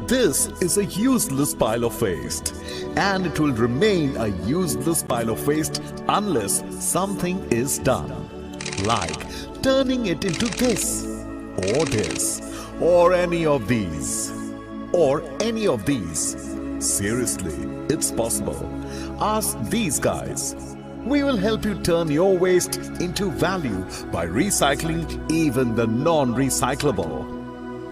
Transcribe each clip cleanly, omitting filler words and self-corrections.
This is a useless pile of waste, and it will remain a useless pile of waste unless something is done. Like turning it into this, or any of these, Seriously, it's possible. Ask these guys. We will help you turn your waste into value by recycling even the non-recyclable.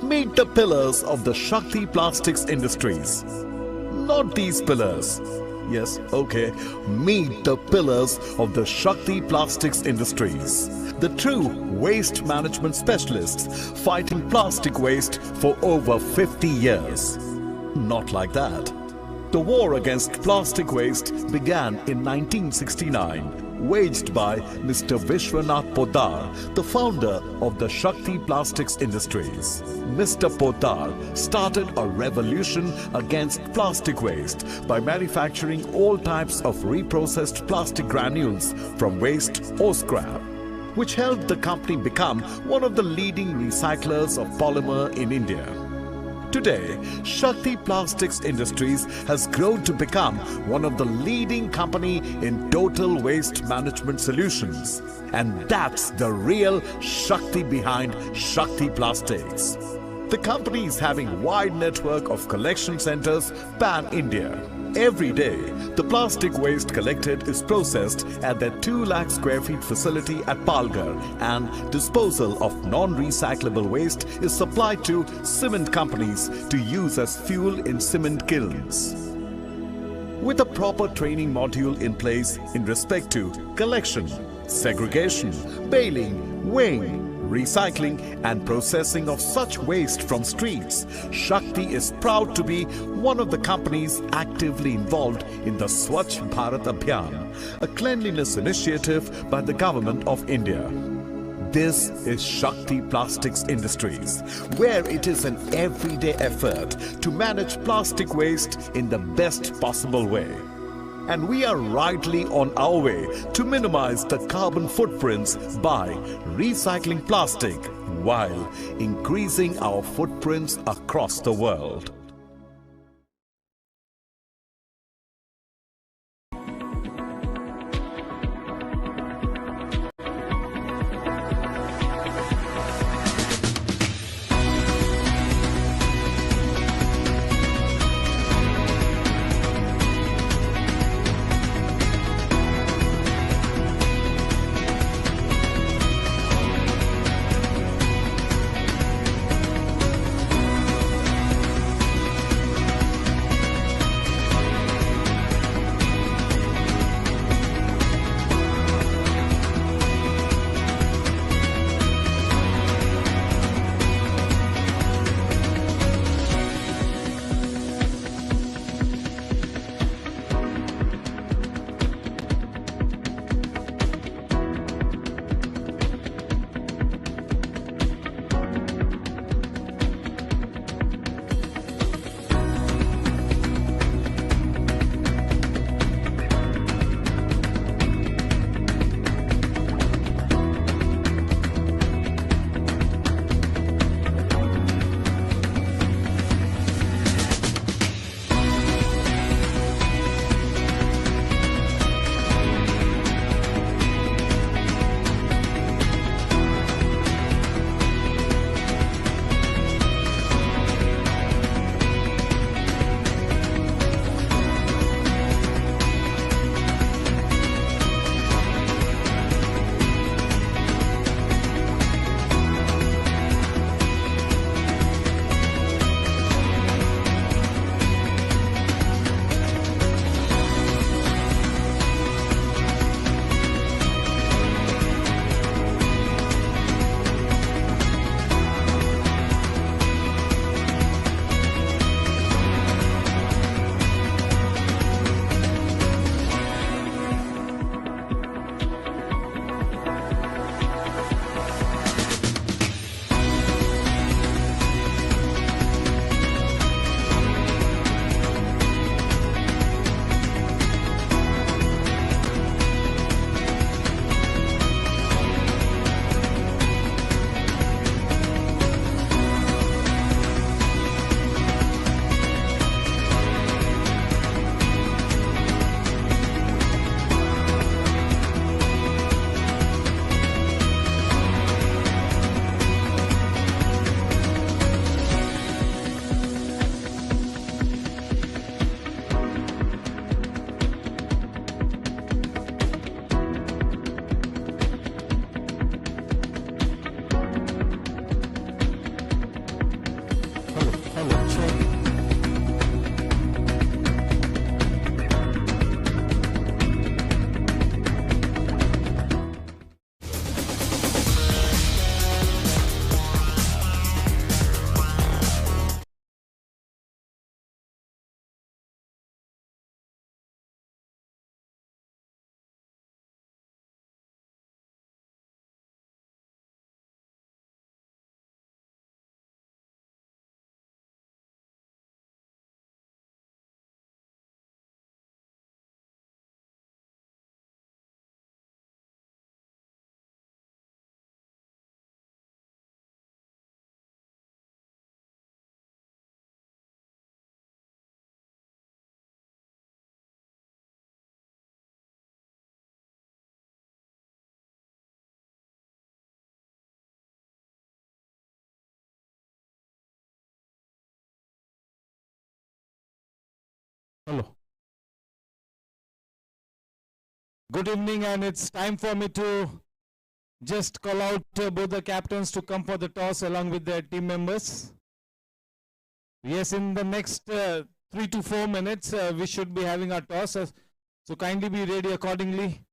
Meet the pillars of the Shakti Plastics Industries. Not these pillars. Yes, okay. Meet the pillars of the Shakti Plastics Industries. The true waste management specialists fighting plastic waste for over 50 years. Not like that. The war against plastic waste began in 1969, waged by Mr. Vishwanath Poddar, the founder of the Shakti Plastics Industries. Mr. Poddar started a revolution against plastic waste by manufacturing all types of reprocessed plastic granules from waste or scrap, which helped the company become one of the leading recyclers of polymer in India. Today, Shakti Plastics Industries has grown to become one of the leading company in total waste management solutions. And that's the real Shakti behind Shakti Plastics. The company is having a wide network of collection centers pan-India. Every day, the plastic waste collected is processed at their 2 lakh square feet facility at Palghar, and disposal of non-recyclable waste is supplied to cement companies to use as fuel in cement kilns. With a proper training module in place in respect to collection, segregation, baling, weighing, recycling and processing of such waste from streets, Shakti is proud to be one of the companies actively involved in the Swachh Bharat Abhiyan, a cleanliness initiative by the Government of India. This is Shakti Plastics Industries, where it is an everyday effort to manage plastic waste in the best possible way. And we are rightly on our way to minimize the carbon footprints by recycling plastic while increasing our footprints across the world. Hello. Good evening, and it's time for me to just call out both the captains to come for the toss along with their team members. Yes, in the next 3 to 4 minutes, we should be having our toss. So kindly be ready accordingly.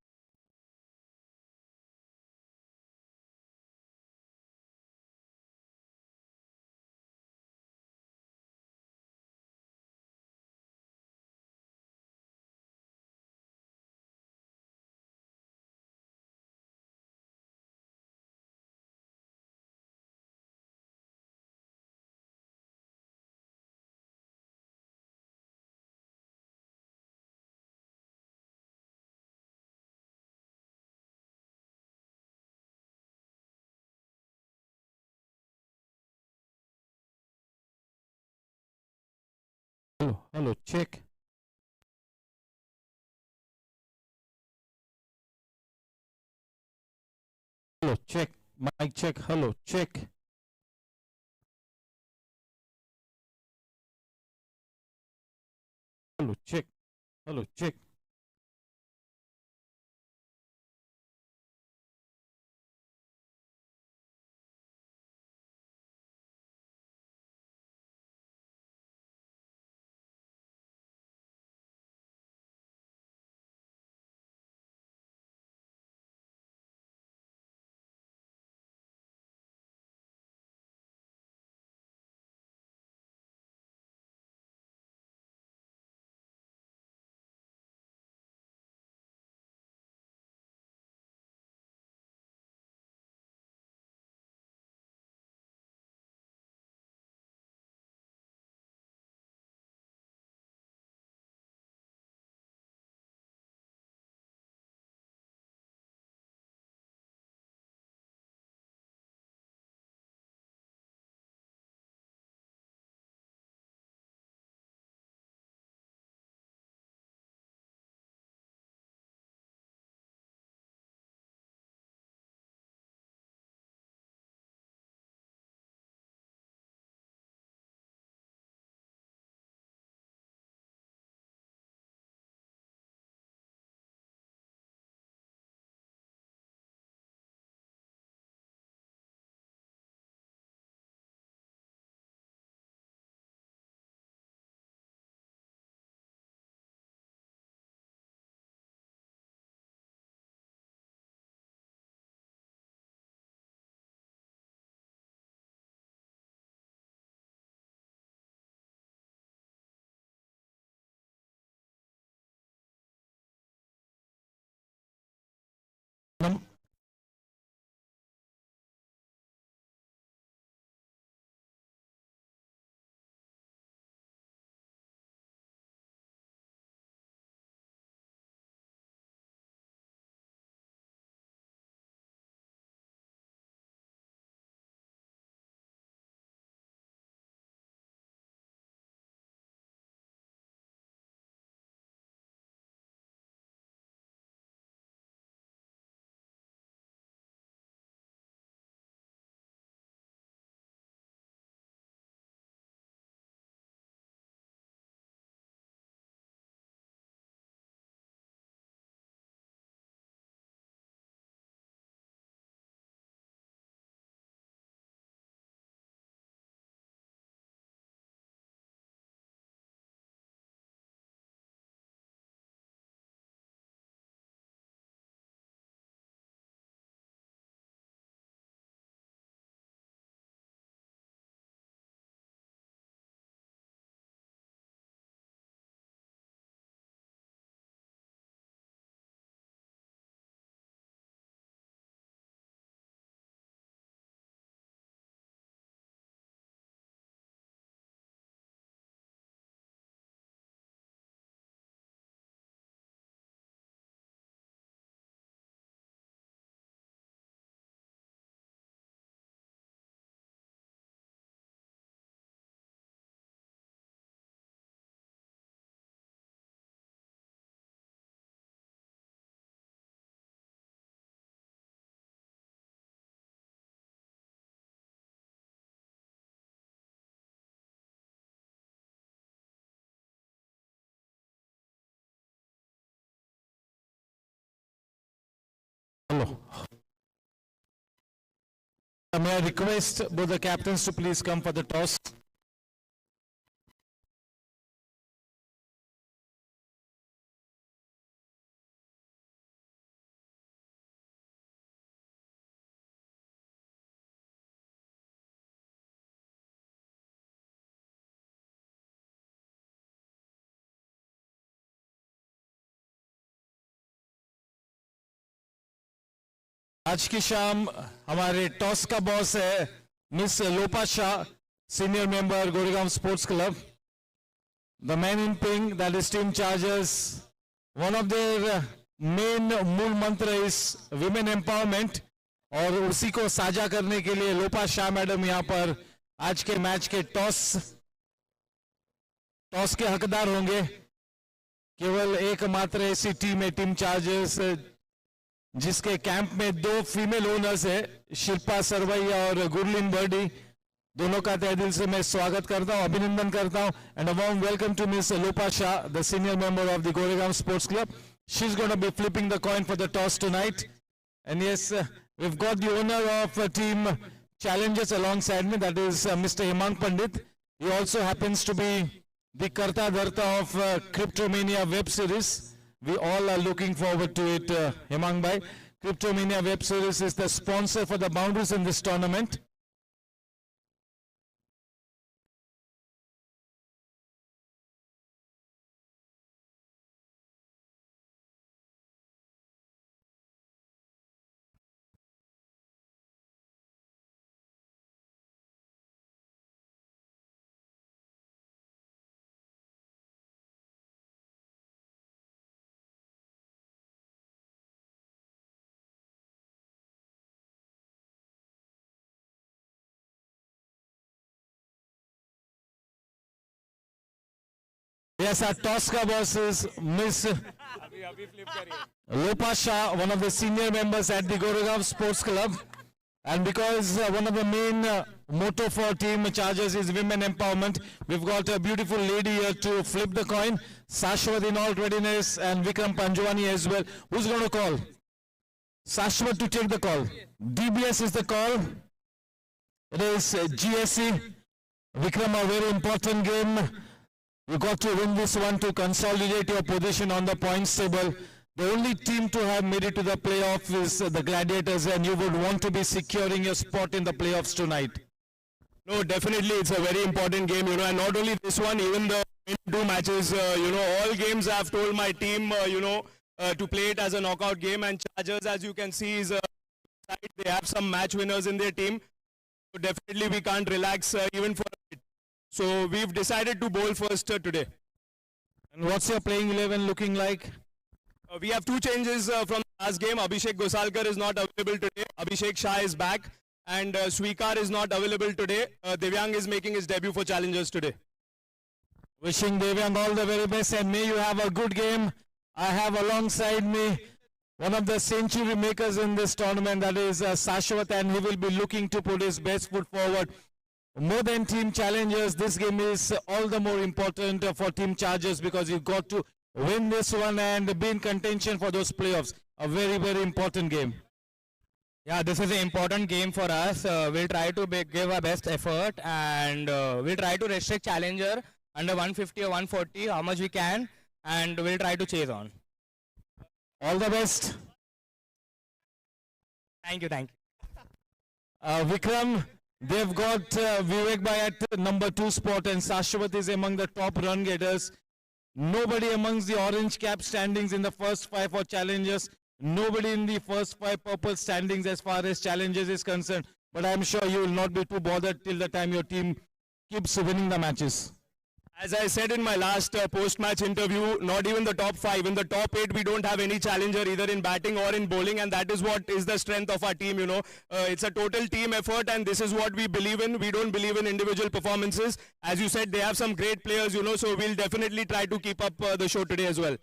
Hello, hello, check. Hello, check. Mic check. Hello, check. Hello, check. Hello, check. Hello. May I request both the captains to please come for the toss? आज की शाम हमारे toss का boss है miss Lopa Shah, senior member Goregaon sports club. The man in pink, that is team chargers. One of their main मूल मंत्र is women empowerment, और उसी को साझा करने के लिए लोपा शाह मैडम यहाँ पर आज के मैच के टॉस के हकदार होंगे. केवल एकमात्र ऐसी टीम है टीम चार्जर्स जिसके कैंप में 2 फीमेल ओनर्स है, शिल्पा सरवैया और गुरलीन बर्डी. दोनों का तहे दिल से मैं स्वागत करता हूं, अभिनंदन करता हूं. And a warm welcome to miss Lopa Shah, the senior member of the Goregaon sports club. She is going to be flipping the coin for the toss tonight. And yes, we've got the owner of team challenges alongside me, that is Mr. Hemang Pandit. He also happens to be the Karta Dharta of Cryptomania web series. We all are looking forward to it, Hemang bhai. Cryptomania web series is the sponsor for the boundaries in this tournament. Yes, our toss ka boss is Miss Lopa Shah, one of the senior members at the Goregaon Sports Club. And because one of the main motto for team chargers is women empowerment, we've got a beautiful lady here to flip the coin. Sashwat in all readiness and Vikram Panjwani as well. Who's going to call? Sashwat to take the call. DBS is the call. It is GSC. Vikram, a very important game. You got to win this one to consolidate your position on the points table. The only team to have made it to the playoff is the Gladiators, and you would want to be securing your spot in the playoffs tonight. No, definitely it's a very important game, and not only this one, even the 2 matches, all games I've told my team, to play it as a knockout game, and Chargers, as you can see, is they have some match winners in their team. So definitely we can't relax even for a bit. So we've decided to bowl first today. And what's your playing 11 looking like? We have 2 changes from last game. Abhishek Gosalkar is not available today. Abhishek Shah is back. And Swikar is not available today. Devyang is making his debut for challengers today. Wishing Devyang all the very best, and may you have a good game. I have alongside me one of the century makers in this tournament, that is Sashwat, and he will be looking to put his best foot forward. More than team challengers, this game is all the more important for team chargers because you've got to win this one and be in contention for those playoffs. A very, very important game. Yeah, this is an important game for us. We'll try to give our best effort, and we'll try to restrict challenger under 150 or 140 how much we can, and we'll try to chase on. All the best. Thank you, thank you. Vikram, they've got Vivek Bhai at number 2 spot, and Sashwat is among the top run getters. Nobody amongst the orange cap standings in the first 5 for challengers. Nobody in the first 5 purple standings as far as challenges is concerned. But I'm sure you will not be too bothered till the time your team keeps winning the matches. As I said in my last post-match interview, not even the top 5. In the top 8, we don't have any challenger either in batting or in bowling, and that is what is the strength of our team, It's a total team effort, and this is what we believe in. We don't believe in individual performances. As you said, they have some great players, so we'll definitely try to keep up the show today as well.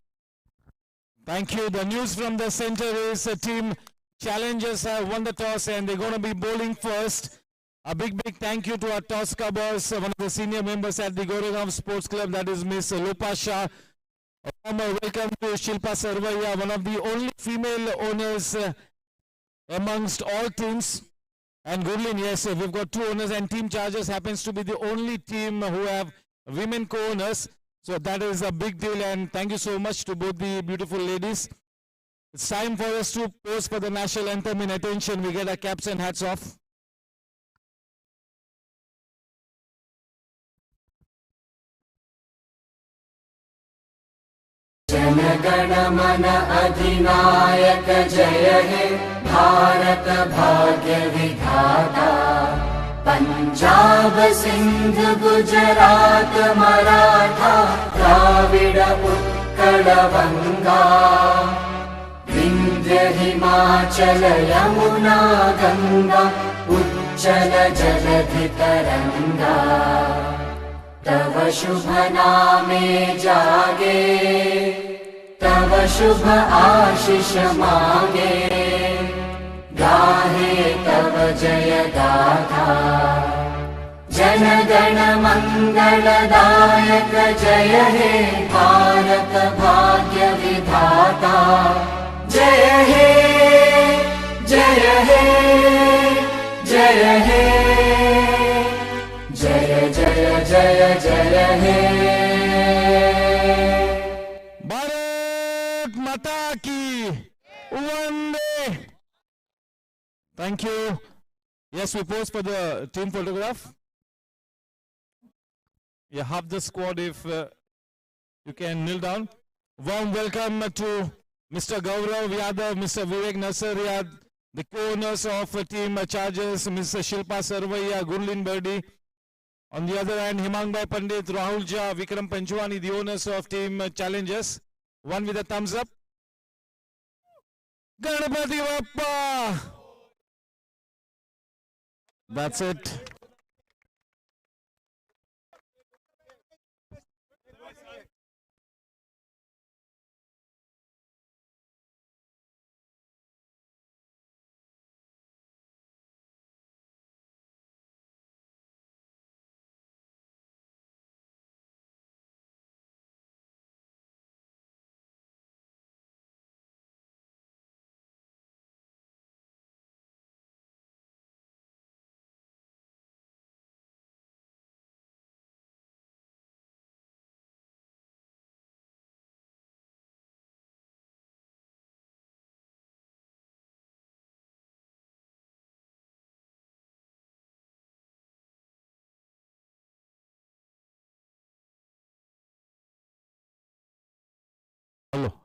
Thank you. The news from the center is team challengers have won the toss, and they're going to be bowling first. A big thank you to our toss boss, one of the senior members at the Goregaon Sports Club, that is Miss Lopa Shah. A warm welcome to Shilpa Sarvaiya, one of the only female owners amongst all teams. And Gurlin, yes, we've got two owners, and Team Chargers happens to be the only team who have women co-owners. So that is a big deal, and thank you so much to both the beautiful ladies. It's time for us to pose for the national anthem. In attention, we get our caps and hats off. जनगण मन अधिनायक जय हे भारत भाग्य विधाता पंजाब सिंध गुजरात मराठा द्राविड उत्कल गंगा विंध्य हिमाचल यमुना गंगा उच्चल जलधि तरंगा तव शुभ नामे जागे तव शुभ आशीष मांगे गाहे तव जय गाथा जन गण मंगलदायक जय हे भारत भाग्य विधाता जय हे जय हे जय हे जय जय जय जय हे Bharat Mata Ki Vande. Thank you. Yes, we pose for the team photograph. Yeah, half the squad if you can kneel down. Warm welcome to Mr. Gaurav Yadav, Mr. Vivek Nasariya, the co-owners of Team Chargers, Mr. Shilpa Sarvaiya, Gurlin Berdi. On the other hand, Himangbai Pandit, Rahul Jha, Vikram Panchwani, the owners of Team Challengers. One with a thumbs up. Ganapati Bappa! That's it.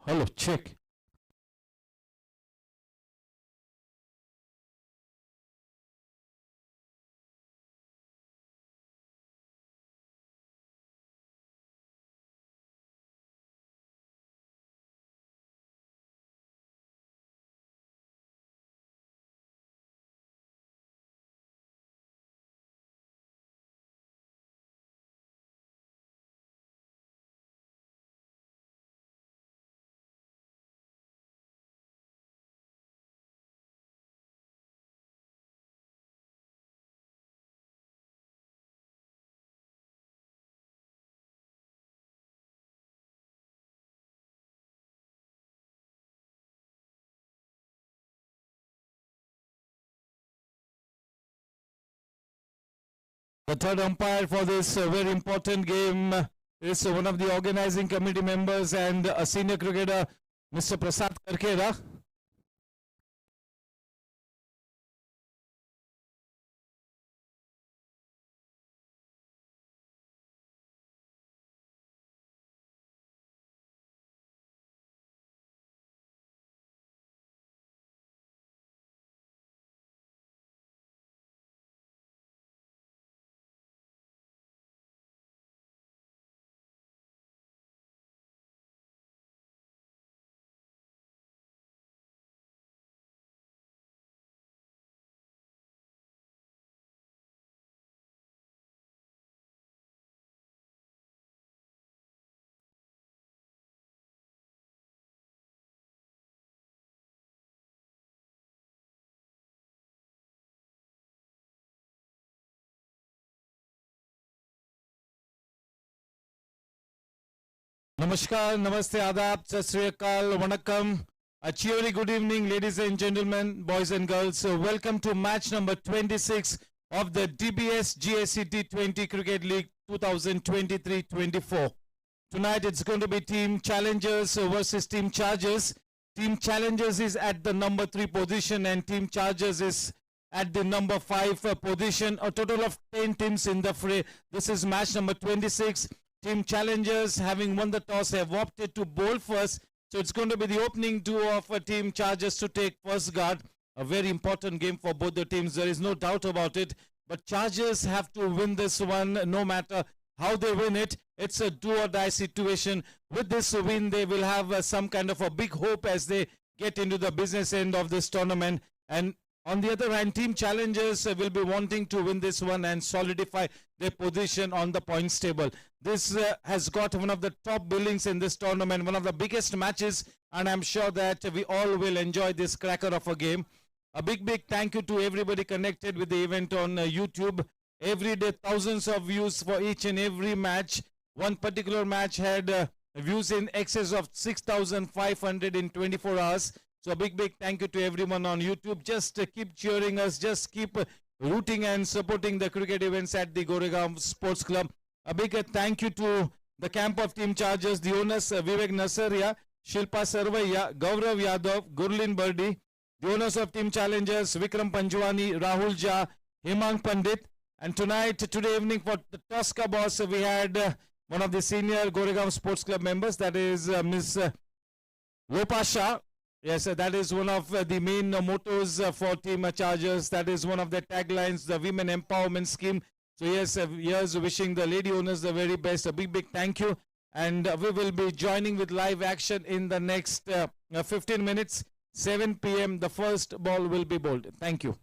Hello, check. The third umpire for this very important game is one of the organizing committee members and a senior cricketer, Mr. Prasad Karkera. Namaskar, Namaste, Adab, Sat Sri Akal, Vanakkam. A cheery good evening, ladies and gentlemen, boys and girls. Welcome to match number 26 of the DBS GSC T20 Cricket League 2023-24. Tonight it's going to be Team Challengers versus Team Chargers. Team Challengers is at the number 3 position and Team Chargers is at the number 5 position. A total of 10 teams in the fray. This is match number 26. Team Challengers, having won the toss, have opted to bowl first. So it's going to be the opening duo of Team Chargers to take first guard. A very important game for both the teams. There is no doubt about it. But Chargers have to win this one no matter how they win it. It's a do or die situation. With this win, they will have some kind of a big hope as they get into the business end of this tournament. And on the other hand, Team Challengers will be wanting to win this one and solidify their position on the points table. This has got one of the top billings in this tournament, one of the biggest matches, and I'm sure that we all will enjoy this cracker of a game. A big thank you to everybody connected with the event on YouTube. Every day, thousands of views for each and every match. One particular match had views in excess of 6,500 in 24 hours. So a big thank you to everyone on YouTube. Just keep cheering us. Just keep rooting and supporting the cricket events at the Goregaon Sports Club. A big thank you to the camp of Team Chargers, the owners Vivek Nasaria, Shilpa Sarvaiya, Gaurav Yadav, Gurlin Birdi, the owners of Team Challengers, Vikram Panjwani, Rahul Jha, Hemang Pandit. And today evening for the Tosca boss, we had one of the senior Goregaon Sports Club members, that is Miss Lopa Shah. Yes, that is one of the main mottos for Team Chargers. That is one of the taglines, the Women Empowerment Scheme. So yes, here's wishing the lady owners the very best. A big thank you. And we will be joining with live action in the next 15 minutes. 7 p.m. the first ball will be bowled. Thank you.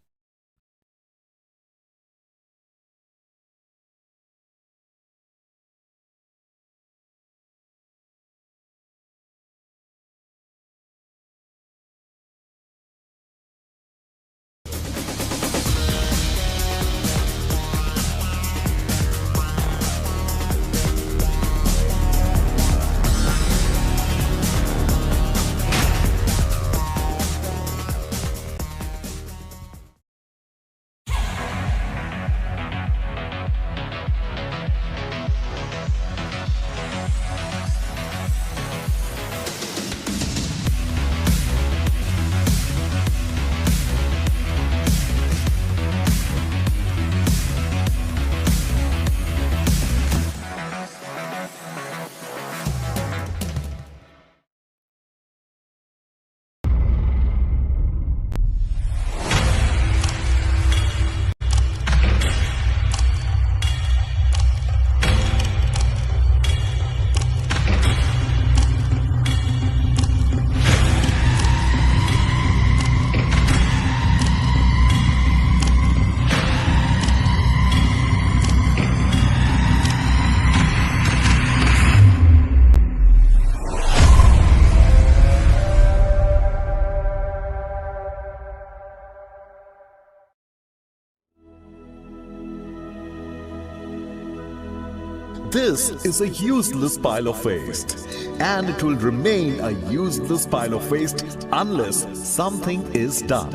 This is a useless pile of waste, and it will remain a useless pile of waste unless something is done.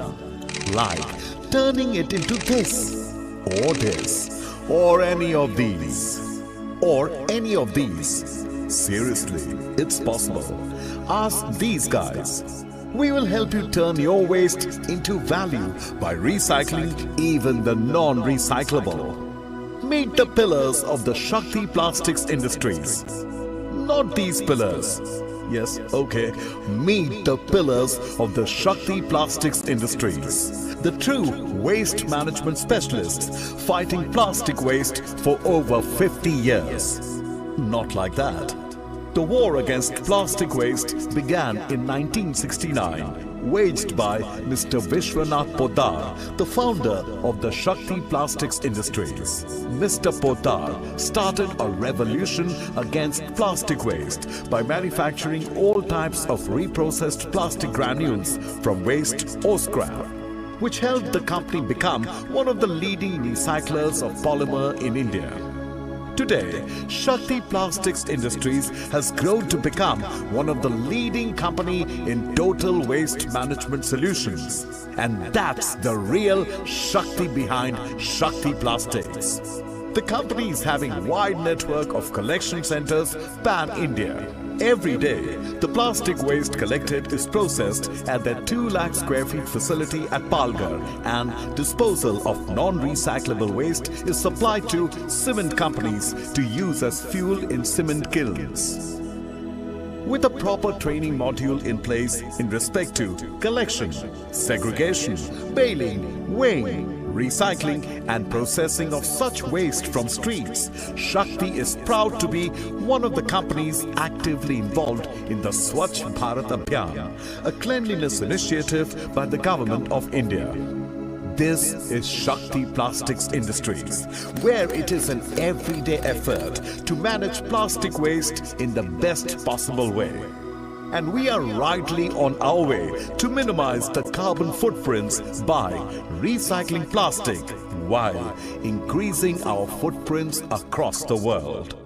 Like turning it into this, or any of these, Seriously, it's possible. Ask these guys. We will help you turn your waste into value by recycling even the non-recyclable. Meet the pillars of the Shakti Plastics Industries. Not these pillars. Yes, okay. Meet the pillars of the Shakti Plastics Industries. The true waste management specialists fighting plastic waste for over 50 years. Not like that. The war against plastic waste began in 1969, waged by Mr. Vishwanath Poddar, the founder of the Shakti Plastics Industries. Mr. Poddar started a revolution against plastic waste by manufacturing all types of reprocessed plastic granules from waste or scrap, which helped the company become one of the leading recyclers of polymer in India. Today, Shakti Plastics Industries has grown to become one of the leading company in total waste management solutions. And that's the real Shakti behind Shakti Plastics. The company is having a wide network of collection centers pan-India. Every day, the plastic waste collected is processed at their 2 lakh square feet facility at Palghar, and disposal of non-recyclable waste is supplied to cement companies to use as fuel in cement kilns. With a proper training module in place in respect to collection, segregation, baling, weighing, recycling and processing of such waste from streets, Shakti is proud to be one of the companies actively involved in the Swachh Bharat Abhiyan, a cleanliness initiative by the Government of India. This is Shakti Plastics Industries, where it is an everyday effort to manage plastic waste in the best possible way. And we are rightly on our way to minimize the carbon footprints by recycling plastic while increasing our footprints across the world.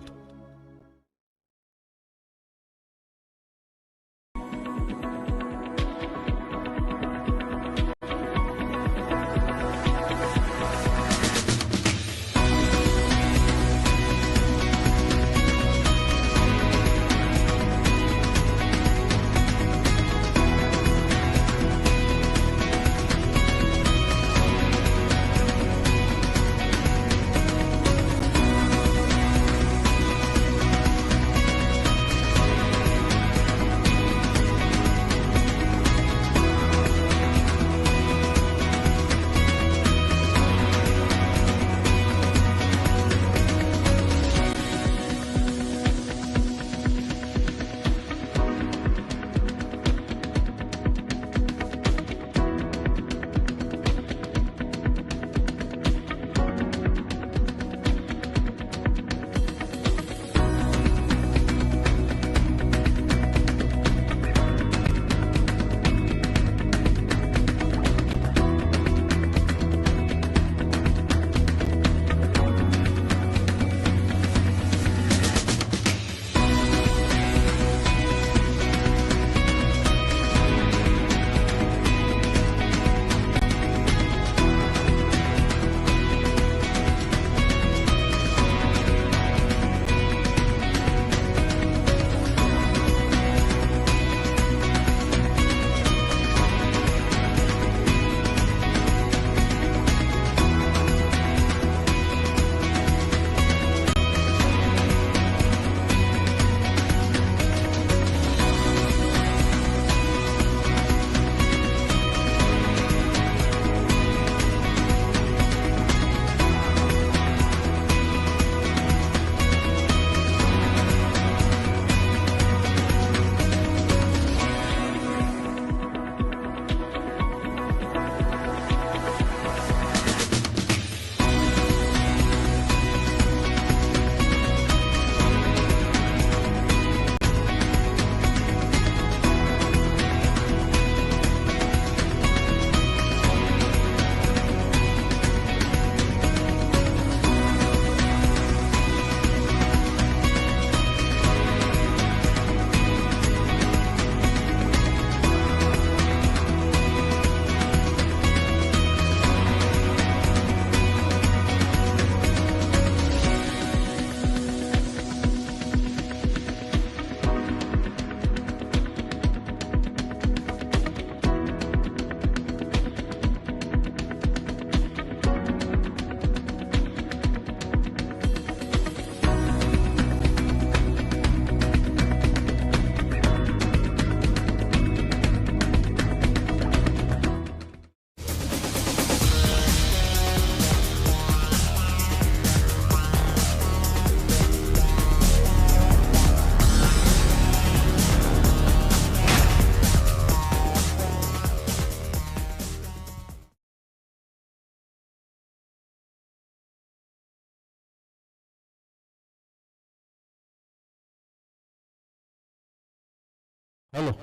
Hello.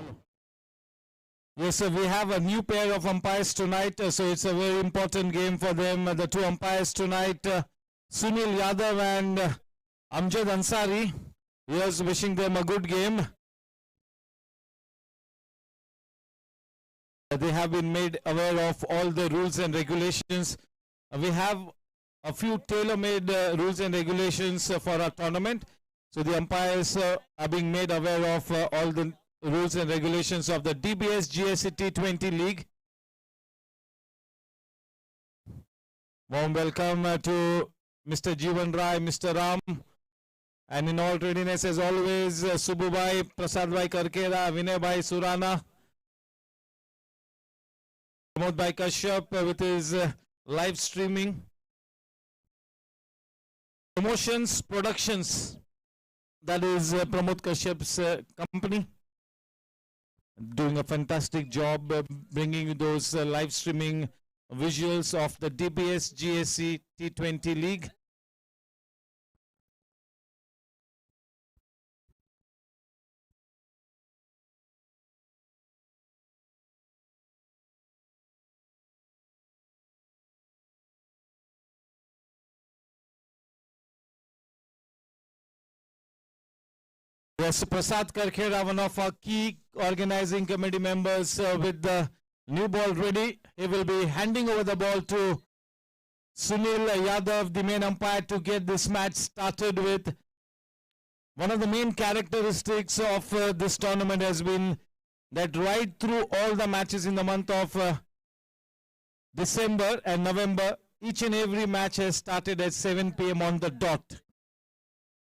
Yes, sir, we have a new pair of umpires tonight, so it's a very important game for them. The two umpires tonight, Sunil Yadav and Amjad Ansari. He was wishing them a good game. They have been made aware of all the rules and regulations. We have a few tailor-made rules and regulations for our tournament. So the umpires are being made aware of all the rules and regulations of the DBS GSC T20 League. Warm welcome to Mr. Jeevan Rai, Mr. Ram, and in all readiness as always, Sububhai, Prasadbhai Karkera, Vinay Surana, Pramod Kashyap with his live streaming. Promotions Productions, that is Pramod Kashyap's company, doing a fantastic job bringing you those live streaming visuals of the DBS GSC T20 League. Yes, Prasad Karkhera, one of our key organizing committee members with the new ball ready. He will be handing over the ball to Sunil Yadav, the main umpire, to get this match started with. One of the main characteristics of this tournament has been that right through all the matches in the month of December and November, each and every match has started at 7 p.m. on the dot.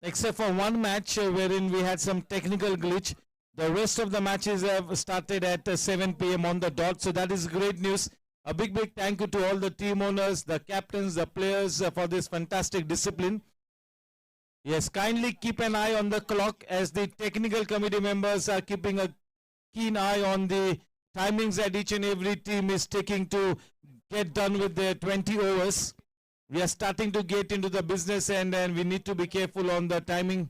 Except for one match wherein we had some technical glitch. The rest of the matches have started at 7 p.m. on the dot. So that is great news. A big thank you to all the team owners, the captains, the players for this fantastic discipline. Yes, kindly keep an eye on the clock as the technical committee members are keeping a keen eye on the timings that each and every team is taking to get done with their 20 overs. We are starting to get into the business end and we need to be careful on the timing.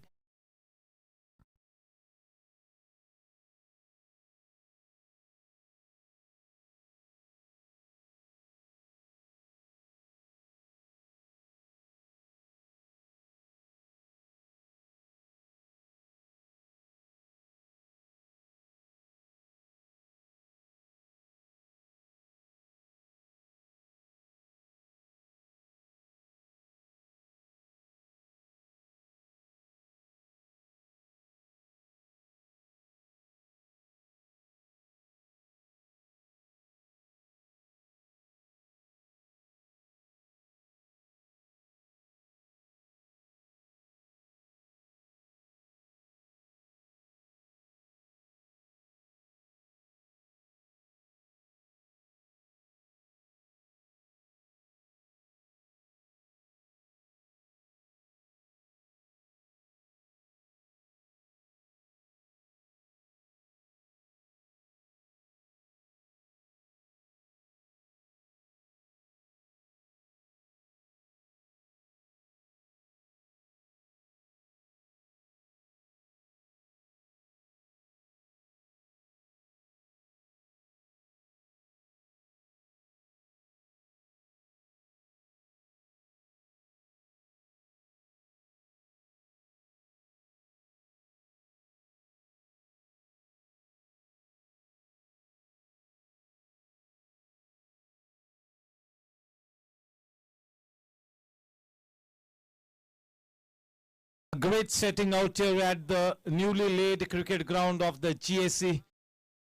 Great setting out here at the newly laid cricket ground of the GSC.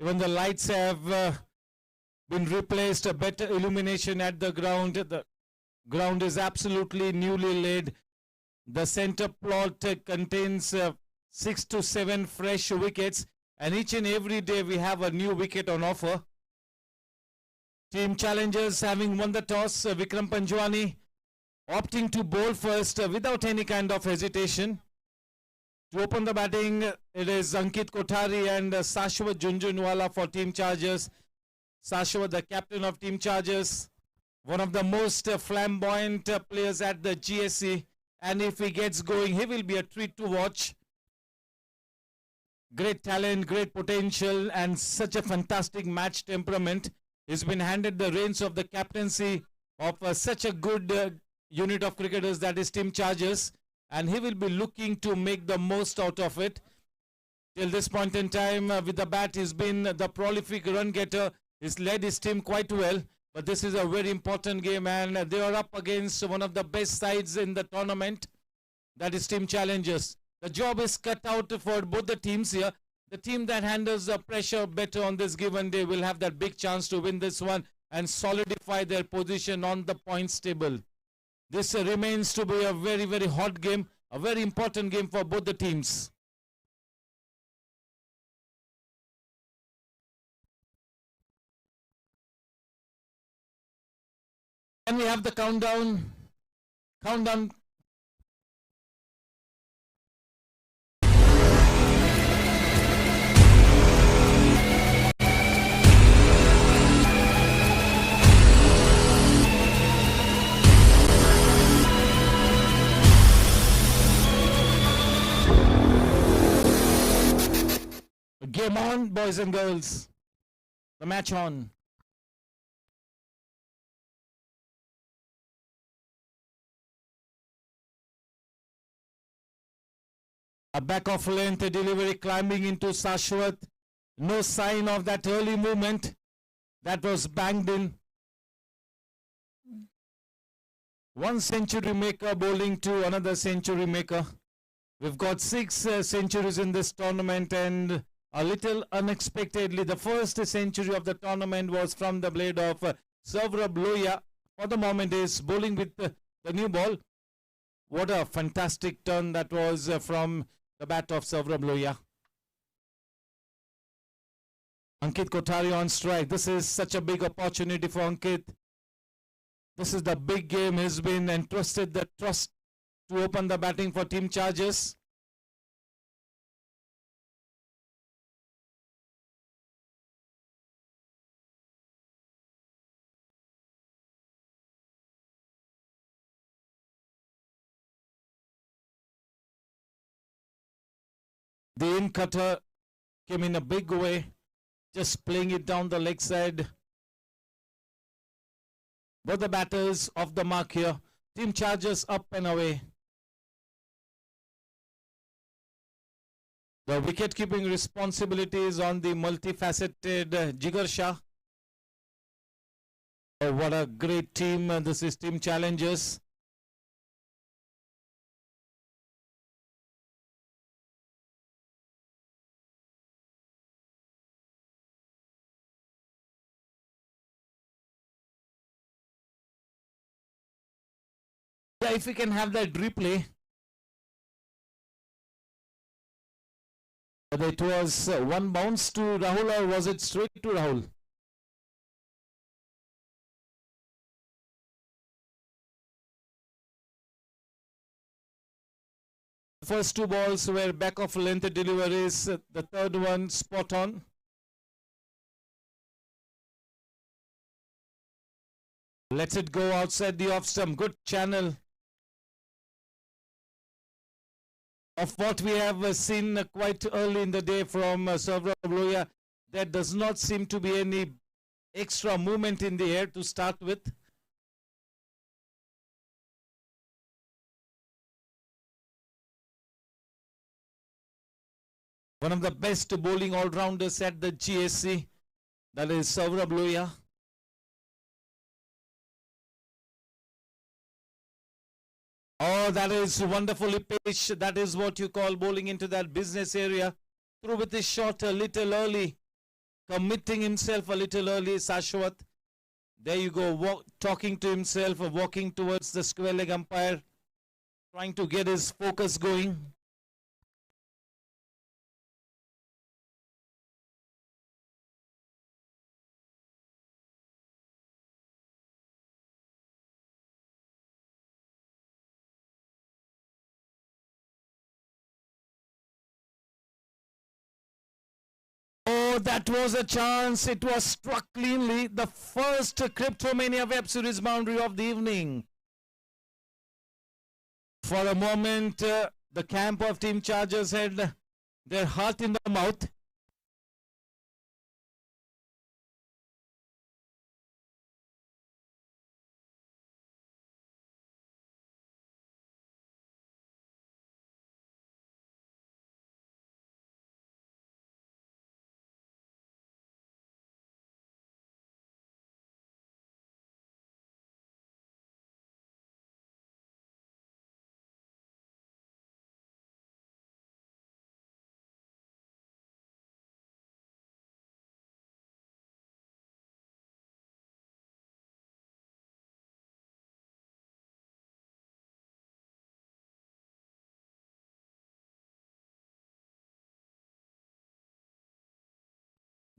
Even the lights have been replaced, a better illumination at the ground. The ground is absolutely newly laid. The center plot contains 6 to 7 fresh wickets, and each and every day we have a new wicket on offer. Team challengers having won the toss, Vikram Panjwani opting to bowl first without any kind of hesitation. To open the batting, it is Ankit Kothari and Sashwat Junjunwala for Team Chargers. Sashwat, the captain of Team Chargers, one of the most flamboyant players at the GSC, and if he gets going, he will be a treat to watch. Great talent, great potential, and such a fantastic match temperament. He's been handed the reins of the captaincy of such a good unit of cricketers, that is Team Chargers. and he will be looking to make the most out of it. Till this point in time, with the bat, he's been the prolific run getter. He's led his team quite well. But this is a very important game, and they are up against one of the best sides in the tournament. That is Team Challengers. The job is cut out for both the teams here. The team that handles the pressure better on this given day will have that big chance to win this one and solidify their position on the points table. This remains to be a very, very hot game, a very important game for both the teams. Can we have the countdown? Countdown. Game on, boys and girls. The match on. A back of length delivery climbing into Sashwat. No sign of that early movement. That was banged in. One century maker bowling to another century maker. We've got 6 centuries in this tournament, and a little unexpectedly, the first century of the tournament was from the blade of Savrabh Lohia. For the moment is bowling with the new ball. What a fantastic turn that was from the bat of Savrabh Lohia. Ankit Kothari on strike. This is such a big opportunity for Ankit. This is the big game. He's been entrusted the trust to open the batting for Team Chargers. The in cutter came in a big way, just playing it down the leg side. Both the batters off the mark here. Team Chargers up and away. The wicket-keeping responsibilities on the multifaceted Jigar Shah. Oh, what a great team. This is Team Challengers. Yeah, if we can have that replay. Whether it was one bounce to Rahul or was it straight to Rahul? First 2 balls were back of length deliveries. The third one spot on. Lets it go outside the off stump. Good channel of what we have seen quite early in the day from Savrabh Lohia. There does not seem to be any extra movement in the air to start with. One of the best bowling all-rounders at the GSC, that is Savrabh Lohia. Oh, that is wonderfully pitched. That is what you call bowling into that business area. Through with his shot a little early. Committing himself a little early, Sashwat. There you go, talking to himself, walking towards the square leg umpire. Trying to get his focus going. Oh, that was a chance. It was struck cleanly. The first Cryptomania Web Series boundary of the evening. For a moment, the camp of Team Chargers had their heart in the mouth.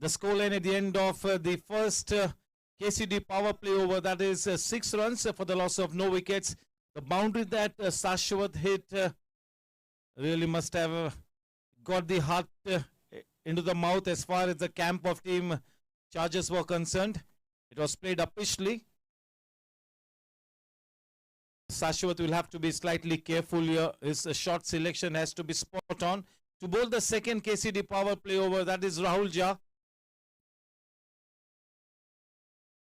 The scoreline at the end of the first KCD power play over, that is 6 runs for the loss of no wickets. The boundary that Sashwat hit really must have got the heart into the mouth as far as the camp of team Chargers were concerned. It was played uppishly. Sashwat will have to be slightly careful here. His shot selection has to be spot on. To bowl the second KCD power play over, that is Rahul Jha.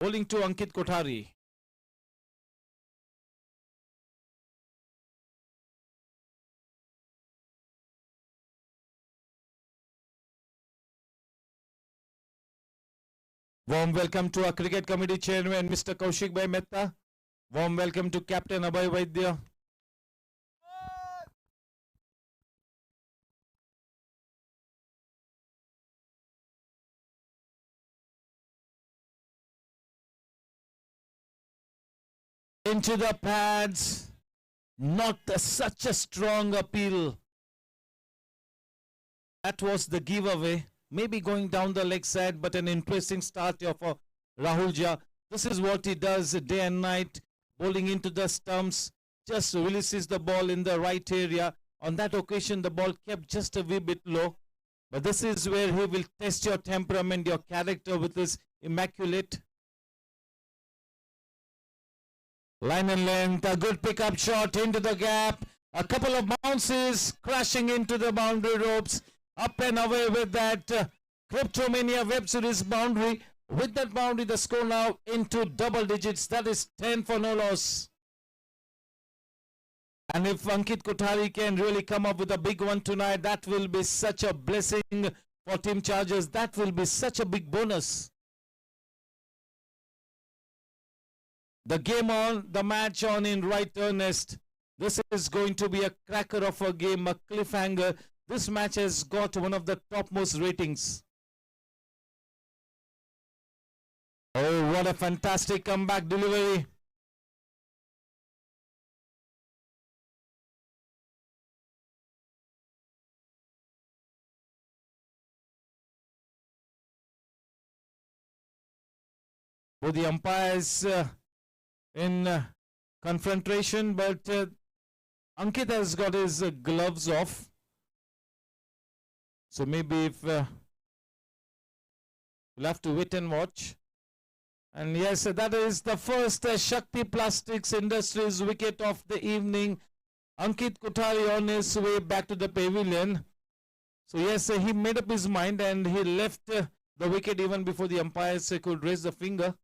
Bowling to Ankit Kothari. Warm welcome to our cricket committee chairman, Mr. Kaushik Bhai Mehta. Warm welcome to Captain Abhay Vaidya. Into the pads. Not such a strong appeal. That was the giveaway. Maybe going down the leg side, but an interesting start here for Rahul Jha. This is what he does day and night, bowling into the stumps, just releases the ball in the right area. On that occasion, the ball kept just a wee bit low. But this is where he will test your temperament, your character with his immaculate line and length. A good pickup shot into the gap. A couple of bounces crashing into the boundary ropes. Up and away with that Cryptomania Web Series boundary. With that boundary, the score now into double digits. That is 10 for no loss. And if Ankit Kothari can really come up with a big one tonight, that will be such a blessing for Team Chargers. That will be such a big bonus. The game on, the match on in right earnest. This is going to be a cracker of a game, a cliffhanger. This match has got one of the topmost ratings. Oh, what a fantastic comeback delivery. Both the umpires in confrontation, but Ankit has got his gloves off. So maybe if we'll have to wait and watch. And yes, that is the first Shakti Plastics Industries wicket of the evening. Ankit Kothari on his way back to the pavilion. So yes, he made up his mind and he left the wicket even before the umpires could raise the finger.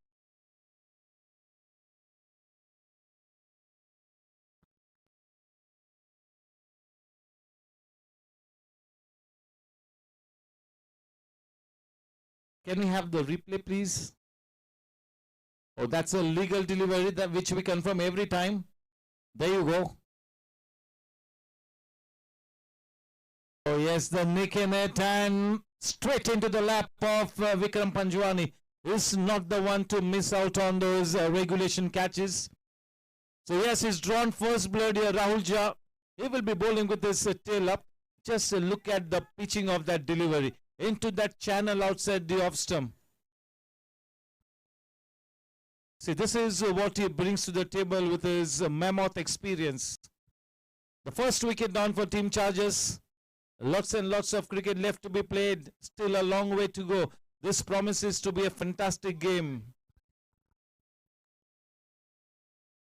Can we have the replay, please? Oh, that's a legal delivery that which we confirm every time. There you go. Oh yes, the nick in it and straight into the lap of Vikram Panjwani. Is not the one to miss out on those regulation catches. So yes, he's drawn first blood here, Rahul Jha. He will be bowling with his tail up. Just look at the pitching of that delivery into that channel outside the off stump. See, this is what he brings to the table with his mammoth experience. The first wicket down for Team Chargers. Lots and lots of cricket left to be played. Still a long way to go. This promises to be a fantastic game.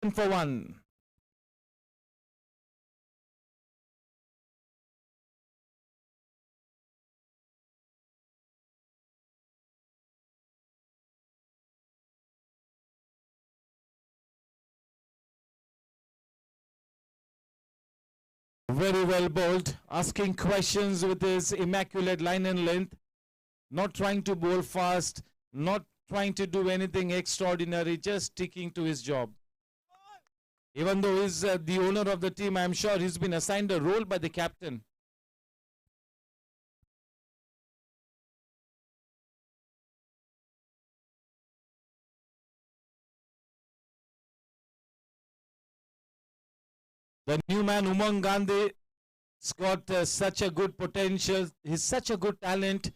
1 for 1. Very well bowled, asking questions with his immaculate line and length, not trying to bowl fast, not trying to do anything extraordinary, just sticking to his job. Even though he's the owner of the team, I'm sure he's been assigned a role by the captain. The new man, Umang Gandhi, has got such a good potential. He's such a good talent.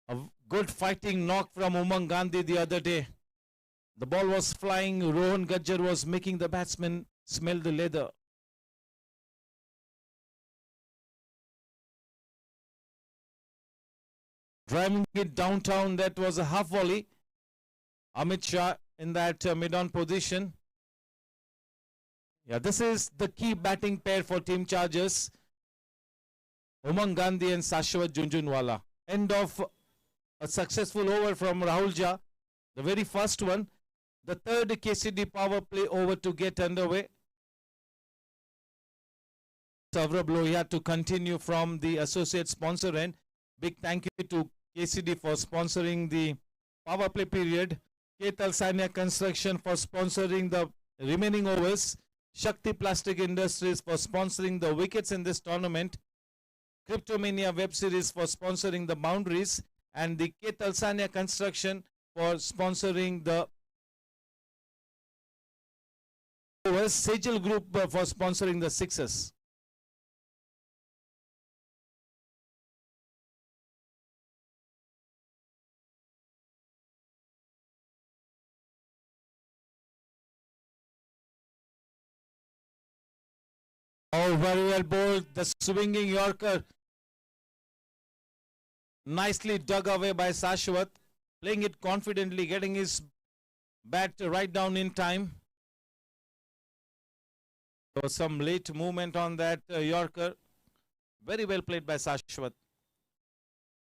A good fighting knock from Umang Gandhi the other day. The ball was flying. Rohan Gajjar was making the batsman smell the leather. Driving it downtown, that was a half volley. Amit Shah in that mid-on position. Yeah, this is the key batting pair for Team Chargers. Umang Gandhi and Shashwat Junjunwala. End of a successful over from Rahul Jha. The very first one. The third KCD power play over to get underway. Saurabh Lohia to continue from the associate sponsor end. Big thank you to KCD for sponsoring the power play period. K. Talsania Construction for sponsoring the remaining overs. Shakti Plastic Industries for sponsoring the wickets in this tournament. Cryptomania Web Series for sponsoring the boundaries. And the K. Talsania Construction for sponsoring the overs. Sejal Group for sponsoring the sixes. Oh, very well bowled. The swinging Yorker. Nicely dug away by Shashwat. Playing it confidently, getting his bat right down in time. There was some late movement on that Yorker. Very well played by Shashwat.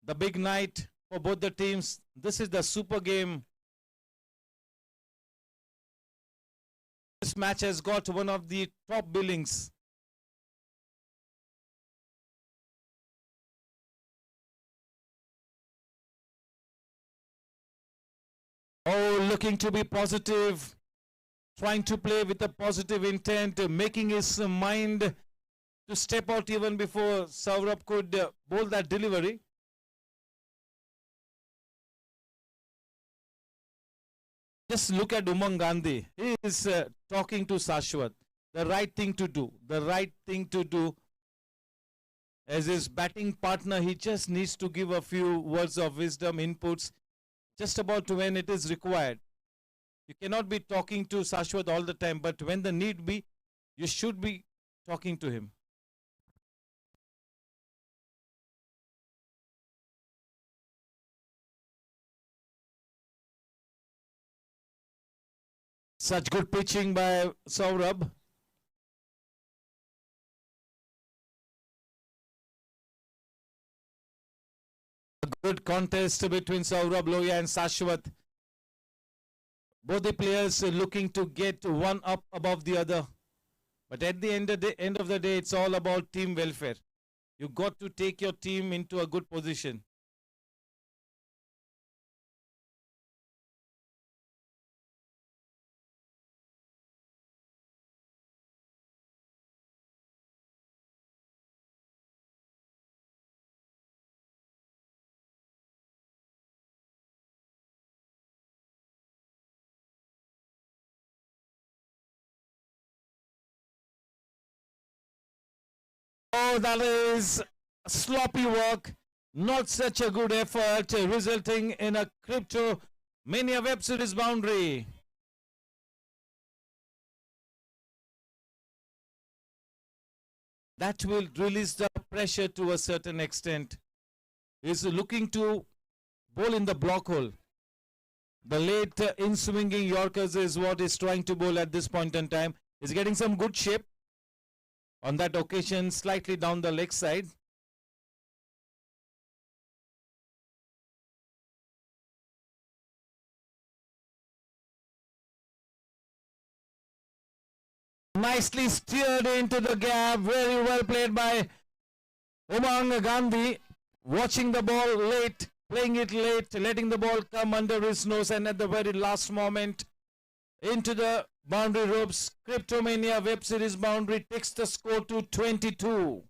The big night for both the teams. This is the super game. This match has got one of the top billings. Oh, looking to be positive, trying to play with a positive intent, making his mind to step out even before Saurabh could bowl that delivery. Just look at Umang Gandhi. He is talking to Shashwat. The right thing to do. The right thing to do. As his batting partner, he just needs to give a few words of wisdom, inputs, just about when it is required. You cannot be talking to Shashwat all the time, but when the need be, you should be talking to him. Such good pitching by Saurabh. A good contest between Saurabh Lohia and Shashwat. Both the players looking to get one up above the other. But at the end of the day, it's all about team welfare. You got to take your team into a good position. Oh, that is sloppy work. Not such a good effort, resulting in a Crypto Mania Web Series boundary. That will release the pressure to a certain extent. He's looking to bowl in the block hole. The late in-swinging Yorkers is what he's trying to bowl at this point in time. He's getting some good shape. On that occasion, slightly down the leg side. Nicely steered into the gap. Very well played by Umang Gandhi. Watching the ball late, playing it late, letting the ball come under his nose, and at the very last moment into the boundary ropes. Cryptomania Web Series boundary takes the score to 22.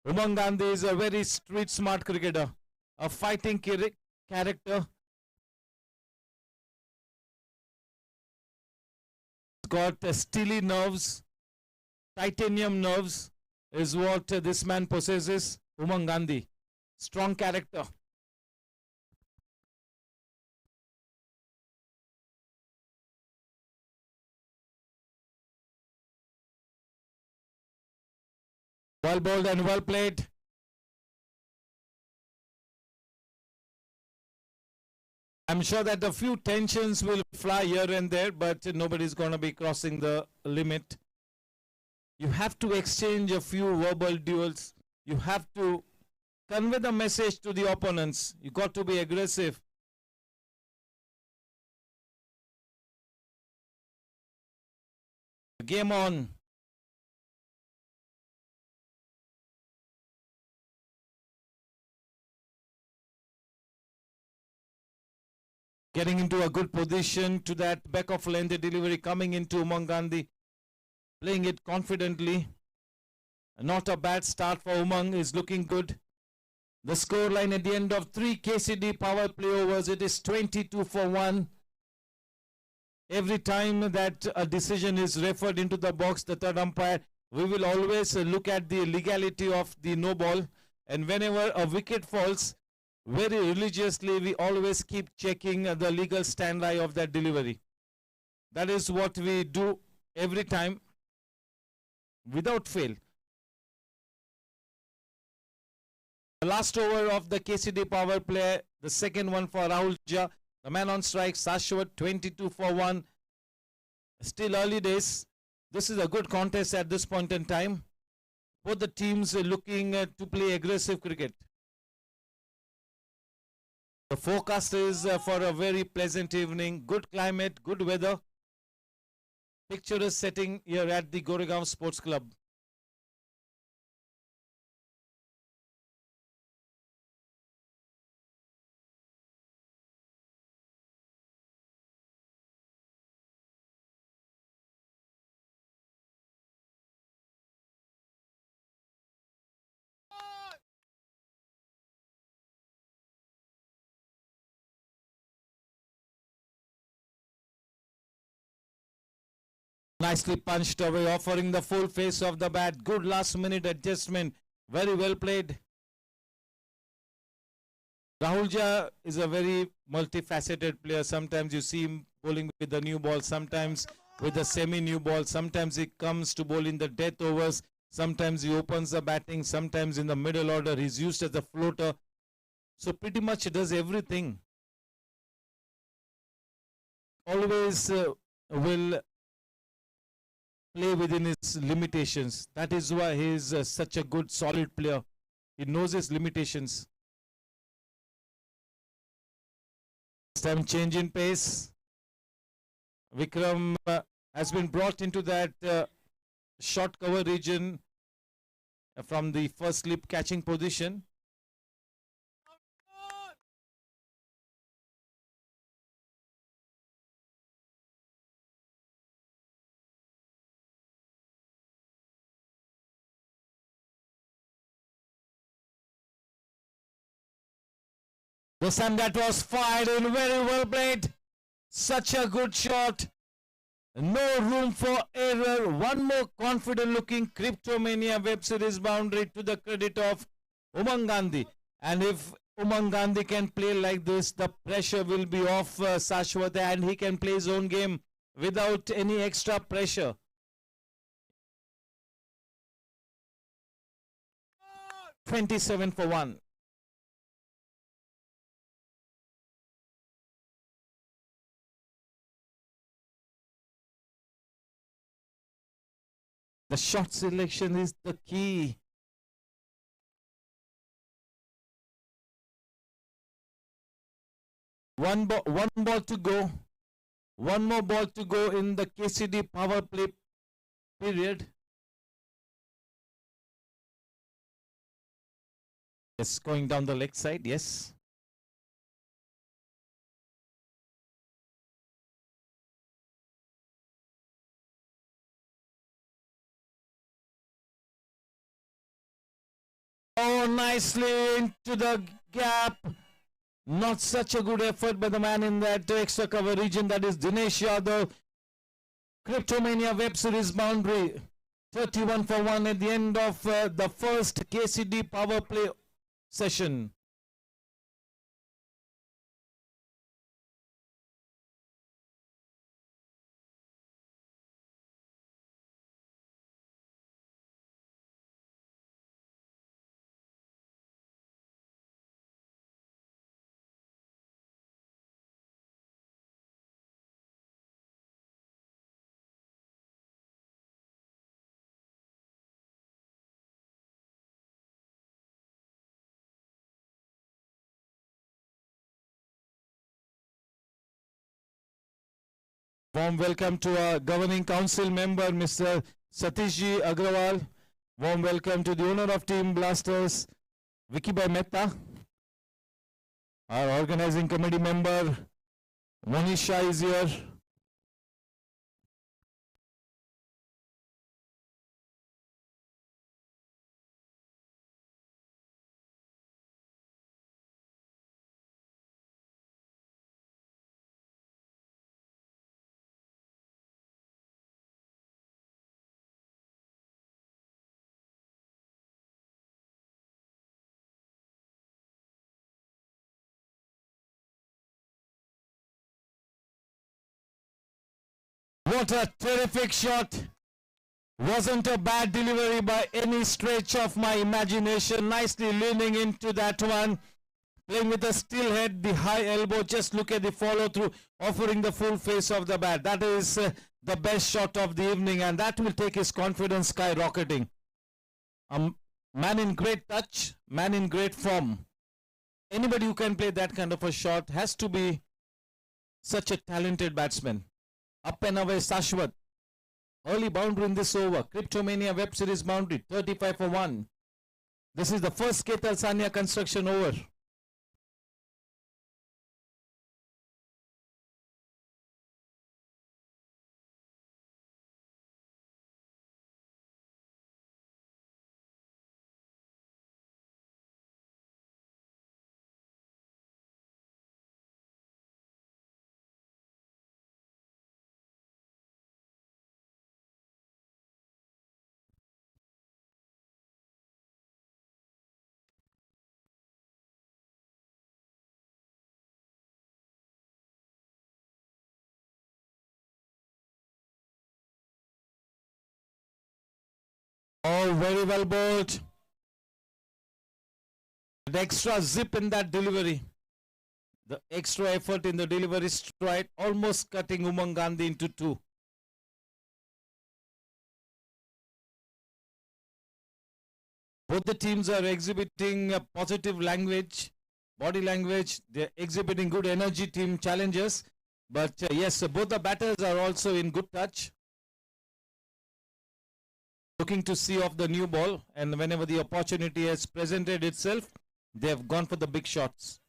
Umang Gandhi is a very street smart cricketer, a fighting character. He's got steely nerves, titanium nerves. is what this man possesses. Umang Gandhi, strong character. Well bowled and well played. I'm sure that a few tensions will fly here and there, but nobody's going to be crossing the limit. You have to exchange a few verbal duels. You have to convey the message to the opponents. You got to be aggressive. Game on. Getting into a good position to that back of length delivery coming into Umang Gandhi. Playing it confidently. Not a bad start for Umang, is looking good. The score line at the end of 3 KCD power play overs, it is 22-1. Every time that a decision is referred into the box, the third umpire, we will always look at the legality of the no ball. And whenever a wicket falls, very religiously, we always keep checking the legal stand-by of that delivery. That is what we do every time, without fail. The last over of the KCD power play, the second one for Rahul Jha. The man on strike, Shashwat, 22-1. Still early days. This is a good contest at this point in time. Both the teams are looking to play aggressive cricket. The forecast is for a very pleasant evening. Good climate, good weather. Picturesque setting here at the Goregaon Sports Club. Nicely punched away, offering the full face of the bat. Good last minute adjustment. Very well played. Rahul Jha is a very multifaceted player. Sometimes you see him bowling with the new ball, sometimes with the semi-new ball. Sometimes he comes to bowl in the death overs. Sometimes he opens the batting. Sometimes in the middle order he's used as a floater. So pretty much he does everything. Always will play within his limitations. That is why he is such a good, solid player. He knows his limitations. This time change in pace. Vikram has been brought into that short cover region from the first slip catching position. This time that was fired and very well played. Such a good shot. No room for error. One more confident looking Cryptomania web series boundary to the credit of Umang Gandhi. And if Umang Gandhi can play like this, the pressure will be off Shashwat and he can play his own game without any extra pressure. (27-1). The shot selection is the key. One ball to go. One more ball to go in the KCD power play period. Yes, going down the leg side, yes. Oh, nicely into the gap. Not such a good effort by the man in that extra cover region. That is Dinesh Yadav. Cryptomania web series boundary. 31 for 1 at the end of the first KCD power play session. Warm welcome to our governing council member, Mr. Satishji Agrawal. Warm welcome to the owner of Team Blasters, Vicky Bhai Mehta. Our organizing committee member, Monisha is here. What a terrific shot. Wasn't a bad delivery by any stretch of my imagination. Nicely leaning into that one. Playing with a still head, the high elbow. Just look at the follow through, offering the full face of the bat. That is the best shot of the evening, and that will take his confidence skyrocketing. A man in great touch, man in great form. Anybody who can play that kind of a shot has to be such a talented batsman. Up and away Sashwat. Early boundary in this over. Cryptomania Web Series boundary. 35 for 1. This is the first Ketal Sanya construction over. Oh, very well bowled. The extra zip in that delivery. The extra effort in the delivery stride, almost cutting Umang Gandhi into two. Both the teams are exhibiting a positive language, body language. They're exhibiting good energy, team challenges. But yes, both the batters are also in good touch. Looking to see off the new ball, and whenever the opportunity has presented itself, they have gone for the big shots.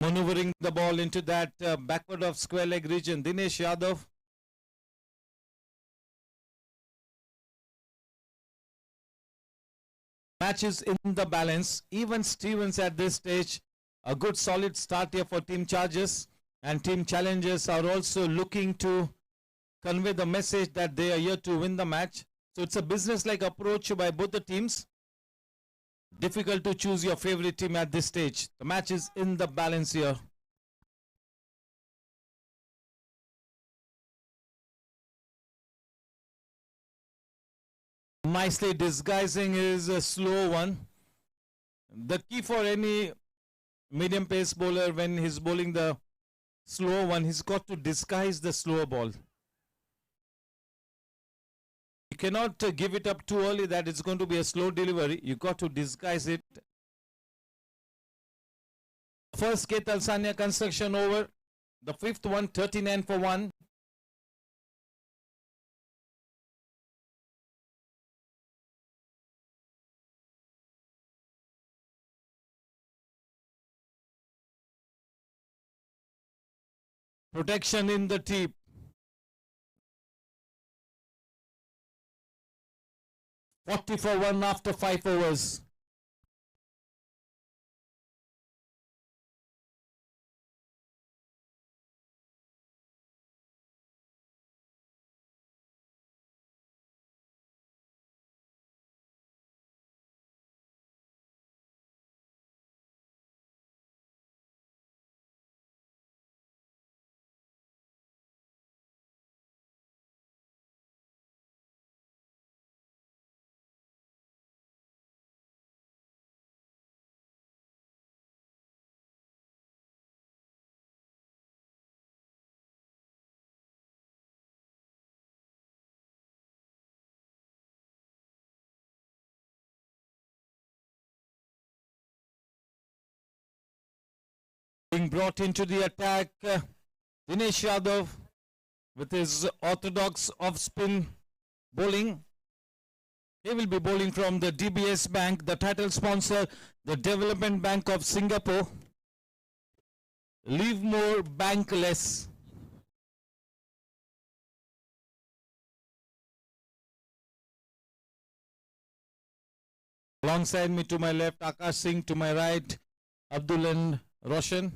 Maneuvering the ball into that backward of square leg region, Dinesh Yadav. Match is in the balance. Even Stevens at this stage, a good solid start here for Team Chargers. And Team Challengers are also looking to convey the message that they are here to win the match. So it's a business-like approach by both the teams. Difficult to choose your favorite team at this stage. The match is in the balance here. Nicely disguising his slow one. The key for any medium pace bowler when he's bowling the slow one, he's got to disguise the slow ball. You cannot give it up too early that it's going to be a slow delivery. You got to disguise it. First Ketal Sanya construction over. The fifth one, 39 for 1. Protection in the tee. $40 for 1 after 5 overs. Being brought into the attack, Dinesh Yadav with his orthodox off-spin bowling. He will be bowling from the DBS Bank, the title sponsor, the Development Bank of Singapore. Leave more, bank less. Alongside me to my left, Akash Singh, to my right, Abdul and Roshan.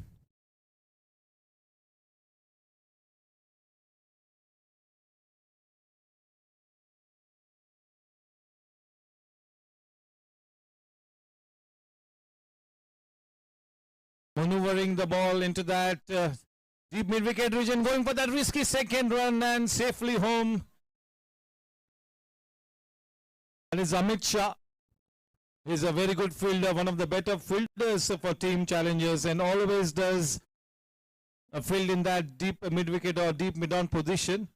Maneuvering the ball into that deep mid-wicket region, going for that risky second run and safely home. That is Amit Shah. He's a very good fielder, one of the better fielders for team challengers, and always does a field in that deep mid-wicket or deep mid-on position.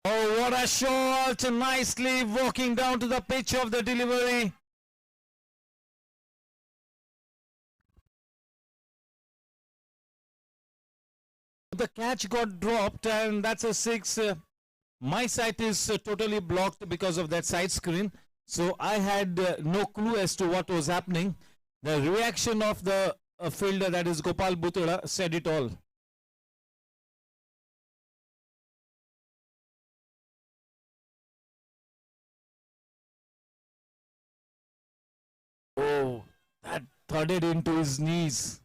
Oh, what a shot! Nicely walking down to the pitch of the delivery. The catch got dropped, and that's a six. My sight is totally blocked because of that side screen, so I had no clue as to what was happening. The reaction of the fielder, that is Gopal Butera, said it all. Oh, that thudded into his knees.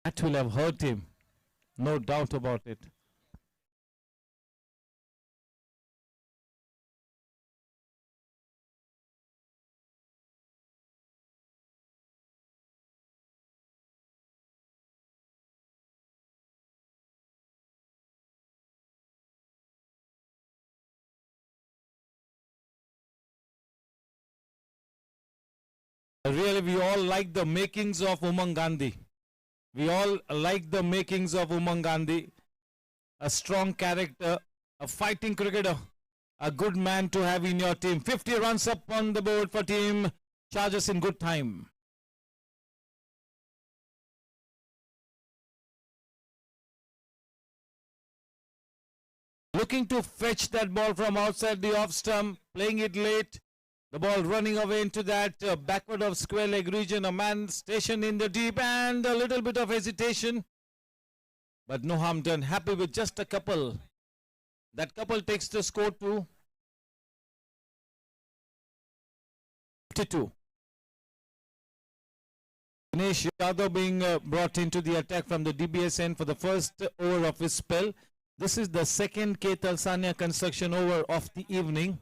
That will have hurt him, no doubt about it. Really, we all like the makings of Umang Gandhi. We all like the makings of Umang Gandhi. A strong character, a fighting cricketer, a good man to have in your team. 50 runs up on the board for team Chargers in good time. Looking to fetch that ball from outside the off stump, playing it late. The ball running away into that backward of square leg region. A man stationed in the deep and a little bit of hesitation. But no harm done. Happy with just a couple. That couple takes the score to 52. Dinesh Yadav being brought into the attack from the DBS end for the first over of his spell. This is the second K. Talsania construction over of the evening.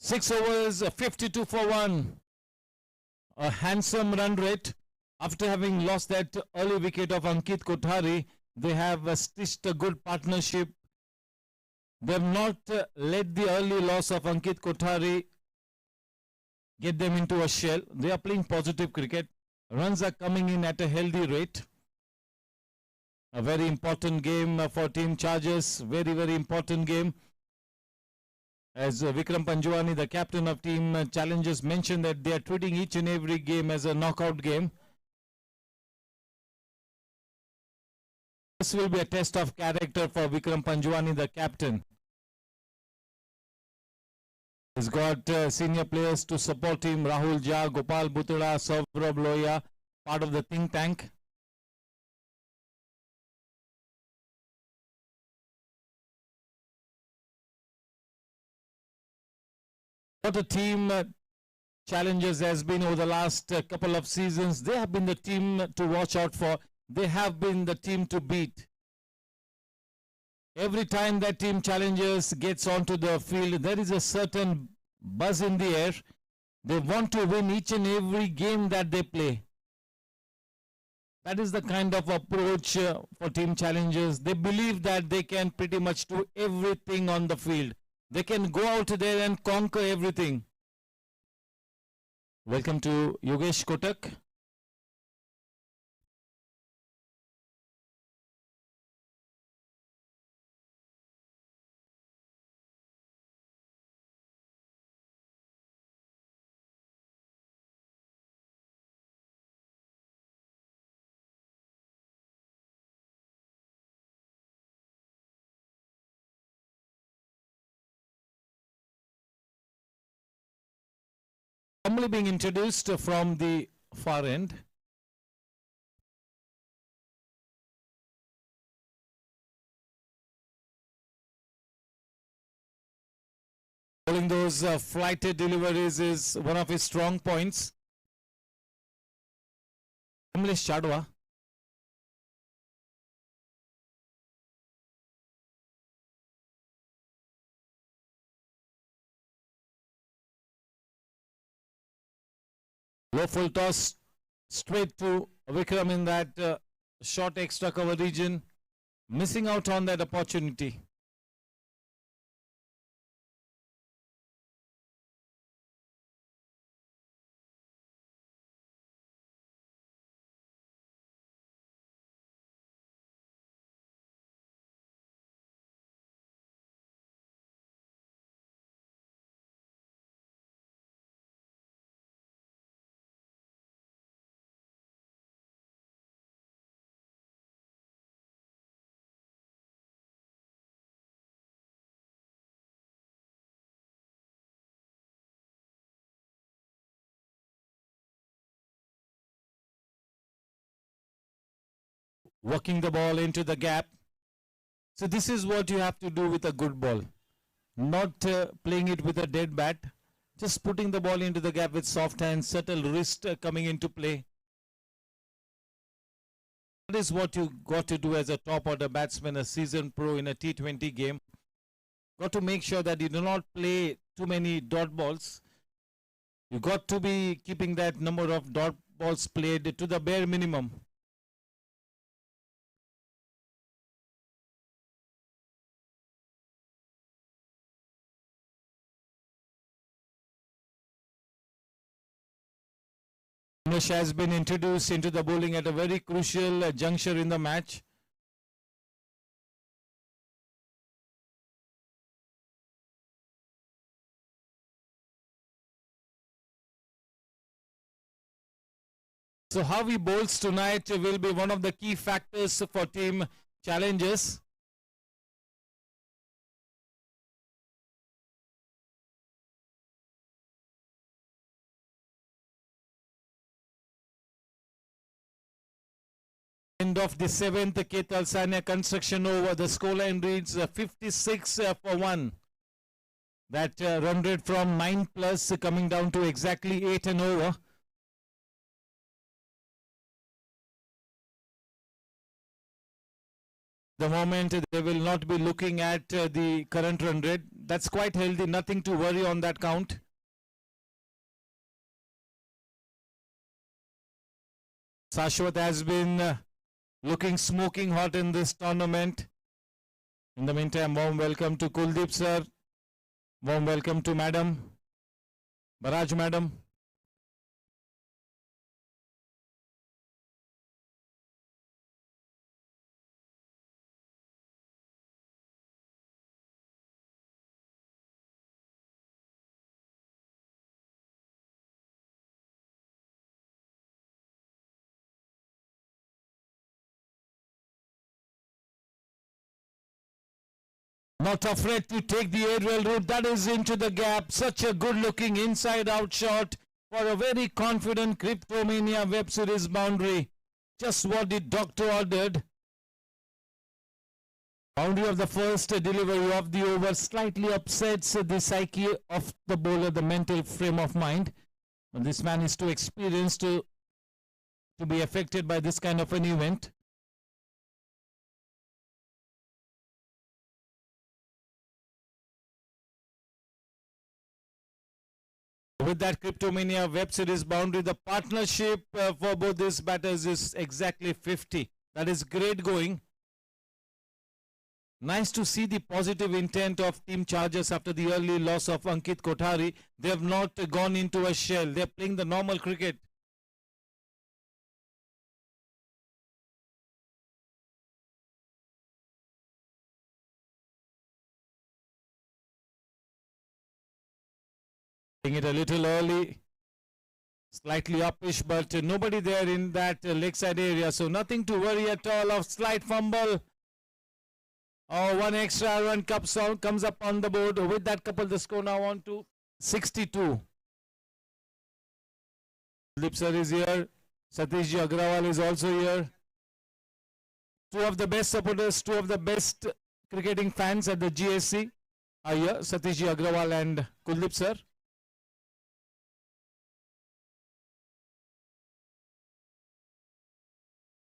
Six overs, 52 for 1. A handsome run rate. After having lost that early wicket of Ankit Kothari, they have stitched a good partnership. They have not let the early loss of Ankit Kothari get them into a shell. They are playing positive cricket. Runs are coming in at a healthy rate. A very important game for Team Chargers. Very, very important game. As Vikram Panjwani, the captain of Team Challengers, mentioned that they are treating each and every game as a knockout game. This will be a test of character for Vikram Panjwani, the captain. He's got senior players to support him. Rahul Jha, Gopal Butera, Saurabh Loya, part of the think tank. What a team Challengers has been over the last couple of seasons. They have been the team to watch out for. They have been the team to beat. Every time that team Challengers gets onto the field, there is a certain buzz in the air. They want to win each and every game that they play. That is the kind of approach for team Challengers. They believe that they can pretty much do everything on the field. They can go out there and conquer everything. Welcome to Yogesh Kotak. Humbly being introduced from the far end. Bowling those flighted deliveries is one of his strong points. Kamlesh Chadwa. Low full toss straight to Vikram in that short extra cover region. Missing out on that opportunity. Working the ball into the gap. So this is what you have to do with a good ball. Not playing it with a dead bat. Just putting the ball into the gap with soft hands, subtle wrist coming into play. That is what you got to do as a top order batsman, a seasoned pro in a T20 game. Got to make sure that you do not play too many dot balls. You got to be keeping that number of dot balls played to the bare minimum. Anish has been introduced into the bowling at a very crucial juncture in the match. So how he bowls tonight will be one of the key factors for team Challengers. End of the 7th Ketal Sanya construction over. The scoreline reads 56 for 1. That run rate from 9 plus coming down to exactly 8 and over. The moment they will not be looking at the current run rate. That's quite healthy. Nothing to worry on that count. Shashwat has been looking smoking hot in this tournament. In the meantime, warm welcome to Kuldeep sir. Warm welcome to Madam. Baraj Madam. Not afraid to take the aerial route. That is into the gap. Such a good looking inside out shot for a very confident Cryptomania Web Series boundary. Just what the doctor ordered. Boundary of the first delivery of the over slightly upsets the psyche of the bowler, the mental frame of mind. But this man is too experienced to be affected by this kind of an event. With that Cryptomania Web Series boundary, the partnership for both these batters is exactly 50. That is great going. Nice to see the positive intent of Team Chargers after the early loss of Ankit Kothari. They have not gone into a shell. They are playing the normal cricket. Playing it a little early. Slightly uppish, but nobody there in that lakeside area. So nothing to worry at all of slight fumble. Oh, one extra run comes up on the board. With that couple, the score now on to 62. Lipsar is here. Satishji Agrawal is also here. Two of the best supporters, two of the best cricketing fans at the GSC are here. Satishji Agrawal and Kuldip sir.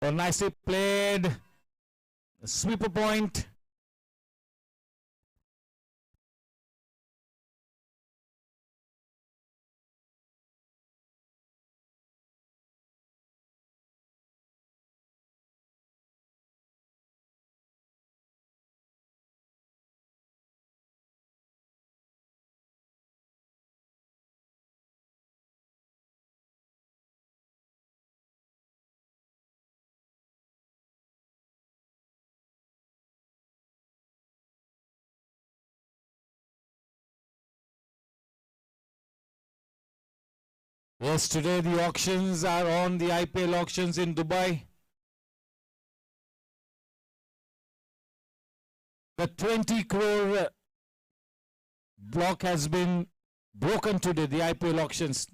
Oh, nicely played. Sweeper point. Yes, today the auctions are on, the IPL auctions in Dubai. The 20 crore block has been broken today, the IPL auctions.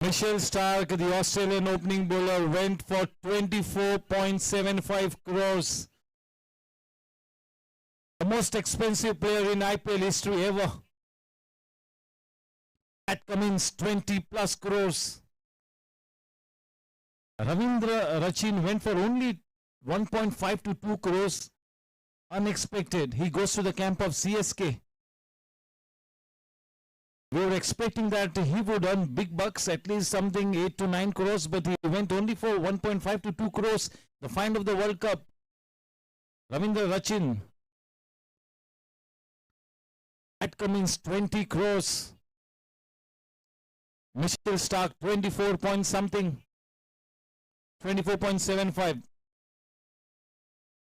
Michelle Stark, the Australian opening bowler, went for 24.75 crores. The most expensive player in IPL history ever. Pat Cummins, 20 plus crores. Ravindra Rachin went for only 1.5 to 2 crores. Unexpected. He goes to the camp of CSK. We were expecting that he would earn big bucks, at least something 8 to 9 crores, but he went only for 1.5 to 2 crores. The find of the World Cup. Ravindra Rachin. Pat Cummins, 20 crores. Michelle Stark, 24 point something. 24.75.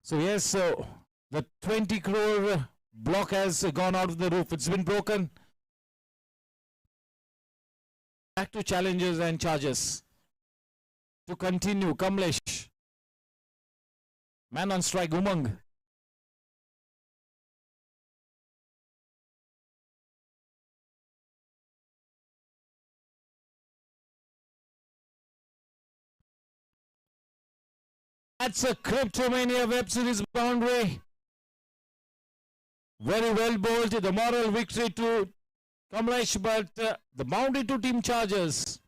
So yes, so the 20 crore block has gone out of the roof. It's been broken. Back to challenges and charges. To continue, Kamlesh. Man on strike, Umang. That's a Cryptomania Web Series boundary. Very well bowled. The moral victory to Kamlesh, but the boundary to Team Chargers.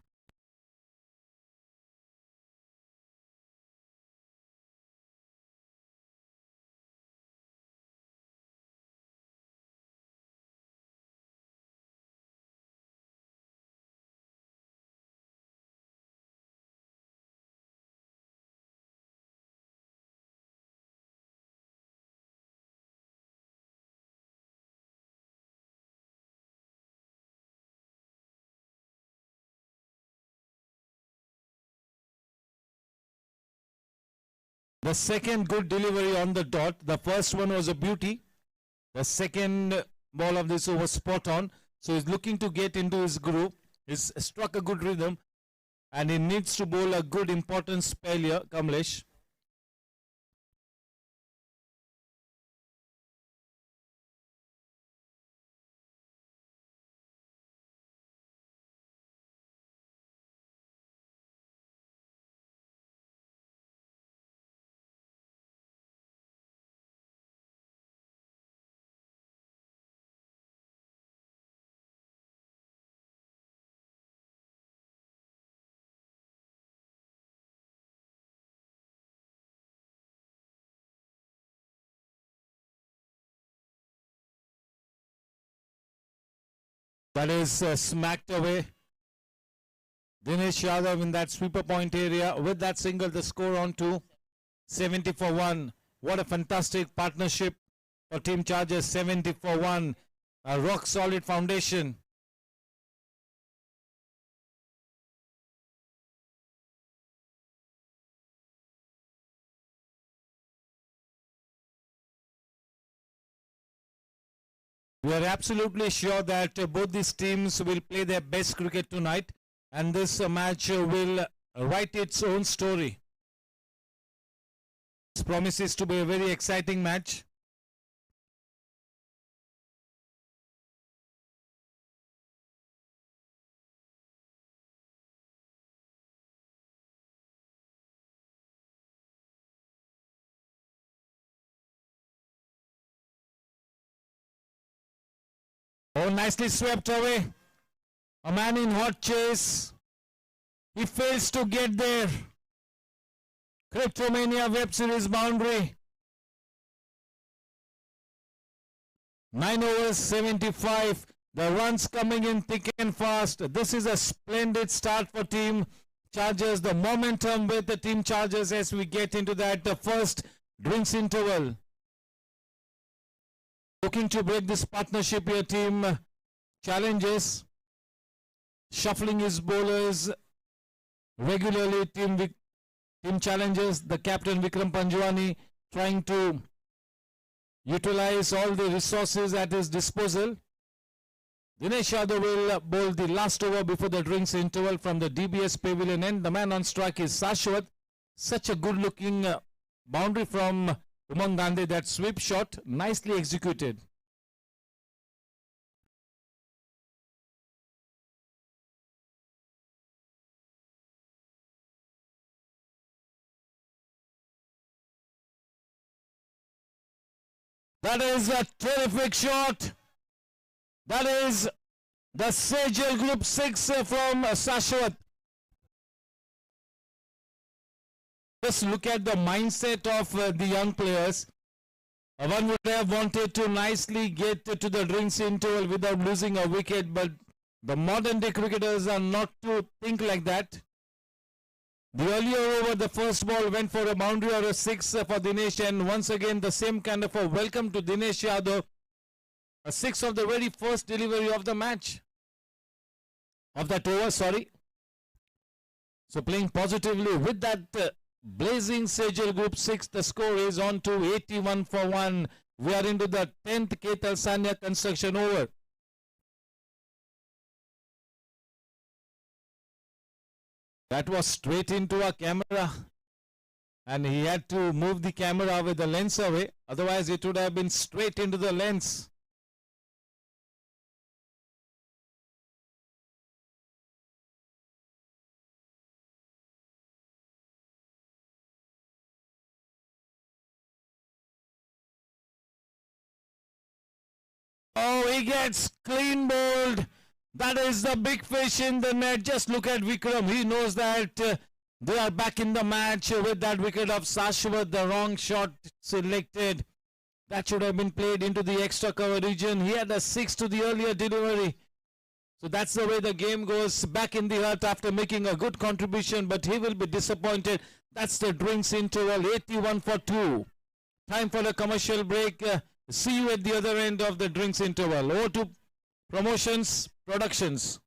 The second good delivery on the dot. The first one was a beauty. The second ball of this was spot on. So he's looking to get into his groove. He's struck a good rhythm. And he needs to bowl a good important spell here, Kamlesh. That is smacked away. Dinesh Yadav in that sweeper point area with that single, the score on to 70 for 1. What a fantastic partnership for Team Chargers. 70 for 1. A rock solid foundation. We are absolutely sure that both these teams will play their best cricket tonight, and this match will write its own story. This promises to be a very exciting match. Oh, nicely swept away. A man in hot chase. He fails to get there. Cryptomania Web Series boundary. 9 overs, 75. The runs coming in thick and fast. This is a splendid start for Team Chargers. The momentum with the Team Chargers as we get into that first drinks interval. Looking to break this partnership here, Team Challenges. Shuffling his bowlers regularly, Team Challenges. The captain Vikram Panjwani trying to utilize all the resources at his disposal. Dinesh Yadav will bowl the last over before the drinks interval from the DBS pavilion end. The man on strike is Shashwat. Such a good looking boundary from Umang Gandhi. That sweep shot nicely executed. That is a terrific shot. That is the Sejal Group 6 from Shashwat. Just look at the mindset of the young players. One would have wanted to nicely get to the drinks interval without losing a wicket, but the modern day cricketers are not to think like that. The earlier over, the first ball went for a boundary or a 6 for Dinesh, and once again the same kind of a welcome to Dinesh Yadav. A 6 of the very first delivery of the match. Of that over, sorry. So playing positively with that blazing Sejal Group 6, the score is on to 81 for 1. We are into the 10th Ketal Sanya construction over. That was straight into a camera, and he had to move the camera with the lens away. Otherwise, it would have been straight into the lens. Oh, he gets clean bowled. That is the big fish in the net. Just look at Vikram. He knows that they are back in the match with that wicket of Shashwat. The wrong shot selected. That should have been played into the extra cover region. He had a 6 to the earlier delivery. So that's the way the game goes. Back in the hut after making a good contribution, but he will be disappointed. That's the drinks interval. 81 for 2. Time for a commercial break. See you at the other end of the drinks interval. Over to Promotions Productions.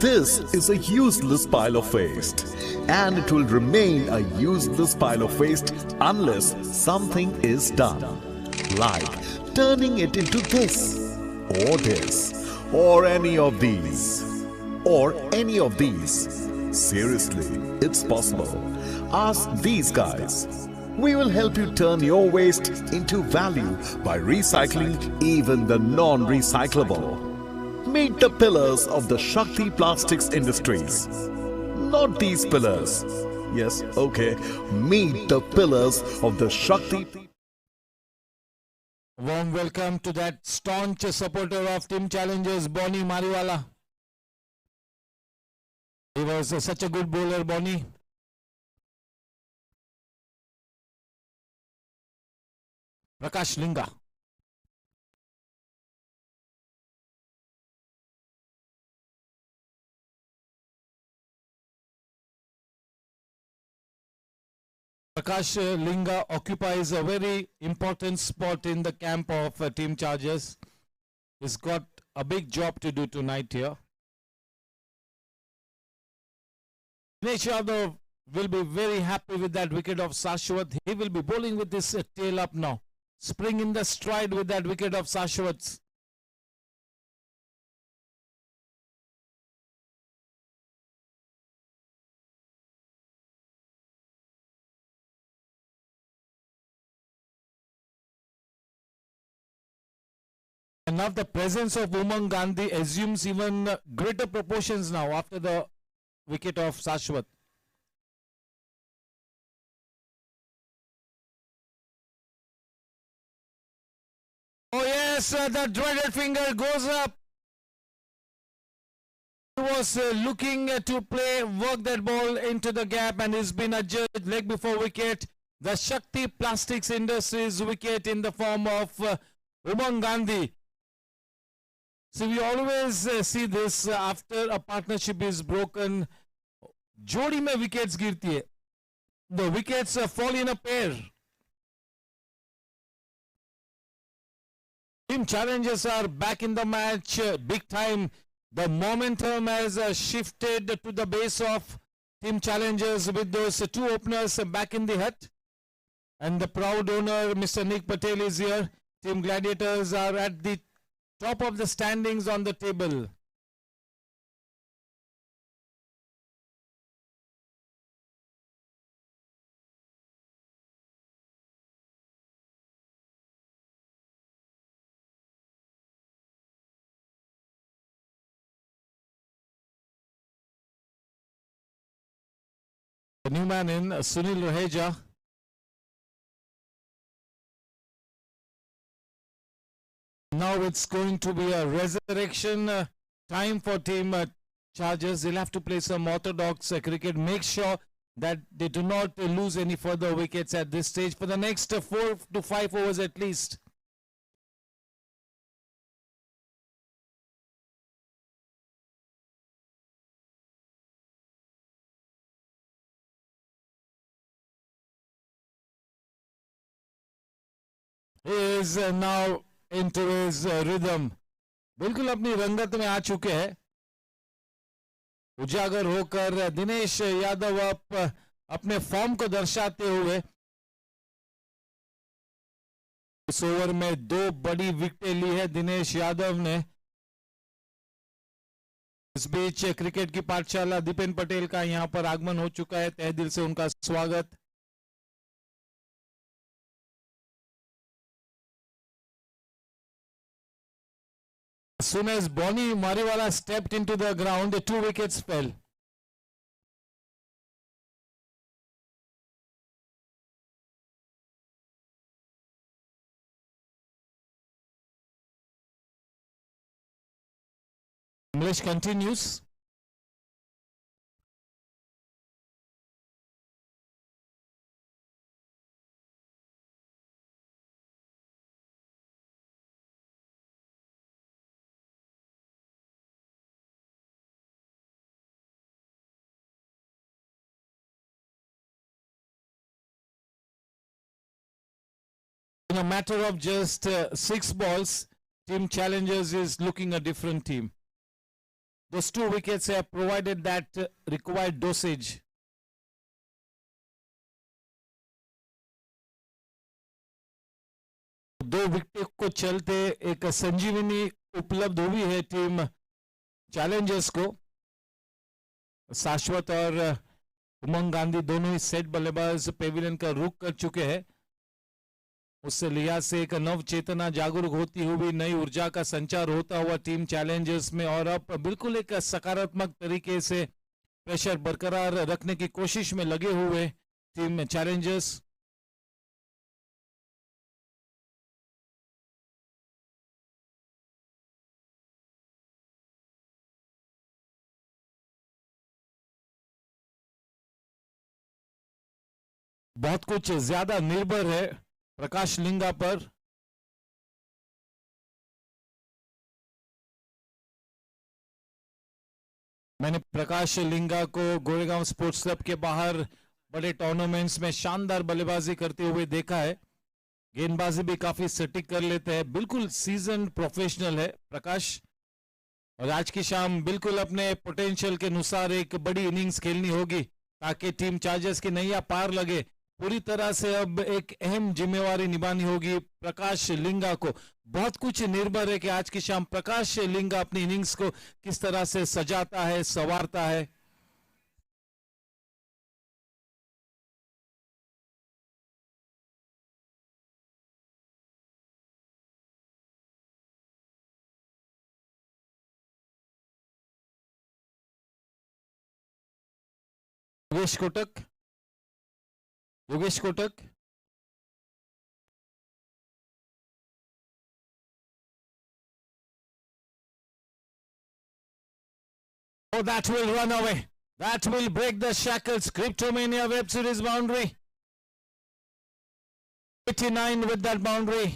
this is a useless pile of waste, and it will remain a useless pile of waste unless something is done, like turning it into this, or any of these, or any of these. Seriously, it's possible. Ask these guys. We will help you turn your waste into value by recycling even the non-recyclable. Meet the pillars of the Shakti Plastics Industries. Not these pillars. Yes, okay. Meet the pillars of the Shakti. Warm welcome to that staunch supporter of Team Challengers, Bonnie Mariwala. He was such a good bowler, Bonnie. Prakash Linga. Prakash Linga occupies a very important spot in the camp of Team Chargers. He's got a big job to do tonight here. Dinesh Yadav will be very happy with that wicket of Shashwat. He will be bowling with his tail up now. Spring in the stride with that wicket of Shashwat. And now the presence of Umang Gandhi assumes even greater proportions now after the wicket of Shashwat. Oh yes, the dreaded finger goes up. He was looking to work that ball into the gap, and he's been adjudged leg before wicket. The Shakti Plastics Industries wicket in the form of Umang Gandhi. So we always see this after a partnership is broken. Jodi mein wickets girti hai. The wickets fall in a pair. Team Challengers are back in the match big time. The momentum has shifted to the base of Team Challengers with those two openers back in the hut. And the proud owner, Mr. Nick Patel, is here. Team Gladiators are at the top of the standings on the table. The new man in, Sunil Raheja. Now it's going to be a resurrection time for Team Chargers. They'll have to play some orthodox cricket. Make sure that they do not lose any further wickets at this stage for the next 4 to 5 overs at least. He is now into his rhythm. बिल्कुल अपनी रंगत में आ चुके हैं. उजागर होकर दिनेश यादव अपने form को दर्शाते हुए इस ओवर में 2 बड़ी विकेटें ली है दिनेश यादव ने. इस बीच क्रिकेट की पाठशाला दीपेन पटेल का यहां पर आगमन हो चुका है. तहे दिल से उनका स्वागत. As soon as Bonnie Mariwala stepped into the ground, the 2 wickets fell. English continues. In a matter of just 6 balls, Team Challengers is looking a different team. those 2 wickets have provided that required dosage. दो wicket को चलते एक संजीवनी उपलब्ध हुई है team Challengers को. शाश्वत और उमंग गांधी दोनों ही सेट बल्लेबाज पेविलियन का रुख कर चुके हैं. उससे लिहाज से एक नव चेतना जागरूक होती हुई नई ऊर्जा का संचार होता हुआ टीम चैलेंजर्स में, और अब बिल्कुल एक सकारात्मक तरीके से प्रेशर बरकरार रखने की कोशिश में लगे हुए टीम चैलेंजर्स. बहुत कुछ ज्यादा निर्भर है प्रकाश लिंगा पर. मैंने प्रकाश लिंगा को गोरेगांव स्पोर्ट्स क्लब के बाहर बड़े टूर्नामेंट्स में शानदार बल्लेबाजी करते हुए देखा है. गेंदबाजी भी काफी सटीक कर लेते हैं. बिल्कुल सीजन प्रोफेशनल है प्रकाश, और आज की शाम बिल्कुल अपने पोटेंशियल के अनुसार एक बड़ी इनिंग्स खेलनी होगी ताकि टीम चार्जर्स की नैया पार लगे. पूरी तरह से अब एक अहम जिम्मेवारी निभानी होगी प्रकाश लिंगा को. बहुत कुछ निर्भर है कि आज की शाम प्रकाश लिंगा अपनी इनिंग्स को किस तरह से सजाता है, संवारता है. Yogesh Kotak. Yogesh Kotak. Oh, that will run away. That will break the shackles. Cryptomania Web Series boundary. 89 with that boundary.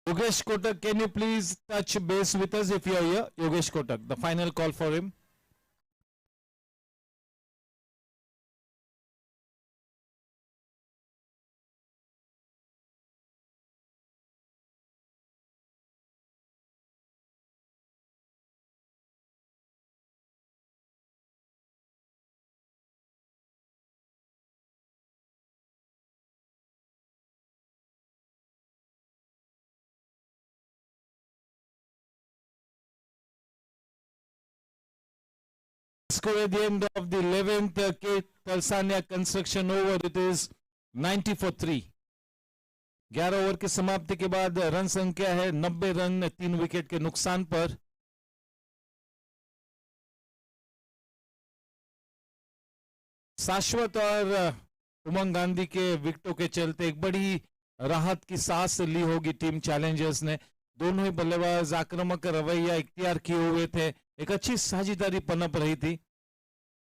Yogesh Kotak, can you please touch base with us if you are here? Yogesh Kotak, the final call for him. Score at the end of the 11th K Talsania construction over. It is 90 for 3. 11 over की समाप्ति के बाद run संख्या है 90 run 3 wicket के नुकसान पर. शाश्वत और उमंग गांधी के विकेटों के चलते एक बड़ी राहत की सांस ली होगी टीम चैलेंजर्स ने. दोनों ही बल्लेबाज आक्रामक रवैया इख्तियार किए हुए थे. एक अच्छी साझेदारी पनप रही थी,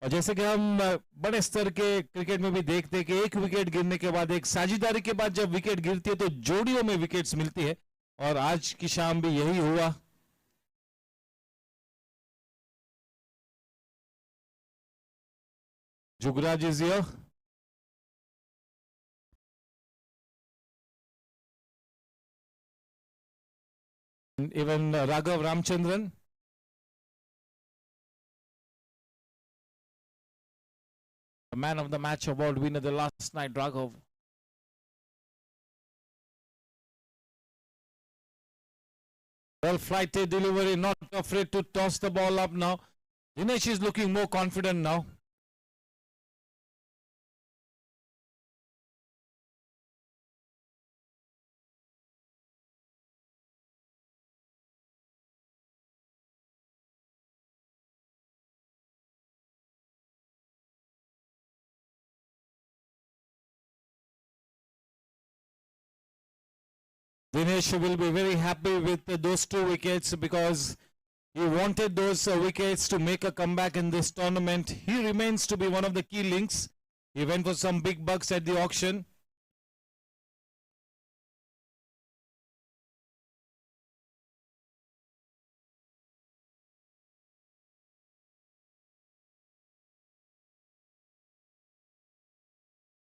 और जैसे कि हम बड़े स्तर के क्रिकेट में भी देखते हैं कि एक विकेट गिरने के बाद, एक साझेदारी के बाद जब विकेट गिरती है तो जोड़ियों में विकेट्स मिलती है, और आज की शाम भी यही हुआ. Jugraj is here. Even Raghav Ramchandran. The man of the match award winner the last night, Raghav. Well flighted delivery, not afraid to toss the ball up now. Dinesh is looking more confident now. Dinesh will be very happy with those 2 wickets because he wanted those wickets to make a comeback in this tournament. He remains to be one of the key links. He went for some big bucks at the auction.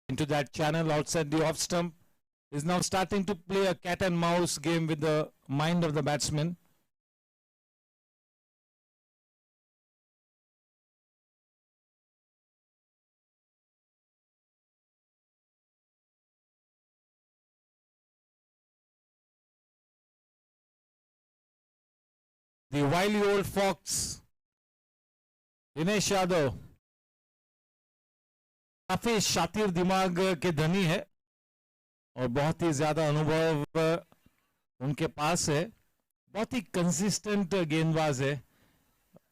Into that channel outside the off stump. Is now starting to play a cat and mouse game with the mind of the batsman. the wily old fox, Dinesh Yadav काफी शातिर दिमाग के धनी है और बहुत ही ज्यादा अनुभव उनके पास है, बहुत ही कंसिस्टेंट गेंदबाज है,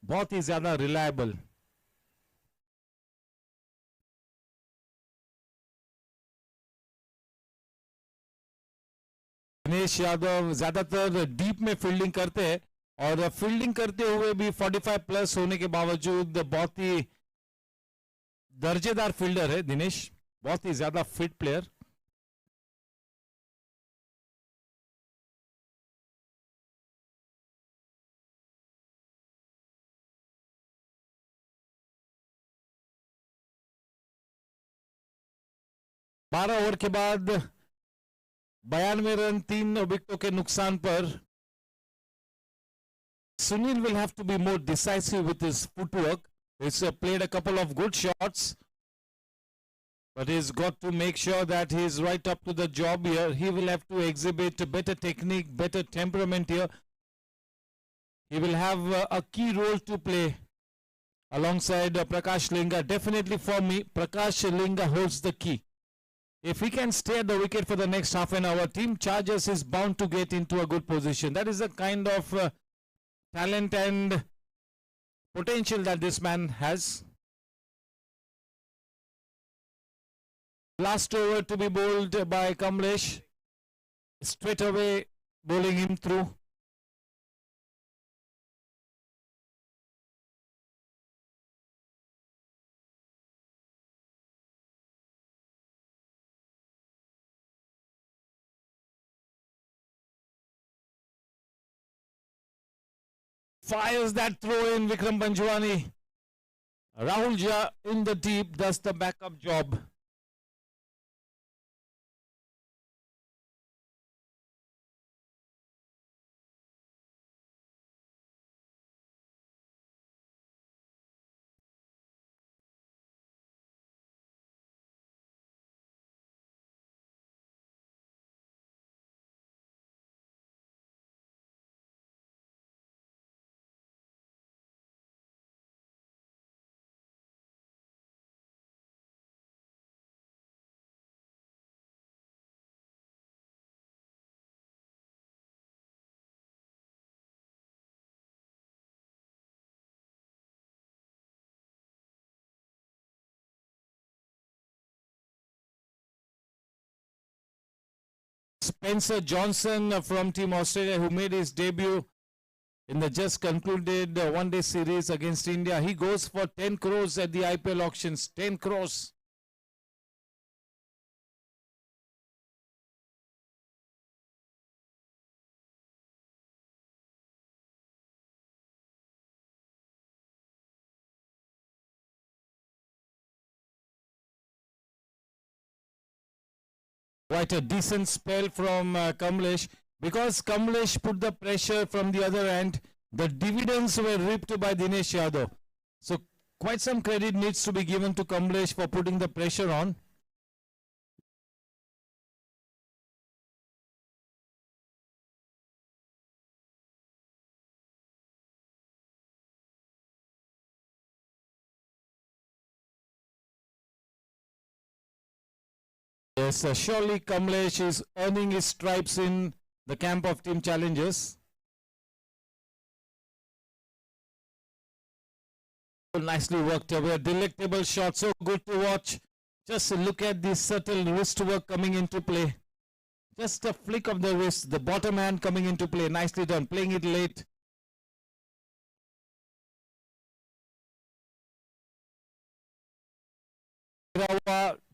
बहुत ही ज्यादा रिलायबल। दिनेश यादव ज्यादातर डीप में फील्डिंग करते हैं और फील्डिंग करते हुए भी 45 प्लस होने के बावजूद बहुत ही दर्जेदार फील्डर है दिनेश, बहुत ही ज्यादा फिट प्लेयर। बारह ओवर के बाद 92 रन 3 विकेटों के नुकसान पर Sunil will have to be more decisive with his footwork. He's played a couple of good shots, but he's got to make sure that he's right up to the job here. He will have to exhibit better technique, better temperament here. He will have a key role to play alongside Prakash Linga. Definitely for me, Prakash Linga holds the key. If he can stay at the wicket for the next half an hour, Team Chargers is bound to get into a good position. That is the kind of talent and potential that this man has. Last over to be bowled by Kamlesh. Straight away bowling him through. Fires that throw in Vikram Panjwani. Rahul Jha in the deep does the backup job. Spencer Johnson from Team Australia, who made his debut in the just concluded one-day series against India. He goes for 10 crores at the IPL auctions. 10 crores. Quite a decent spell from Kamlesh. Because Kamlesh put the pressure from the other end, the dividends were reaped by Dinesh Yadav. So quite some credit needs to be given to Kamlesh for putting the pressure on. Yes, surely Kamlesh is earning his stripes in the camp of Team Challengers. Nicely worked away, a delectable shot, so good to watch. Just look at the subtle wrist work coming into play. Just a flick of the wrist, the bottom hand coming into play. Nicely done, playing it late.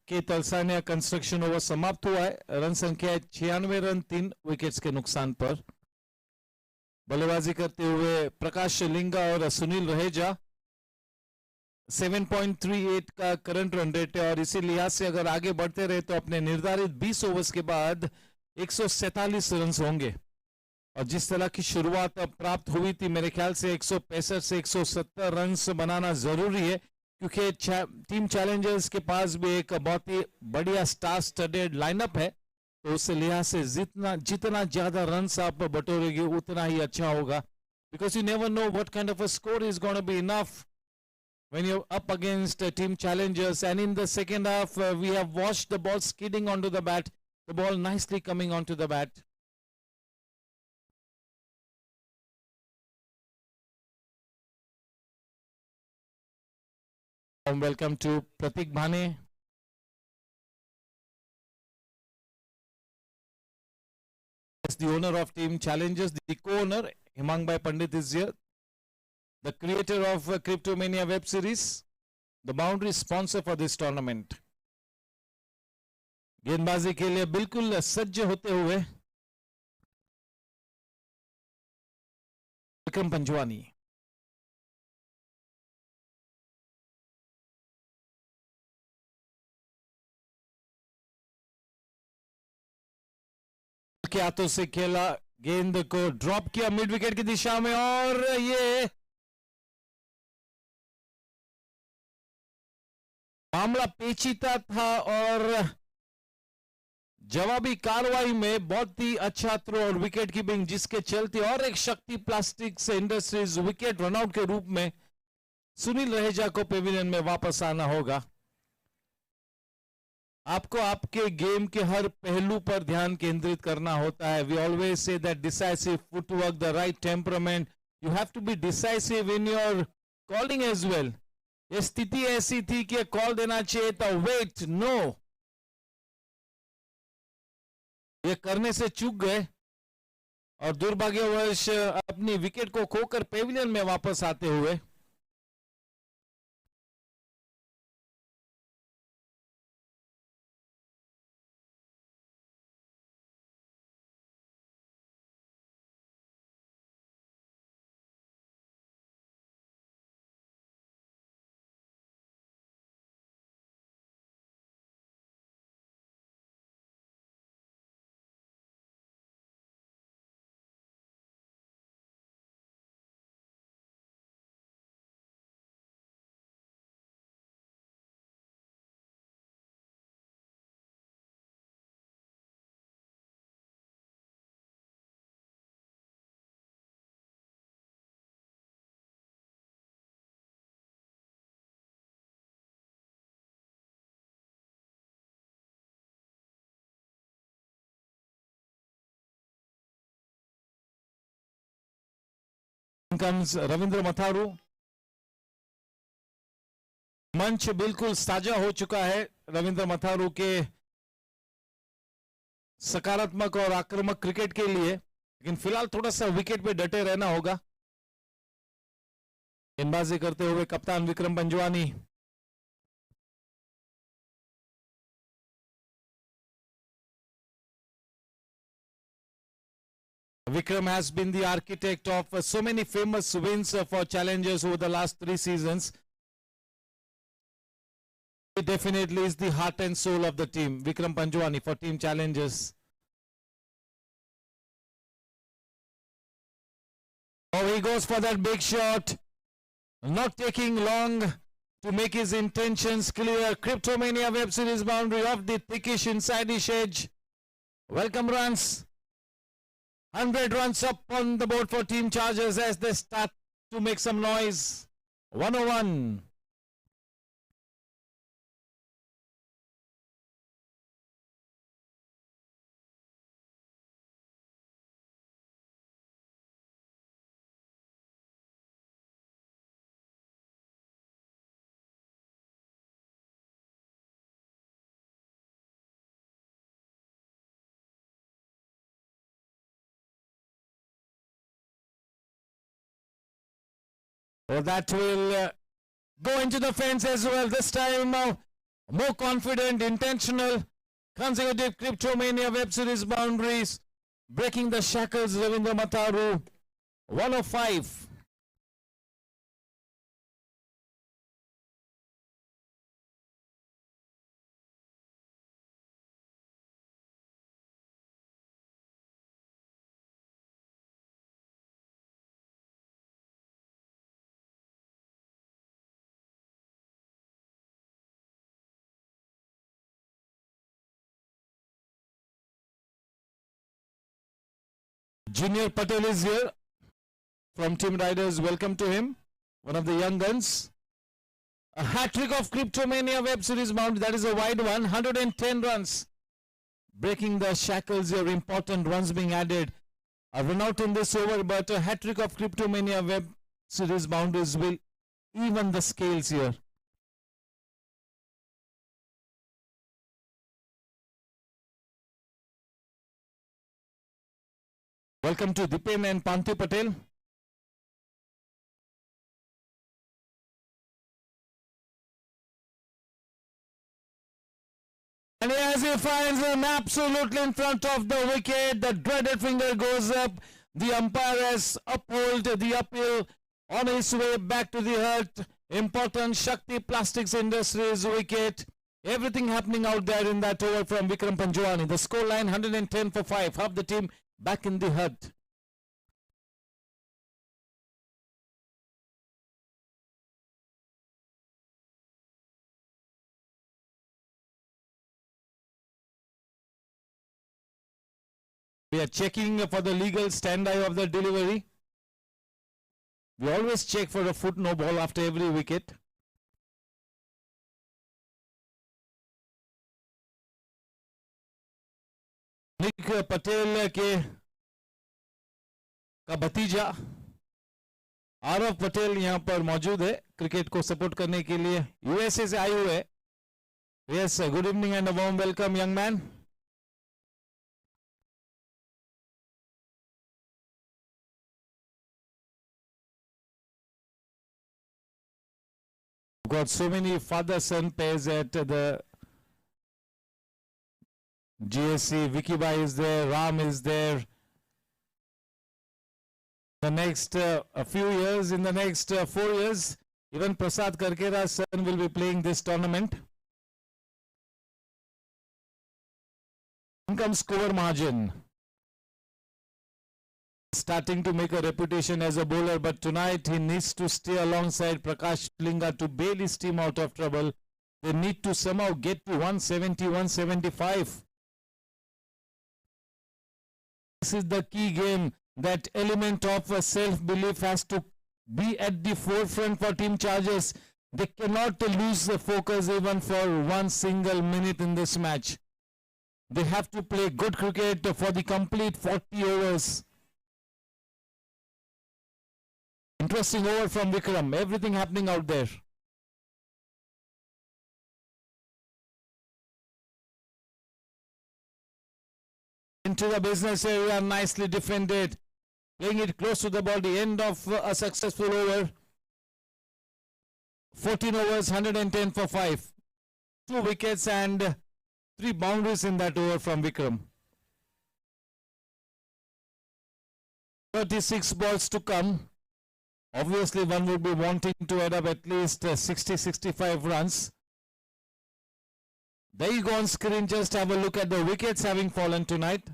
के Talsania construction over समाप्त हुआ है। Run संख्या 96 run 3 wickets के नुकसान पर। बल्लेबाजी करते हुए प्रकाश लिंगा और सुनील रहेजा। 7.38 का करंट रन रेट है और इसी लिहाज से अगर आगे बढ़ते रहे तो अपने निर्धारित 20 ओवर्स के बाद 147 रन होंगे। और जिस तरह की शुरुआत प्राप्त हुई थी, मेरे ख्याल से 165 से 170 रन बनाना जरूरी है, क्योंकि टीम चैलेंजर्स के पास भी एक बहुत ही बढ़िया स्टार स्टडेड लाइनअप है। तो उस लिहाज से जितना ज्यादा रन आप बटोरेंगे उतना ही अच्छा होगा। because you never know what kind of a score is going to be enough when you're up against team challengers. And in the second half, we have watched the ball skidding onto the bat, the ball nicely coming onto the bat. Welcome to Pratik Bhane. As the owner of Team Challengers, the co-owner, Himang Bhai Pandit is here. The creator of Cryptomania web series, the boundary sponsor for this tournament. गेंदबाजी के लिए बिल्कुल सज्ज होते हुए विक्रम पंजवानी. के हाथों से खेला, गेंद को ड्रॉप किया मिड विकेट की दिशा में, और ये मामला पेचीदा था और जवाबी कार्रवाई में बहुत ही अच्छा थ्रो और विकेट कीपिंग, जिसके चलते और एक शक्ति प्लास्टिक्स इंडस्ट्रीज विकेट रनआउट के रूप में सुनील रहेजा को पेविलियन में वापस आना होगा. आपको आपके गेम के हर पहलू पर ध्यान केंद्रित करना होता है. We always say that decisive footwork, the right temperament, you have to be decisive in your calling as well. ये स्थिति ऐसी थी कि कॉल देना चाहिए था, वेट नो, ये करने से चूक गए और दुर्भाग्यवश अपनी विकेट को खोकर पेविलियन में वापस आते हुए comes रविंद्र मथारू. मंच बिल्कुल साझा हो चुका है रविंद्र मथारू के सकारात्मक और आक्रामक क्रिकेट के लिए, लेकिन फिलहाल थोड़ा सा विकेट पे डटे रहना होगा. गेंदबाजी करते हुए कप्तान Vikram Panjwani. Vikram has been the architect of so many famous wins for challengers over the last 3 seasons. He definitely is the heart and soul of the team. Vikram Panjwani for Team Challengers. Oh, he goes for that big shot. Not taking long to make his intentions clear. Cryptomania web series boundary off the thickish inside-ish edge. Welcome runs. 100 runs up on the board for Team Chargers as they start to make some noise. 101. Well, that will go into the fence as well. This time more confident, intentional, consecutive Cryptomania web series boundaries. Breaking the shackles, Ravindra Mataru. 105. Junior Patel is here. from Team Riders. Welcome to him, one of the young guns. A hat-trick of Cryptomania Web Series mount. That is a wide one. 110 runs. Breaking the shackles here. Important runs being added. A run out in this over, but a hat-trick of Cryptomania Web Series boundaries will even the scales here. Welcome to Dipen and Panti Patel. And as he finds him absolutely in front of the wicket, the dreaded finger goes up. The umpire has upheld the appeal on his way back to the hut. Important Shakti Plastics Industries wicket. Everything happening out there in that over from Vikram Panjwani. The scoreline 110 for 5. Half the team back in the hut. We are checking for the legal stand-eye of the delivery. We always check for a foot no ball after every wicket. निक पटेल के का भतीजा आरव पटेल यहाँ पर मौजूद है cricket को support करने के लिए यूएसए से आए हुए. Yes, good evening and a warm welcome, young man. Got so many father-son pairs at the GSC. Vicky Bhai is there, Ram is there. The next a few years, in the next 4 years, even Prasad Karkera's son will be playing this tournament. In comes Kumar Mahajan. Starting to make a reputation as a bowler, but tonight he needs to stay alongside Prakash Linga to bail his team out of trouble. They need to somehow get to 170, 175. This is the key game. That element of self-belief has to be at the forefront for Team Chargers. They cannot lose the focus even for one single minute in this match. They have to play good cricket for the complete 40 overs. Interesting over from Vikram. Everything happening out there. Into the business area, nicely defended. Playing it close to the ball. The end of a successful over. 14 overs, 110 for 5. 2 wickets and 3 boundaries in that over from Vikram. 36 balls to come. Obviously, one would be wanting to add up at least 60-65 runs. There you go on screen. Just have a look at the wickets having fallen tonight.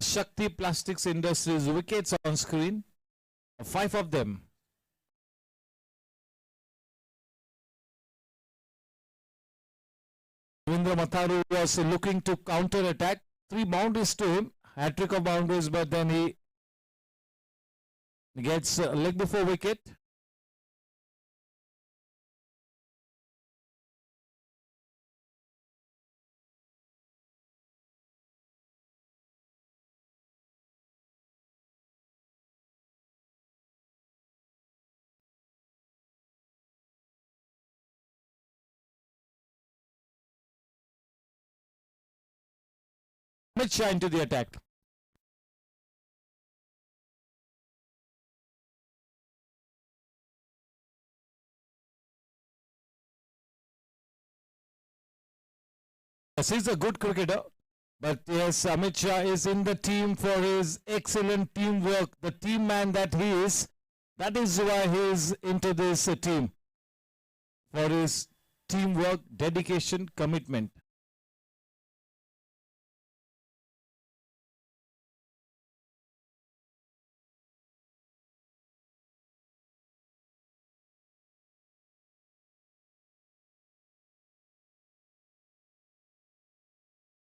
Shakti Plastics Industries wickets on screen. 5 of them. Ravindra Matharu was looking to counter attack. 3 boundaries to him. Hat-trick of boundaries, but then he gets a leg before wicket. Amit Shah into the attack. Yes, he's a good cricketer, but yes, Amit Shah is in the team for his excellent teamwork. The team man that he is, that is why he is into this team. For his teamwork, dedication, commitment.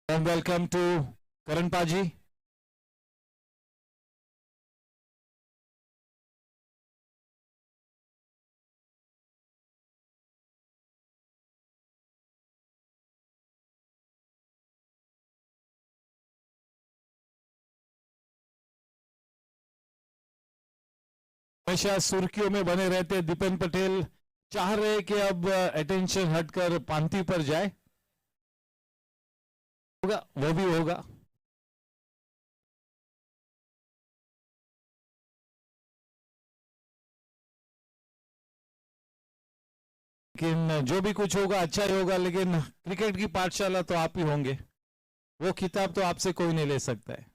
And welcome to Karan Paji. हमेशा सुर्खियों में बने रहते दीपन पटेल चाह रहे कि अब attention हटकर पांति पर जाए, होगा वो भी होगा। लेकिन जो भी कुछ होगा अच्छा ही होगा, लेकिन क्रिकेट की पाठशाला तो आप ही होंगे, वो खिताब तो आपसे कोई नहीं ले सकता है।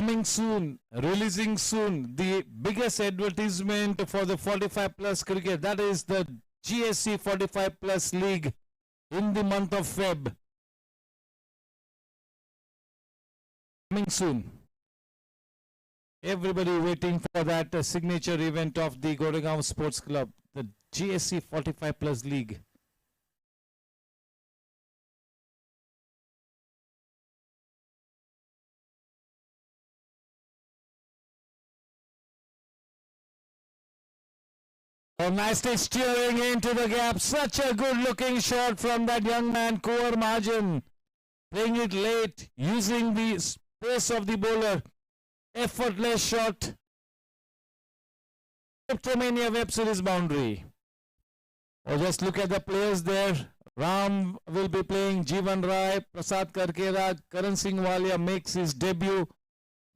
Coming soon, releasing soon, the biggest advertisement for the 45 plus cricket, that is the GSC 45 plus league in the month of Feb. Coming soon. Everybody waiting for that signature event of the Goregaon Sports Club, the GSC 45 plus league. Oh, nicely steering into the gap. Such a good looking shot from that young man, Kuwar Mahajan. Playing it late, using the space of the bowler. Effortless shot. Cryptomania Web Series boundary. Oh, just look at the players there. Ram will be playing, Jeevan Rai, Prasad Karkera, Karan Singh Walia makes his debut.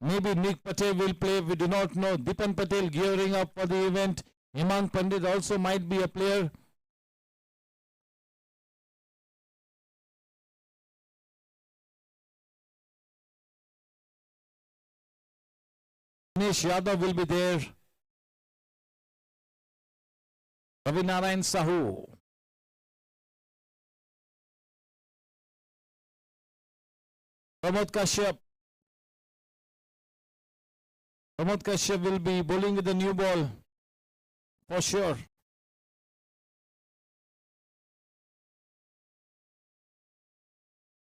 Maybe Nick Patel will play, we do not know. Dipan Patel gearing up for the event. Hemang Pandit also might be a player. Dinesh Yadav will be there. Ravi Narayan Sahu. Pramod Kashyap. Pramod Kashyap will be bowling with the new ball. For sure.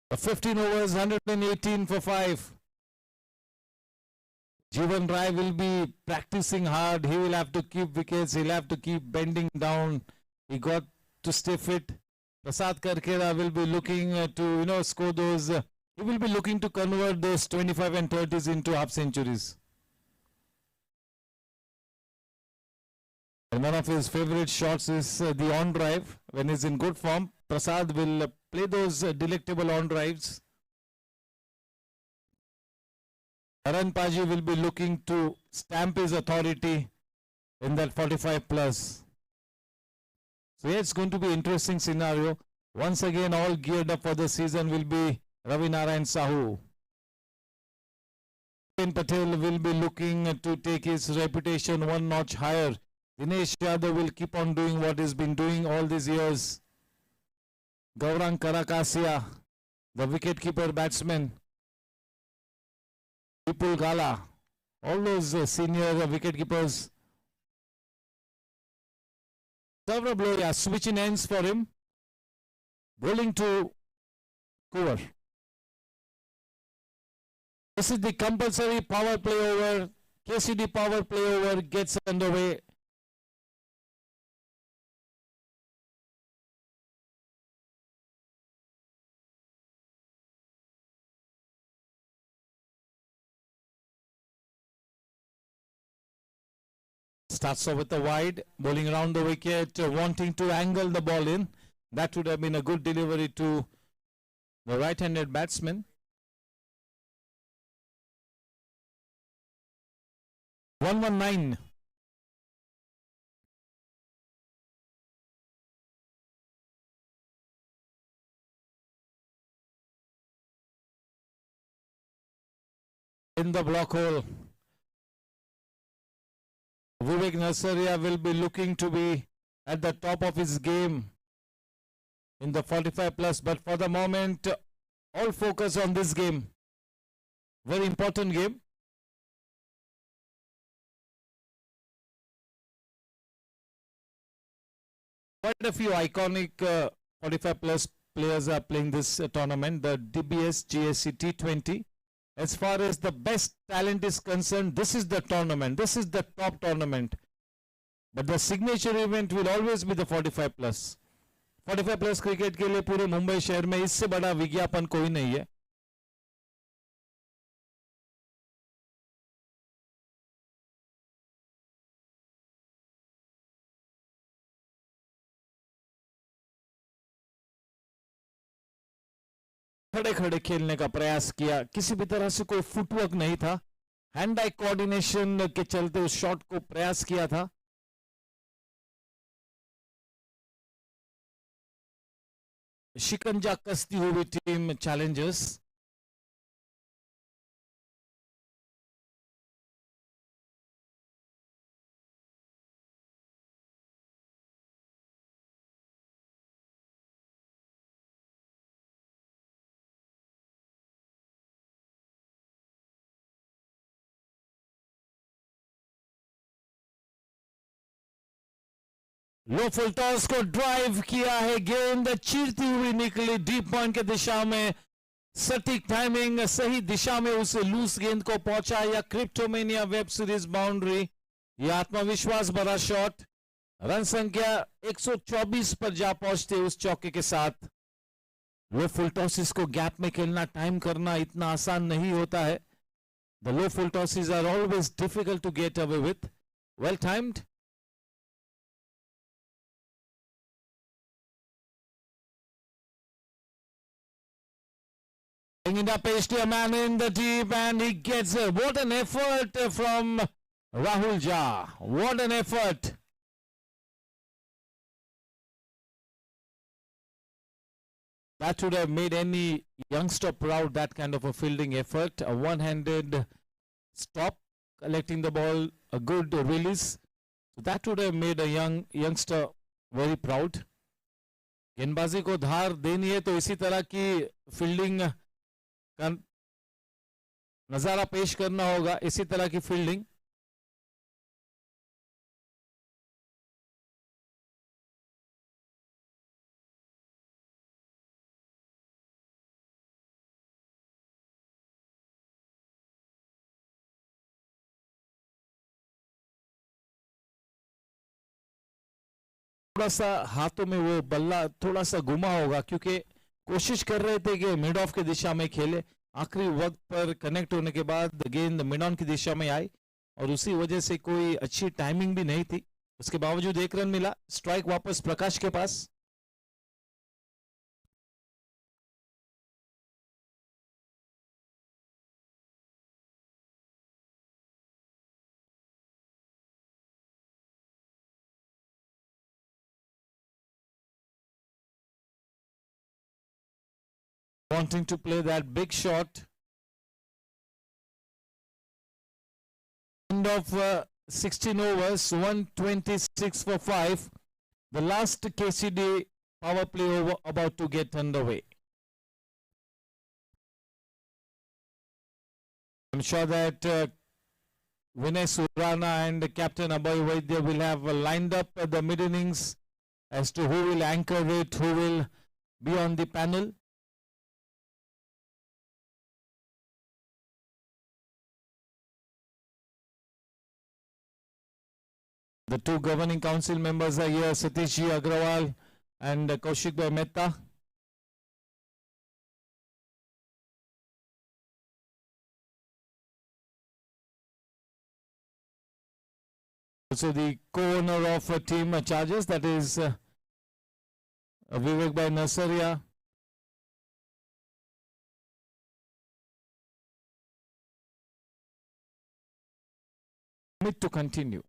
The 15 overs, 118 for 5. Jeevan Rai will be practicing hard. He will have to keep wickets. He'll have to keep bending down. He got to stay fit. Prasad Karkera will be looking to, score those. He will be looking to convert those 25 and 30s into half centuries. And one of his favorite shots is the on drive. When he's in good form, Prasad will play those delectable on drives. Karan Paji will be looking to stamp his authority in that 45 plus. So yeah, it's going to be an interesting scenario. Once again, all geared up for the season will be Ravi Narayan Sahu. Patel will be looking to take his reputation one notch higher. Dinesh Yadav will keep on doing what he's been doing all these years. Gaurang Karakasia, the wicketkeeper batsman. Vipul Gala, all those senior wicketkeepers. Saurabh Lohia, switching ends for him. Bowling to Kuwar. This is the compulsory power play over. KCD power play over gets underway. Starts off with a wide, bowling around the wicket, wanting to angle the ball in. That would have been a good delivery to the right-handed batsman. 119. In the block hole. Vivek Nasaria will be looking to be at the top of his game in the 45 plus, but for the moment, all focus on this game. Very important game. quite a few iconic 45 plus players are playing this tournament, the DBS GSC T20. As far as the best talent is concerned, this is the tournament. This is the top tournament. But the signature event will always be the 45 plus. 45 plus cricket के लिए पूरे मुंबई शहर में इससे बड़ा विज्ञापन कोई नहीं है. खड़े खड़े खेलने का प्रयास किया, किसी भी तरह से कोई फुटवर्क नहीं था. हैंड आई कोऑर्डिनेशन के चलते उस शॉट को प्रयास किया था. शिकंजा कसती हुई टीम चैलेंजर्स. लो फुल टॉस को ड्राइव किया है, गेंद चीरती हुई निकली डीप पॉइंट के दिशा में. सटीक टाइमिंग, सही दिशा में उसे लूज गेंद को पहुंचाया. क्रिप्टोमेनिया वेब सीरीज बाउंड्री. यह आत्मविश्वास भरा शॉट. रन संख्या 124 पर जा पहुंचते उस चौके के साथ. लो फुल टॉसिस को गैप में खेलना, टाइम करना इतना आसान नहीं होता है. The low full tosses are always difficult to get away with. Well timed. Bringing up HD, a man in the deep, and he gets it. What an effort from Rahul Jha. What an effort. That would have made any youngster proud, that kind of a fielding effort. A one-handed stop, collecting the ball, a good release. So that would have made a youngster very proud. गेंदबाजी को धार देनी है तो इसी तरह की fielding का नजारा पेश करना होगा, इसी तरह की फील्डिंग. थोड़ा सा हाथों में वो बल्ला थोड़ा सा घुमा होगा क्योंकि कोशिश कर रहे थे कि मिड ऑफ की दिशा में खेले. आखिरी वक्त पर कनेक्ट होने के बाद गेंद मिड ऑन की दिशा में आई और उसी वजह से कोई अच्छी टाइमिंग भी नहीं थी. उसके बावजूद एक रन मिला. स्ट्राइक वापस प्रकाश के पास. Wanting to play that big shot. End of 16 overs, 126 for 5. The last KCD power play over about to get underway. I'm sure that Vinay Surana and Captain Abhay Vaidya will have lined up the mid innings as to who will anchor it, who will be on the panel. The two governing council members are here, Satish Ji Agrawal and Kaushik Bhai Mehta. Also the co-owner of Team Chargers, that is Vivek Bhai Nasaria. To continue.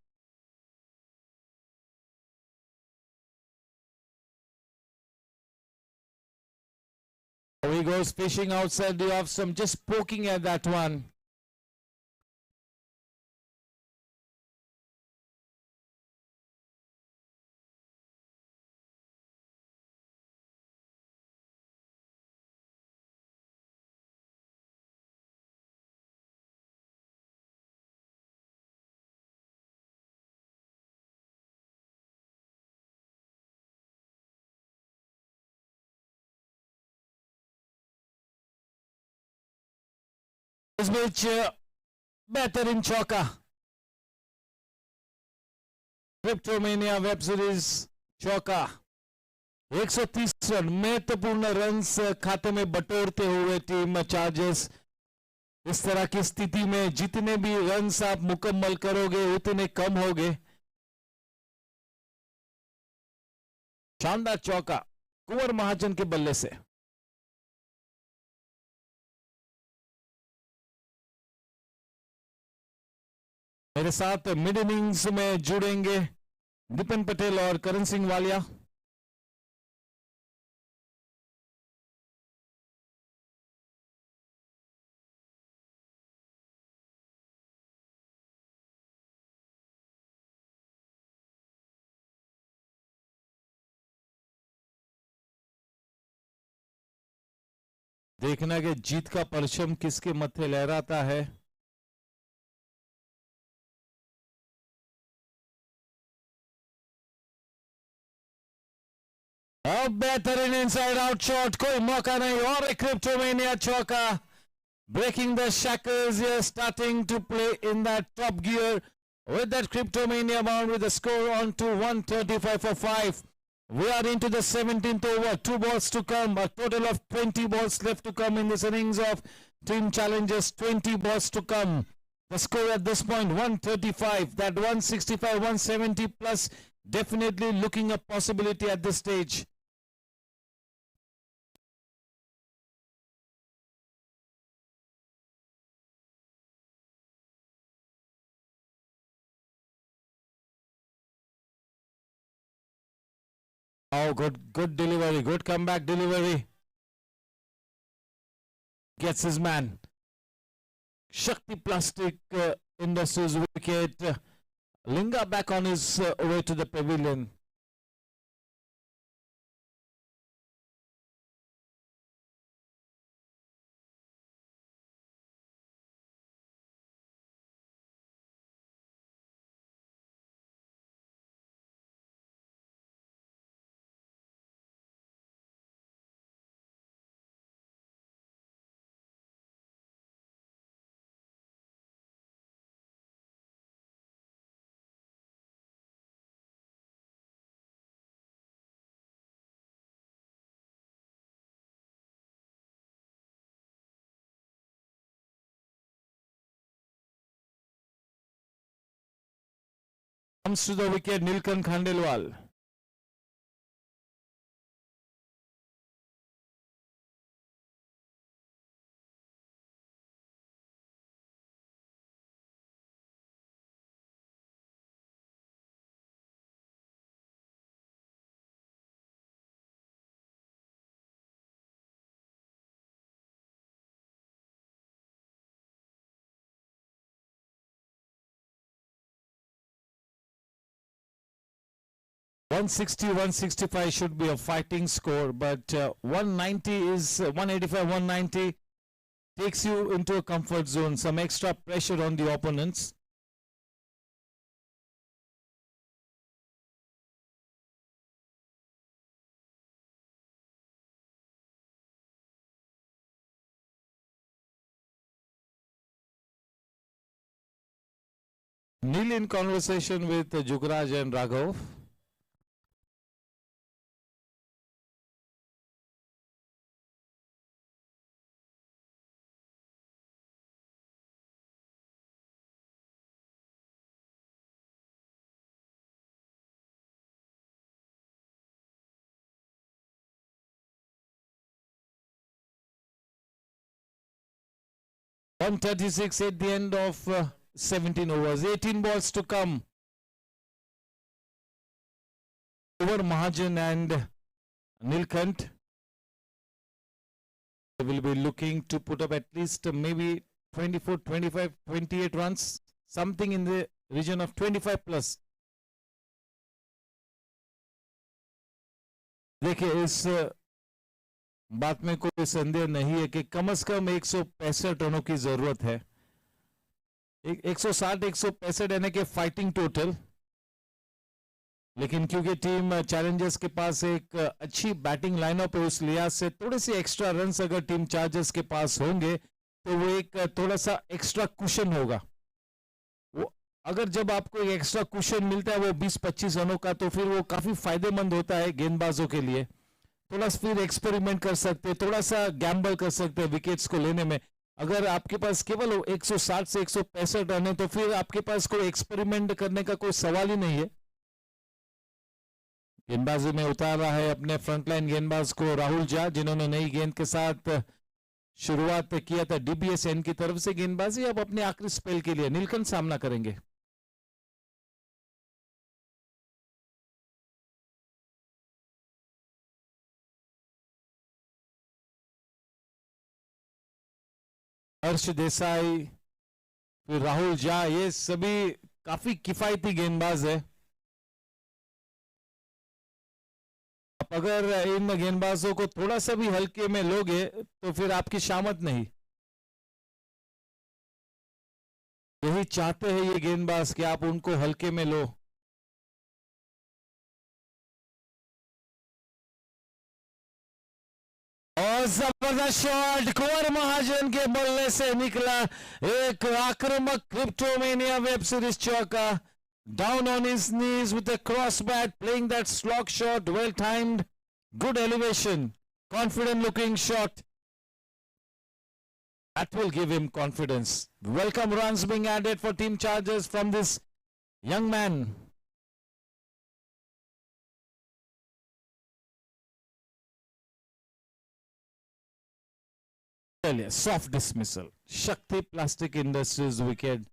He goes fishing outside the off stump, just poking at that one. इस बीच बेहतरीन चौका, क्रिप्टोमेनिया web series चौका, 130 run, महत्वपूर्ण runs खाते में बटोरते हुए team chargers. इस तरह की स्थिति में जितने भी रन्स आप मुकम्मल करोगे उतने कम होंगे। शानदार चौका कुंवर महाजन के बल्ले से। मेरे साथ मिड इनिंग्स में जुड़ेंगे दीपन पटेल और करण सिंह वालिया। देखना कि जीत का परचम किसके मत्थे लहराता है। अब बेहतरीन इनसाइड आउट शॉट, कोई मौका नहीं और एक क्रिप्टोमेनिया चौका। Breaking the shackles here, starting to play in that top gear with that Cryptomania bound with the score on to 135 for 5. We are into the 17th over, 2 balls to come, a total of 20 balls left to come in this innings of Team Challengers, 20 balls to come. The score at this point, 135, that 165, 170 plus, definitely looking a possibility at this stage. Oh, good delivery, good comeback delivery. Gets his man. Shakti Plastic Industries wicket. Linga back on his way to the pavilion. Comes to the wicket, Nilkan Khandelwal. .160, 165 should be a fighting score, but 190 is 185, 190 takes you into a comfort zone, some extra pressure on the opponents. Neil in conversation with Jugraj and Raghav. .136 at the end of 17 overs, 18 balls to come. Over Mahajan and Nilkant. They will be looking to put up at least maybe 24, 25, 28 runs, something in the region of 25 plus. देखिए इस बात में कोई संदेह नहीं है कि कम से कम 165 रनों की जरूरत है। 160, 165 यानी कि फाइटिंग टोटल, लेकिन क्योंकि टीम चैलेंजर्स के पास एक अच्छी बैटिंग लाइनअप है, उस लिहाज से थोड़े से एक्स्ट्रा रन्स अगर टीम चार्जर्स के पास होंगे तो वो एक थोड़ा सा एक्स्ट्रा कुशन होगा। वो अगर जब आपको एक एक्स्ट्रा कुशन मिलता है वो 20-25 रनों का, तो फिर वो काफी फायदेमंद होता है गेंदबाजों के लिए। थोड़ा फिर एक्सपेरिमेंट कर सकते हैं, थोड़ा सा गैम्बल कर सकते हैं विकेट्स को लेने में। अगर आपके पास केवल 160 से 165 रन है तो फिर आपके पास कोई एक्सपेरिमेंट करने का कोई सवाल ही नहीं है। गेंदबाजी में उतारा है अपने फ्रंटलाइन गेंदबाज को राहुल झा, जिन्होंने नई गेंद के साथ शुरुआत किया था डीबीएस की तरफ से गेंदबाजी। अब अपने आखिरी स्पेल के लिए नीलकंठ सामना करेंगे। हर्ष देसाई, फिर राहुल झा, ये सभी काफी किफायती गेंदबाज है। आप अगर इन गेंदबाजों को थोड़ा सा भी हल्के में लोगे तो फिर आपकी शामत नहीं। यही चाहते हैं ये गेंदबाज कि आप उनको हल्के में लो। और जबरदस्त शॉट कुंवर महाजन के बल्ले से निकला एक आक्रामक क्रिप्टोमेनिया वेब सीरीज चौका। Down on his knees with a cross bat, playing that slog shot, well timed, good elevation, confident looking shot. That will give him confidence. Welcome runs being added for Team Chargers from this young man. Soft dismissal. Shakti Plastic Industries wicket.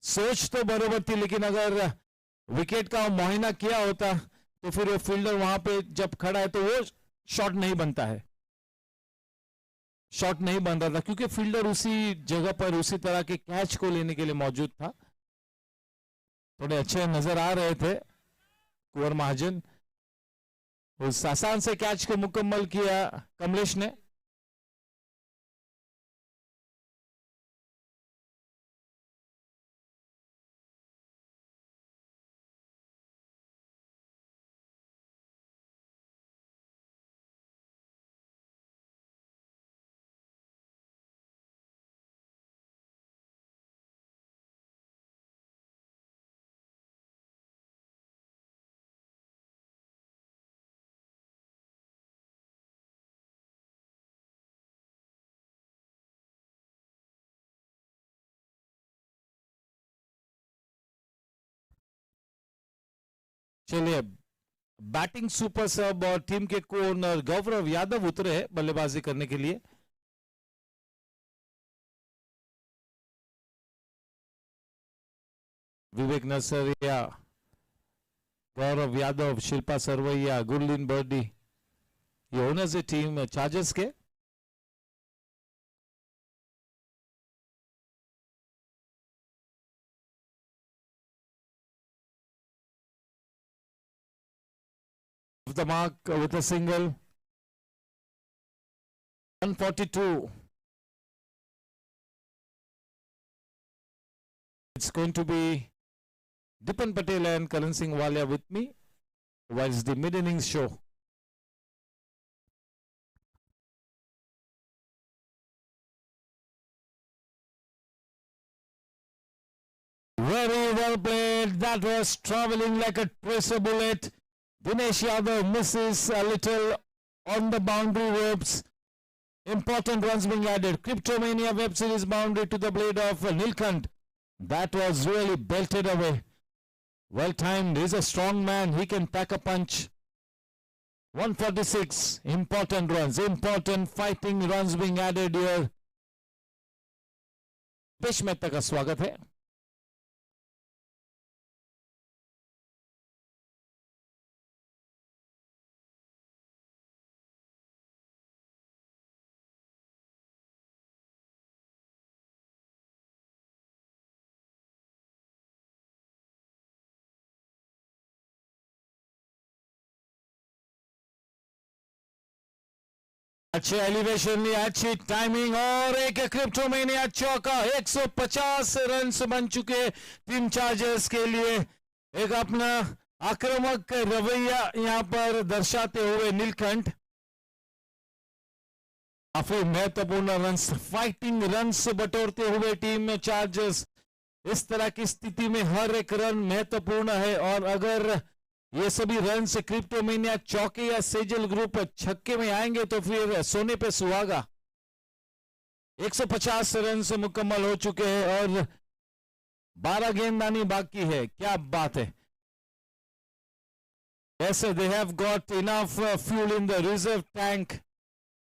सोच तो बरोबर थी, लेकिन अगर wicket का मुआयना किया होता तो फिर वो फील्डर वहां पे जब खड़ा है तो वो शॉट नहीं बनता है, शॉट नहीं बन रहा था, क्योंकि फील्डर उसी जगह पर उसी तरह के कैच को लेने के लिए मौजूद था। थोड़े अच्छे नजर आ रहे थे कुंवर महाजन। उस आसान से कैच को मुकम्मल किया कमलेश ने। चलिए, बैटिंग सुपर सब और टीम के को ओनर गौरव यादव उतरे हैं बल्लेबाजी करने के लिए। विवेक नरसरिया, गौरव यादव, शिल्पा सरवैया, गुरलीन बर्डी, ये ओनर्स है टीम चार्जर्स के। The mark with a single. 142. It's going to be Dipan Patel and Karan Singh Walia with me whilst the mid-innings show. Very well played. That was traveling like a tracer bullet. Dinesh Yadav misses a little on the boundary ropes. Important runs being added. Cryptomania Web Series boundary to the blade of Nilkant. That was really belted away. Well timed. He's a strong man. He can pack a punch. 146. Important runs. Important fighting runs being added here. पेश मेहता का स्वागत है। अच्छे elevation, अच्छी timing और एक क्रिप्टोमेनिया चौका। 150 run बन चुके टीम चार्जर्स के लिए। एक अपना आक्रामक रवैया यहां पर दर्शाते हुए नीलकंठ। काफी महत्वपूर्ण रन्स, फाइटिंग रन्स बटोरते हुए टीम चार्जर्स। इस तरह की स्थिति में हर एक रन महत्वपूर्ण है, और अगर ये सभी रन से क्रिप्टोमेनिया चौके या सेजल ग्रुप छक्के में आएंगे तो फिर सोने पे सुहागा। 150 रन से मुकम्मल हो चुके हैं और 12 गेंदबाजी बाकी है। क्या बात है। Yes, they have got enough fuel in the reserve tank.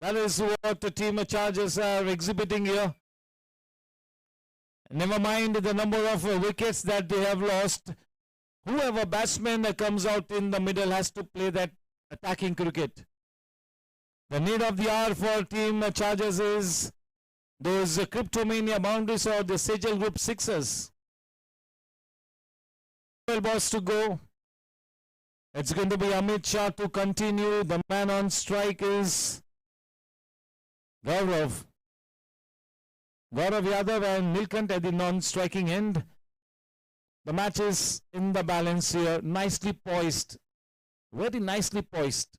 That is what the team charges are exhibiting here. Never mind the number of wickets that they have lost. Whoever batsman comes out in the middle has to play that attacking cricket. The need of the hour for team charges is those cryptomania boundaries or the Sejal Group sixers. 12 balls to go. It's going to be Amit Shah to continue. The man on strike is Gaurav Yadav and Nilkant at the non-striking end. The match is in the balance here. Nicely poised. Very nicely poised.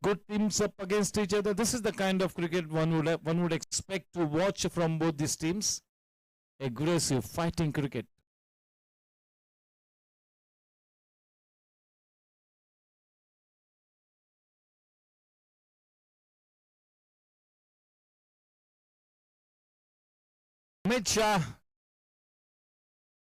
Good teams up against each other. This is the kind of cricket one would expect to watch from both these teams. Aggressive, fighting cricket. Amit Shah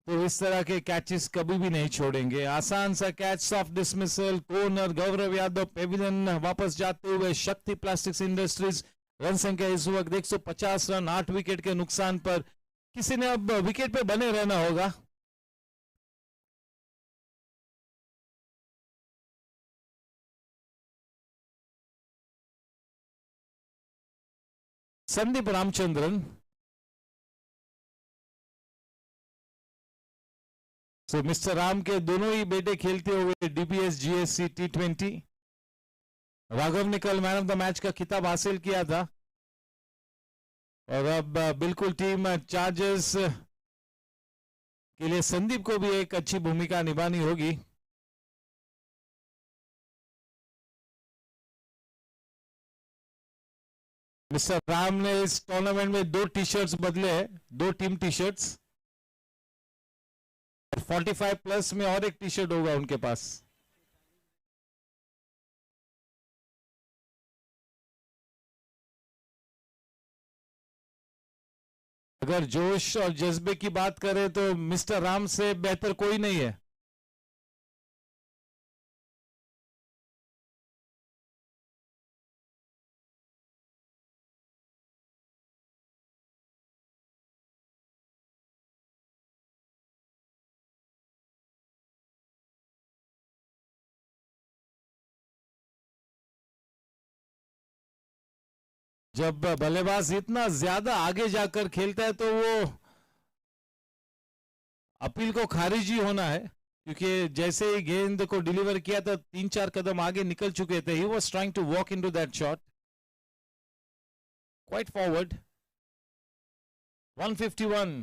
तो इस तरह के catches कभी भी नहीं छोड़ेंगे। आसान सा catch, soft dismissal, corner. Gaurav Yadav Pavilion वापस जाते हुए। शक्ति प्लास्टिक्स इंडस्ट्रीज रन संख्या इस वक्त 150 रन, 8 विकेट के नुकसान पर। किसी ने अब विकेट पे बने रहना होगा। संदीप रामचंद्रन। सो मिस्टर राम के दोनों ही बेटे खेलते हुए डीबीएस जीएससी T20। राघव ने कल मैन ऑफ द मैच का खिताब हासिल किया था, और अब बिल्कुल टीम चार्जर्स के लिए संदीप को भी एक अच्छी भूमिका निभानी होगी। मिस्टर राम ने इस टूर्नामेंट में 2 टी-शर्ट्स बदले हैं, 2 टीम टी-शर्ट्स। 45 प्लस में और एक टी-शर्ट होगा उनके पास। अगर जोश और जज्बे की बात करें तो मिस्टर राम से बेहतर कोई नहीं है। जब बल्लेबाज इतना ज्यादा आगे जाकर खेलता है तो वो अपील को खारिज ही होना है, क्योंकि जैसे ही गेंद को डिलीवर किया था 3-4 कदम आगे निकल चुके थे। He was trying to walk into that shot quite forward. 151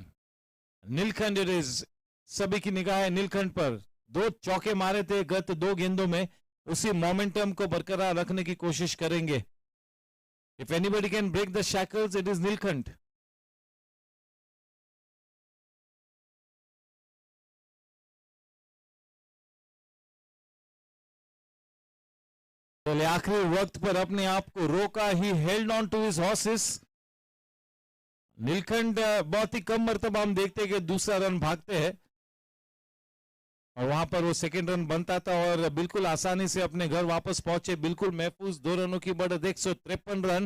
Neelkhand it is. सभी की निगाह है नीलखंड पर। 2 चौके मारे थे गत 2 गेंदों में। उसी मोमेंटम को बरकरार रखने की कोशिश करेंगे। If anybody can break the shackles, it is Nilkant. पहले आखिरी वक्त पर अपने आप को रोका। He held on to his horses. Neelkhand बहुत ही कम मर्तबा हम देखते हैं कि दूसरा रन भागते हैं, और वहां पर वो सेकंड रन बनता था और बिल्कुल आसानी से अपने घर वापस पहुंचे। बिल्कुल महफूज 2 रनों की बढ़त, 153 रन।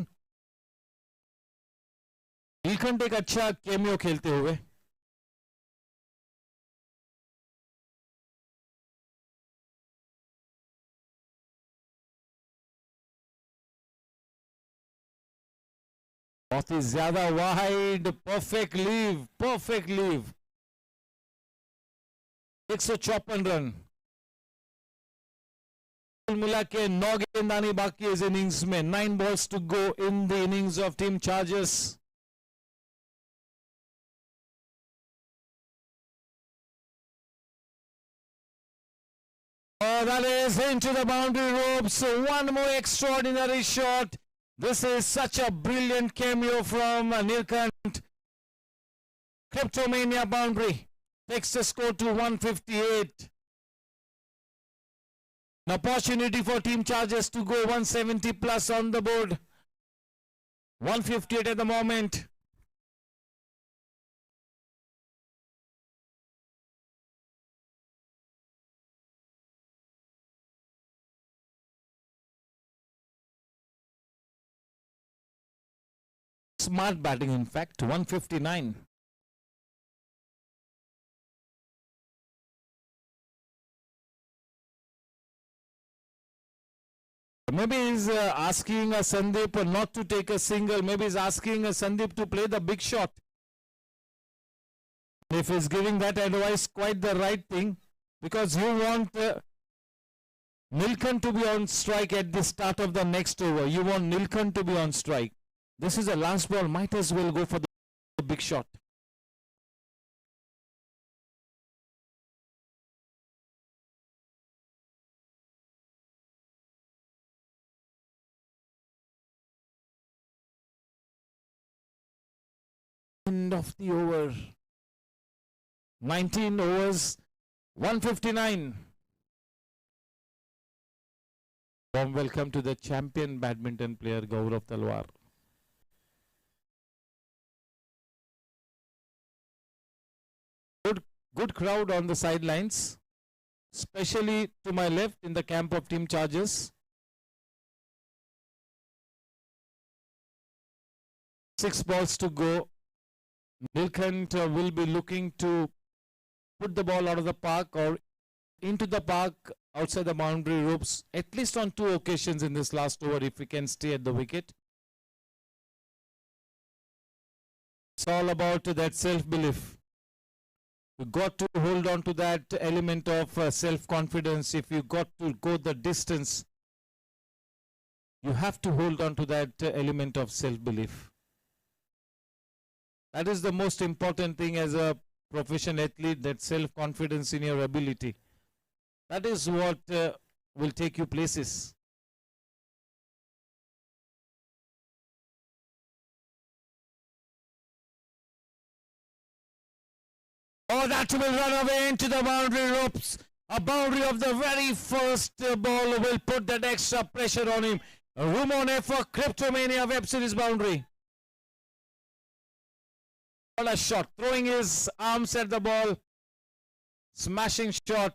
नीलखंड एक अच्छा कैमियो खेलते हुए। बहुत ही ज्यादा wide. Perfect leave, perfect leave. 154 run. मिला के 9 गेंदबाजी बाकी इस इनिंग्स में। 9 balls to go in the innings of team Chargers. that is into the boundary ropes. One more extraordinary shot. This is such a brilliant cameo from Nilkant. Cryptomania boundary takes the score to 158. An opportunity for Team Chargers to go 170 plus on the board. 158 at the moment. Smart batting, in fact. 159. Maybe he's asking Sandeep not to take a single. Maybe he's asking Sandeep to play the big shot. If he's giving that advice, quite the right thing, because you want Nilkant to be on strike at the start of the next over. You want Nilkant to be on strike. This is the last ball. Might as well go for the big shot. End of the over. 19 overs, 159. Warm welcome to the champion badminton player Gaurav Talwar. Good crowd on the sidelines, especially to my left in the camp of Team Chargers. 6 balls to go. Nilkant will be looking to put the ball out of the park or into the park outside the boundary ropes, at least on 2 occasions in this last over, if we can stay at the wicket. It's all about that self-belief. You got to hold on to that element of self-confidence. If you got to go the distance, you have to hold on to that element of self-belief. That is the most important thing as a professional athlete, that self-confidence in your ability. That is what will take you places. Oh, that will run away into the boundary ropes. A boundary of the very first ball will put that extra pressure on him. Rumone for Cryptomania Web Series boundary. A shot, throwing his arms at the ball. Smashing shot.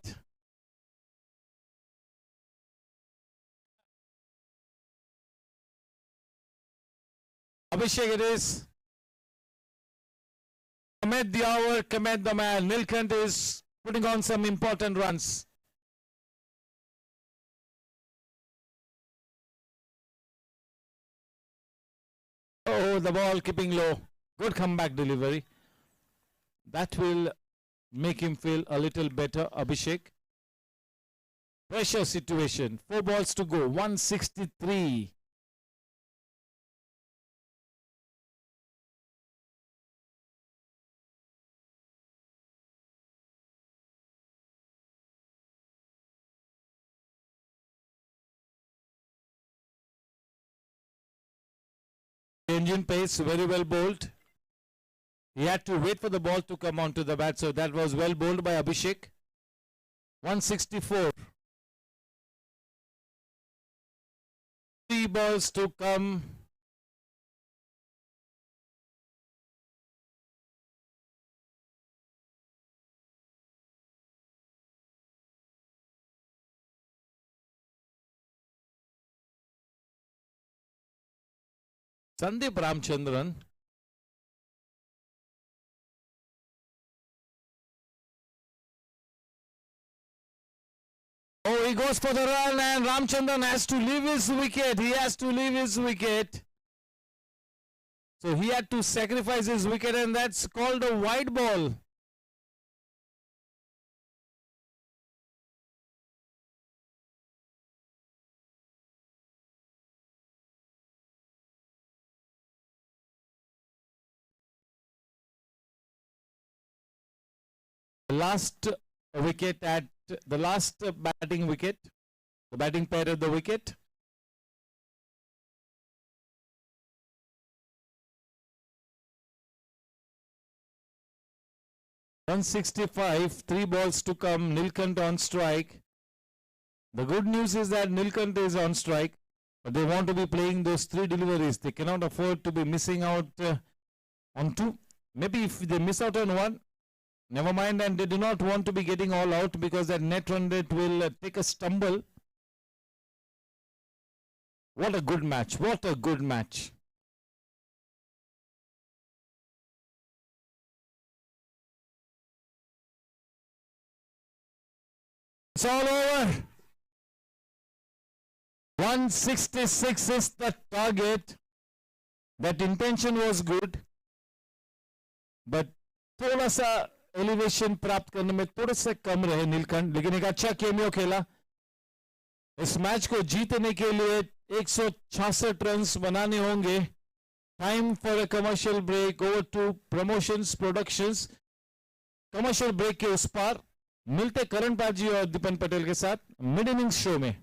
Abhishek it is. Kamed the hour, Kamed the man. Nilkant is putting on some important runs. Oh, the ball keeping low. Good comeback delivery. That will make him feel a little better, Abhishek. Pressure situation. 4 balls to go. 163. Engine pace, very well bowled. He had to wait for the ball to come onto the bat, so that was well bowled by Abhishek. 164. 3 balls to come. Sandeep Ramchandran. Oh, he goes for the run and Ramchandran has to leave his wicket. He has to leave his wicket. So he had to sacrifice his wicket, and that's called a wide ball. Last wicket at the last batting wicket, the batting pair at the wicket. .165, 3 balls to come, Nilkant on strike. The good news is that Nilkant is on strike, but they want to be playing those 3 deliveries. They cannot afford to be missing out on 2. Maybe if they miss out on 1, never mind, and they do not want to be getting all out because that net run rate will take a stumble. What a good match, what a good match. It's all over. 166 is the target. That intention was good, but थोड़ा सा elevation प्राप्त करने में थोड़े से कम रहे नीलकंठ, लेकिन एक अच्छा केमियो खेला. इस मैच को जीतने के लिए 166 रन्स बनाने होंगे. Time for a commercial break. Over to promotions productions. Commercial break के उस पार मिलते करण पाजी और दीपन पटेल के साथ मिड इनिंग्स शो में.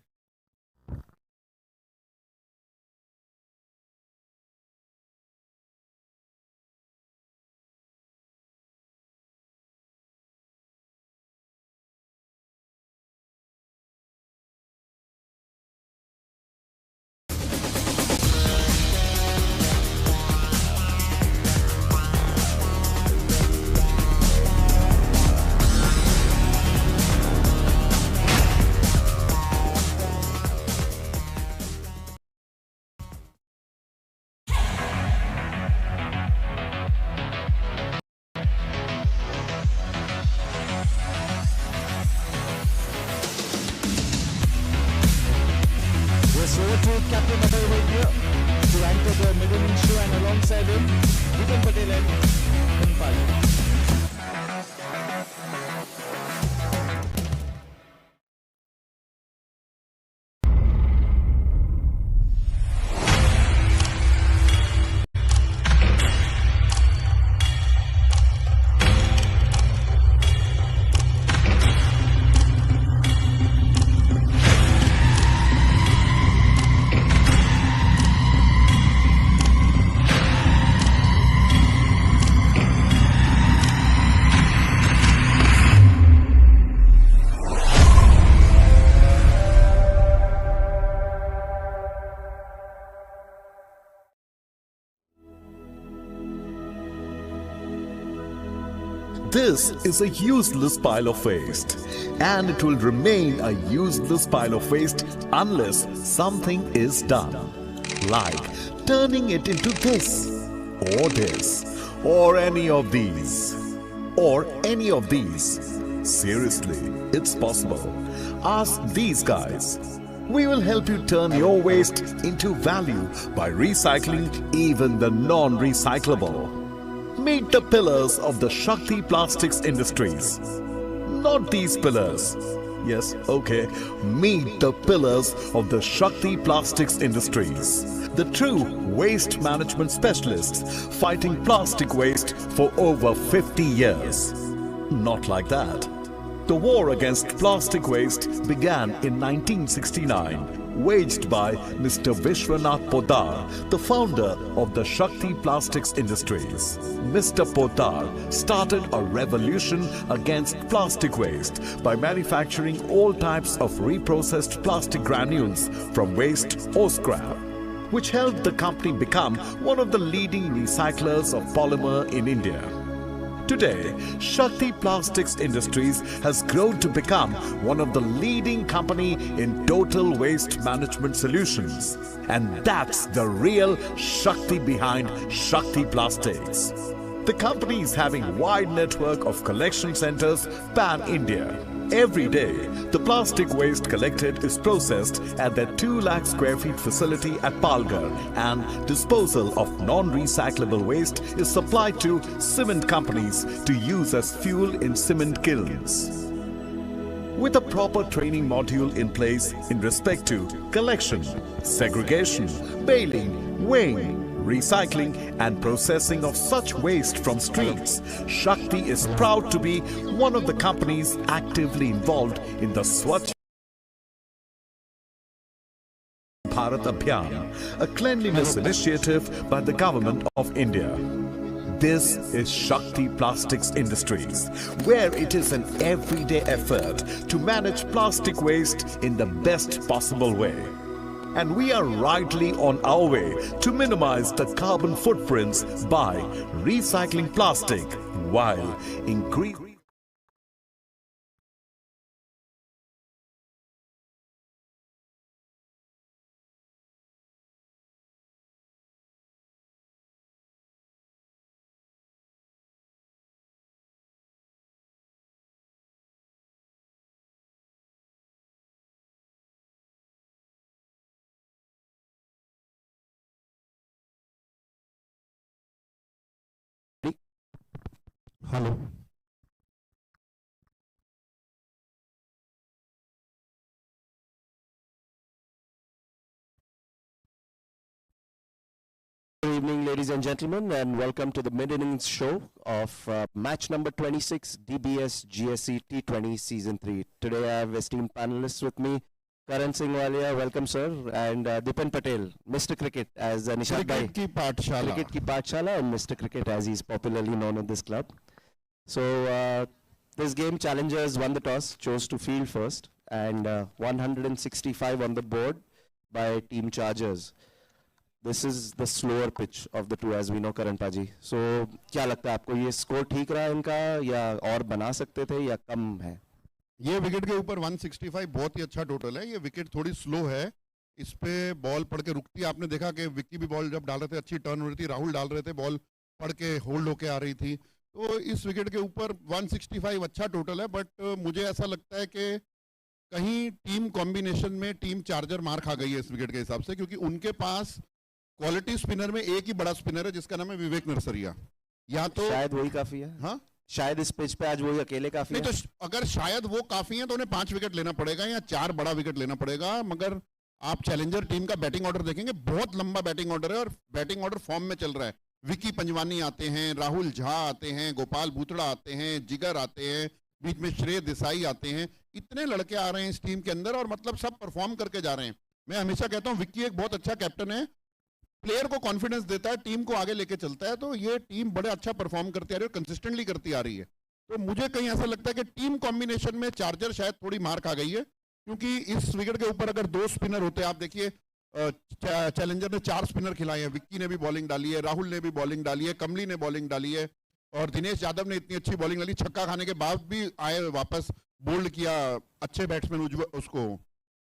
Captain Abhay here to anchor the middle innings show, and alongside him, Dipin Patel and Kanpal. This is a useless pile of waste, and it will remain a useless pile of waste unless something is done, like turning it into this, or any of these, or any of these. Seriously, it's possible. Ask these guys. We will help you turn your waste into value by recycling even the non-recyclable. Meet the pillars of the Shakti Plastics Industries. Not these pillars. Yes, okay. Meet the pillars of the Shakti Plastics Industries. The true waste management specialists fighting plastic waste for over 50 years. Not like that. The war against plastic waste began in 1969, waged by Mr. Vishwanath Poddar, the founder of the Shakti Plastics Industries. Mr. Poddar started a revolution against plastic waste by manufacturing all types of reprocessed plastic granules from waste or scrap, which helped the company become one of the leading recyclers of polymer in India. Today, Shakti Plastics Industries has grown to become one of the leading company in total waste management solutions. And that's the real Shakti behind Shakti Plastics. The company is having a wide network of collection centers pan-India. Every day, the plastic waste collected is processed at their 2 lakh square feet facility at Palghar, and disposal of non-recyclable waste is supplied to cement companies to use as fuel in cement kilns. With a proper training module in place in respect to collection, segregation, baling, weighing, recycling and processing of such waste from streets, Shakti is proud to be one of the companies actively involved in the Swachh Bharat Abhiyan, a cleanliness initiative by the Government of India. This is Shakti Plastics Industries, where it is an everyday effort to manage plastic waste in the best possible way. And we are rightly on our way to minimize the carbon footprints by recycling plastic while increasing. Hello. Good evening, ladies and gentlemen, and welcome to the mid-innings show of match number 26, DBS GSC T20 Season 3. Today I have esteemed panelists with me, Karan Singh Walia, welcome sir, and Dipen Patel, Mr. Cricket, as Nishad Bhai. Cricket ki Pathshala. Cricket ki Pathshala, and Mr. Cricket as he is popularly known in this club. So this game, challengers won the toss, chose to field first, and 165 on the board by team Chargers. This is the slower pitch of the two, as we know, Karan Paji. So, क्या लगता है आपको ये score ठीक रहा है इनका या और बना सकते थे या कम है? ये विकेट के ऊपर 165 बहुत ही अच्छा टोटल है. ये विकेट थोड़ी स्लो है, इस पे बॉल पड़ के रुकती है. आपने देखा कि विक्की भी बॉल जब डाल रहे थे अच्छी टर्न हो रही थी, राहुल डाल रहे थे बॉल पड़ के होल्ड होके आ रही थी. तो इस विकेट के ऊपर 165 अच्छा टोटल है. बट मुझे ऐसा लगता है कि कहीं टीम कॉम्बिनेशन में टीम चार्जर मार खा गई है इस विकेट के हिसाब से, क्योंकि उनके पास क्वालिटी स्पिनर में एक ही बड़ा स्पिनर है जिसका नाम है विवेक नरसरिया. या तो शायद वही काफी है. हाँ, शायद इस पिच पे आज वही अकेले काफी नहीं है. तो अगर शायद वो काफी है तो उन्हें 5 विकेट लेना पड़ेगा या 4 बड़ा विकेट लेना पड़ेगा. मगर आप चैलेंजर टीम का बैटिंग ऑर्डर देखेंगे, बहुत लंबा बैटिंग ऑर्डर है और बैटिंग ऑर्डर फॉर्म में चल रहा है. विकी पंजवानी आते हैं, राहुल झा आते हैं, गोपाल बूतड़ा आते हैं, जिगर आते हैं, बीच में श्रेय देसाई आते हैं. इतने लड़के आ रहे हैं इस टीम के अंदर और मतलब सब परफॉर्म करके जा रहे हैं. मैं हमेशा कहता हूं विक्की एक बहुत अच्छा कैप्टन है, प्लेयर को कॉन्फिडेंस देता है, टीम को आगे लेके चलता है. तो ये टीम बड़े अच्छा परफॉर्म करती आ रही है और कंसिस्टेंटली करती आ रही है. तो मुझे कहीं ऐसा लगता है कि टीम कॉम्बिनेशन में चार्जर शायद थोड़ी मार खा गई है, क्योंकि इस विकेट के ऊपर अगर 2 स्पिनर होते, आप देखिए चैलेंजर ने 4 स्पिनर खिलाए हैं. विक्की ने भी बॉलिंग डाली है, राहुल ने भी बॉलिंग डाली है, कमली ने बॉलिंग डाली है और दिनेश यादव ने इतनी अच्छी बॉलिंग डाली. छक्का खाने के बाद भी आए वापस, बोल्ड किया अच्छे बैट्समैन उसको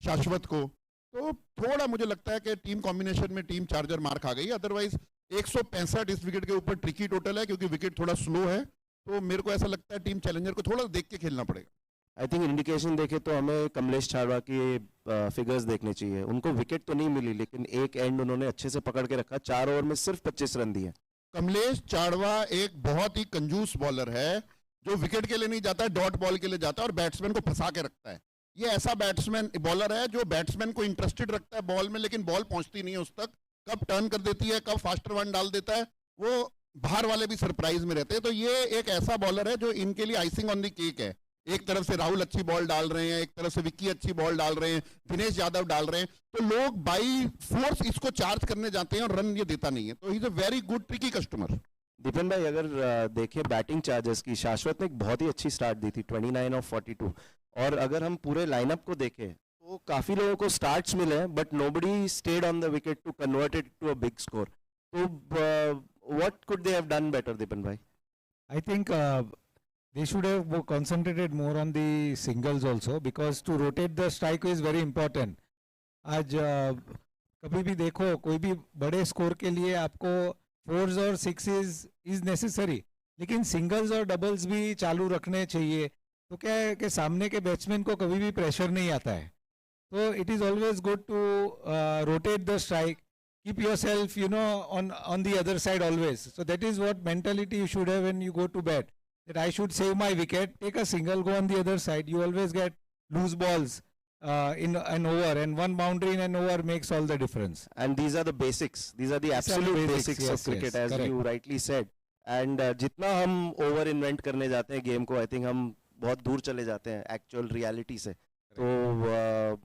शाश्वत को. तो थोड़ा मुझे लगता है कि टीम कॉम्बिनेशन में टीम चार्जर मार खा गई. अदरवाइज 165 इस विकेट के ऊपर ट्रिकी टोटल है, क्योंकि विकेट थोड़ा स्लो है. तो मेरे को ऐसा लगता है टीम चैलेंजर को थोड़ा देख के खेलना पड़ेगा. आई थिंक इंडिकेशन देखे तो हमें कमलेश चावड़ा की फिगर्स देखने चाहिए. उनको विकेट तो नहीं मिली, लेकिन एक एंड उन्होंने अच्छे से पकड़ के रखा. 4 ओवर में सिर्फ 25 रन दिए. कमलेश चावड़ा एक बहुत ही कंजूस बॉलर है, जो विकेट के लिए नहीं जाता है, डॉट बॉल के लिए जाता है और बैट्समैन को फंसा के रखता है. ये ऐसा बैट्समैन बॉलर है जो बैट्समैन को इंटरेस्टेड रखता है बॉल में, लेकिन बॉल पहुंचती नहीं है उस तक. कब टर्न कर देती है, कब फास्टर वन डाल देता है, वो बाहर वाले भी सरप्राइज में रहते हैं. तो ये एक ऐसा बॉलर है जो इनके लिए आइसिंग ऑन द केक है. एक तरफ से राहुल अच्छी बॉल डाल रहे हैं, एक तरफ से विक्की अच्छी बॉल डाल रहे हैं, दिनेश यादव डाल रहे हैं. तो लोग बाई फोर्स इसको चार्ज करने जाते हैं और रन ये देता नहीं है. तो he is a very good tricky customer. Deepan भाई, अगर देखिए बैटिंग चार्जर्स की, शाश्वत ने एक बहुत ही अच्छी स्टार्ट दी थी, 29 ऑफ 42. और अगर हम पूरे लाइनअप को देखें तो काफी लोगों को स्टार्ट्स मिले हैं, but nobody stayed on the wicket to convert it to a big score. तो what could they have done better, Deepan भाई? I think they should have concentrated more on the singles also, because to rotate the strike is very important. आज कभी भी देखो, कोई भी बड़े score के लिए आपको 4s और 6s इज नेसेसरी, लेकिन सिंगल्स और डबल्स भी चालू रखने चाहिए. तो क्या है कि सामने के बैट्समैन को कभी भी प्रेशर नहीं आता है. तो it is always good to rotate the strike, keep yourself on the other side always. So that is what mentality you should have when you go to bat, that I should save my wicket, take a single, go on the other side. You always get loose balls in an over, and one boundary in an over makes all the difference. And these are the basics. These are the These are the absolute basics, basics yes, of cricket, yes, as correct. you rightly said. And जितना हम over invent करने जाते हैं game को, I think हम बहुत दूर चले जाते हैं actual reality से. So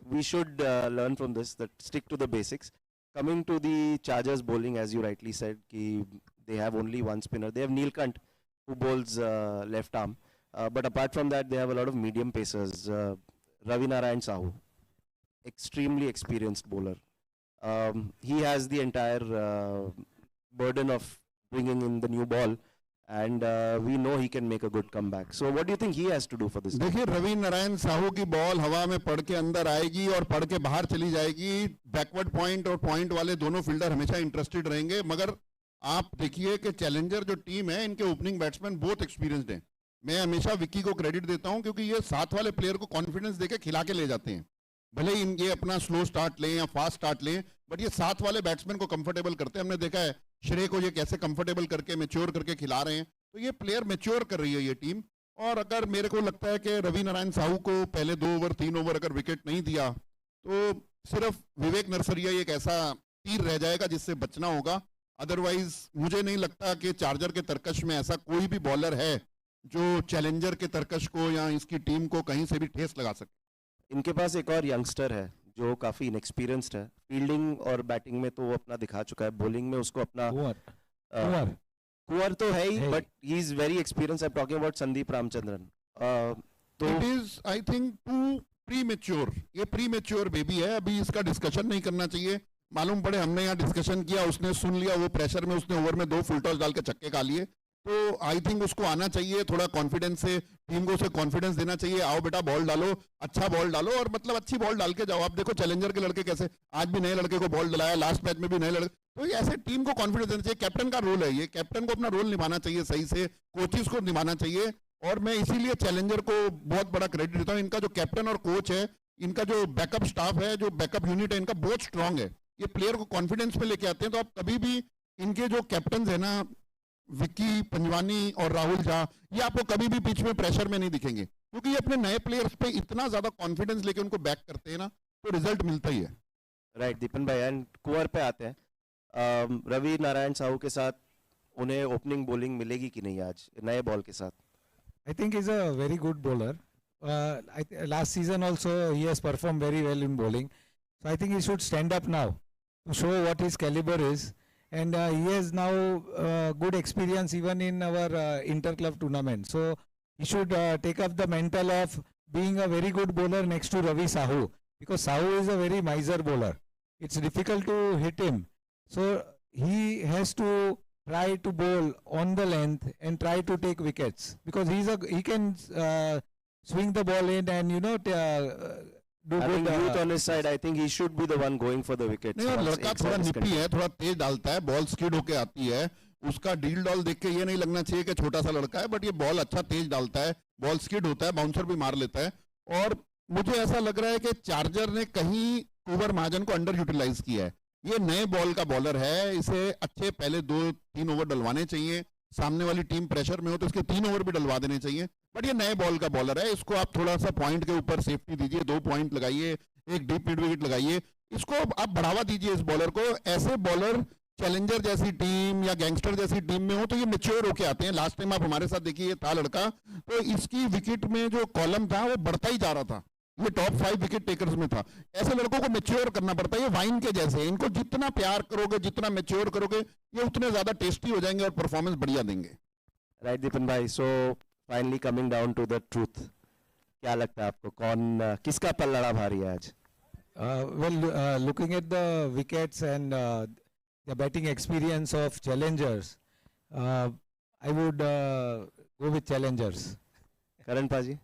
we should learn from this, that stick to the basics. Coming to the Chargers bowling, as you rightly said, कि they have only one spinner. They have Neelkant, who bowls left arm. But apart from that, they have a lot of medium pacers. Ravi Narayan Sahu, extremely experienced bowler. He has the entire burden of bringing in the new ball, and we know he can make a good comeback. So what do you think he has to do for this? देखिए रवि नारायण साहू की ball हवा में पड़ के अंदर आएगी और पड़ के बाहर चली जाएगी. बैकवर्ड पॉइंट और पॉइंट वाले दोनों फील्डर हमेशा इंटरेस्टेड रहेंगे. मगर आप देखिए कि चैलेंजर जो टीम है, इनके ओपनिंग बैट्समैन बहुत एक्सपीरियंस्ड हैं. मैं हमेशा विक्की को क्रेडिट देता हूं, क्योंकि ये साथ वाले प्लेयर को कॉन्फिडेंस देके खिला के ले जाते हैं. भले ही ये अपना स्लो स्टार्ट लें या फास्ट स्टार्ट लें, बट ये साथ वाले बैट्समैन को कंफर्टेबल करते हैं. हमने देखा है श्रेय को ये कैसे कंफर्टेबल करके मैच्योर करके खिला रहे हैं. तो ये प्लेयर मैच्योर कर रही है ये टीम. और अगर मेरे को लगता है कि रवि नारायण साहू को पहले 2 ओवर 3 ओवर अगर विकेट नहीं दिया, तो सिर्फ विवेक नरसरिया एक ऐसा तीर रह जाएगा जिससे बचना होगा. अदरवाइज मुझे नहीं लगता कि चार्जर के तरकश में ऐसा कोई भी बॉलर है जो चैलेंजर के तरकश को या इसकी टीम को कहीं से भी ठेस लगा सके. इनके पास एक और यंगस्टर है जो काफी इनएक्सपीरियंस्ड है. फील्डिंग और बैटिंग में तो वो अपना दिखा चुका है. बॉलिंग में उसको अपना कुंवर तो है ही, but he is very experience. I am talking about Sandeep Ramachandran. तो it is I think too premature. ये प्रीमेच्योर बेबी है. अभी इसका डिस्कशन नहीं करना चाहिए. मालूम पड़े हमने यहाँ डिस्कशन किया, उसने सुन लिया, वो प्रेशर में उसने ओवर में 2 फुल टॉस डाल के छक्के खा लिए. तो आई थिंक उसको आना चाहिए थोड़ा कॉन्फिडेंस से. टीम को उसे कॉन्फिडेंस देना चाहिए. आओ बेटा बॉल डालो, अच्छा बॉल डालो, और मतलब अच्छी बॉल डाल के जाओ. आप देखो चैलेंजर के लड़के कैसे, आज भी नए लड़के को बॉल डलाया, लास्ट मैच में भी नए लड़के. तो ये ऐसे टीम को कॉन्फिडेंस देना चाहिए. कैप्टन का रोल है ये. कैप्टन को अपना रोल निभाना चाहिए सही से, कोचेस को निभाना चाहिए. और मैं इसीलिए चैलेंजर को बहुत बड़ा क्रेडिट देता हूँ. इनका जो कैप्टन और कोच है, इनका जो बैकअप स्टाफ है, जो बैकअप यूनिट है, इनका बहुत स्ट्रांग है. ये प्लेयर को कॉन्फिडेंस में लेके आते हैं. तो आप कभी भी इनके जो कैप्टन है ना, विक्की पंजवानी और राहुल झा, ये आपको कभी भी पिच में प्रेशर में नहीं दिखेंगे, क्योंकि ये अपने नए प्लेयर्स पे इतना ज्यादा कॉन्फिडेंस लेके उनको बैक करते हैं ना, तो रिजल्ट मिलता ही है. राइट दीपन भाई. एंड कुंवर पे आते हैं. रवि नारायण साहू के साथ उन्हें ओपनिंग बॉलिंग मिलेगी कि नहीं आज नए बॉल के साथ? I think he's a very good bowler. Last season also he has performed very well in bowling. So I think he should stand up now to show what his caliber is. And he has now good experience even in our inter-club tournament. So he should take up the mantle of being a very good bowler next to Ravi Sahu. Because Sahu is a very miser bowler. It's difficult to hit him. So he has to try to bowl on the length and try to take wickets, because he can swing the ball in and do Having good. youth on his side, I think he should be the one going for the wickets. नहीं, और once लड़का एक थोड़ा side is निप्पी है, थोड़ा तेज डालता है, ball skid होके आती है. उसका डील डॉल देख के ये नहीं लगना चाहिए कि छोटा सा लड़का है, बट ये बॉल अच्छा तेज डालता है, बॉल स्किड होता है, बाउंसर भी मार लेता है. और मुझे ऐसा लग रहा है कि चार्जर ने कहीं कुंवर महाजन को अंडर यूटिलाइज किया है. ये नए बॉल का बॉलर है, इसे अच्छे पहले 2-3 ओवर डलवाने चाहिए. सामने वाली टीम प्रेशर में हो तो इसके 3 ओवर भी डलवा देने चाहिए. बट ये नए बॉल का बॉलर है, इसको आप थोड़ा सा पॉइंट के ऊपर सेफ्टी दीजिए, 2 पॉइंट लगाइए, एक डीप मिड विकेट लगाइए. इसको आप बढ़ावा दीजिए इस बॉलर को. ऐसे बॉलर चैलेंजर जैसी टीम या गैंगस्टर जैसी टीम में हो तो ये मेच्योर होके आते हैं. लास्ट टाइम आप हमारे साथ देखिए, ये था लड़का, तो इसकी विकेट में जो कॉलम था वो बढ़ता ही जा रहा था. ये टॉप 5 विकेट टेकर्स में था. ऐसे लड़कों को मैच्योर करना पड़ता है. ये वाइन के जैसे, इनको जितना प्यार करोगे, जितना मैच्योर करोगे, ये उतने ज्यादा टेस्टी हो जाएंगे और परफॉर्मेंस बढ़िया देंगे. राइट दीपन भाई. So finally coming down to the truth, क्या लगता है आपको कौन किसका पल्लड़ा भारी है आज? Looking at the wickets and the batting experience of challengers, I would go with challengers. करण पाजी?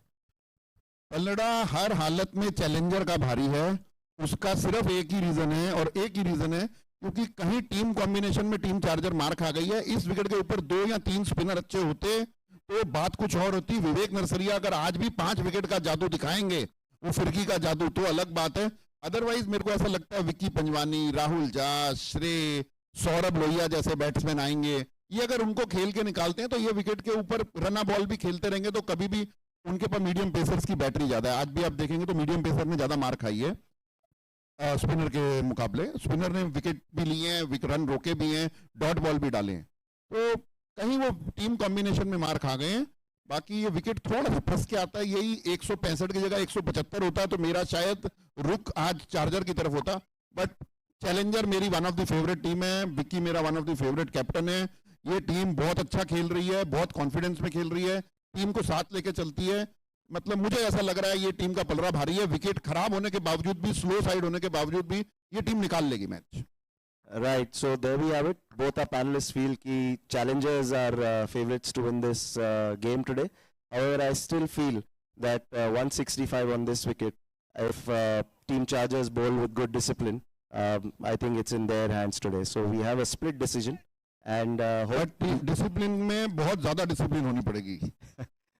पल्लड़ा हर हालत में चैलेंजर का भारी है. उसका सिर्फ एक ही रीजन है, और एक ही रीजन है क्योंकि कहीं टीम कॉम्बिनेशन में टीम चार्जर मार खा गई है. इस विकेट के ऊपर 2 या 3 स्पिनर अच्छे होते तो बात कुछ और होती. विवेक नरसरिया अगर आज भी 5 विकेट का जादू दिखाएंगे, वो फिरकी का जादू, तो अलग बात है. अदरवाइज मेरे को ऐसा लगता है विक्की पंजवानी, राहुल झा, श्रेय, सौरभ लोहिया जैसे बैट्समैन आएंगे. ये अगर उनको खेल के निकालते हैं तो ये विकेट के ऊपर रना बॉल भी खेलते रहेंगे तो कभी भी उनके पास मीडियम पेसर्स की बैटरी ज़्यादा है। आज भी आप देखेंगे तो मीडियम पेसर ने ज़्यादा मार खाई है स्पिनर के मुकाबले। स्पिनर ने विकेट भी लिए हैं, रन रोके भी हैं, डॉट बॉल भी डाले हैं, तो कहीं वो टीम कॉम्बिनेशन में मार खा गए हैं। बाकी ये विकेट थोड़ा सा फंस के आता है, यही 165 की जगह 175 होता तो मेरा शायद रुख आज चार्जर की तरफ होता। बट चैलेंजर मेरी one of the favourite team है, विक्की मेरा one of the favourite captain है। ये टीम बहुत अच्छा खेल रही है, बहुत कॉन्फिडेंस में खेल रही है, टीम को साथ लेके चलती है। मतलब मुझे ऐसा लग रहा है ये टीम का पलड़ा भारी है, विकेट खराब होने के बावजूद भी, स्लो साइड होने के बावजूद भी ये टीम निकाल लेगी match. Right, so there we have it. Both our panelists feel कि challengers are favorites to win this game today. However, I still feel that 165 on this wicket, if Team Chargers bowl with good discipline, I think it's in their hands today. So we have a split decision, and but discipline में बहुत ज्यादा discipline होनी पड़ेगी।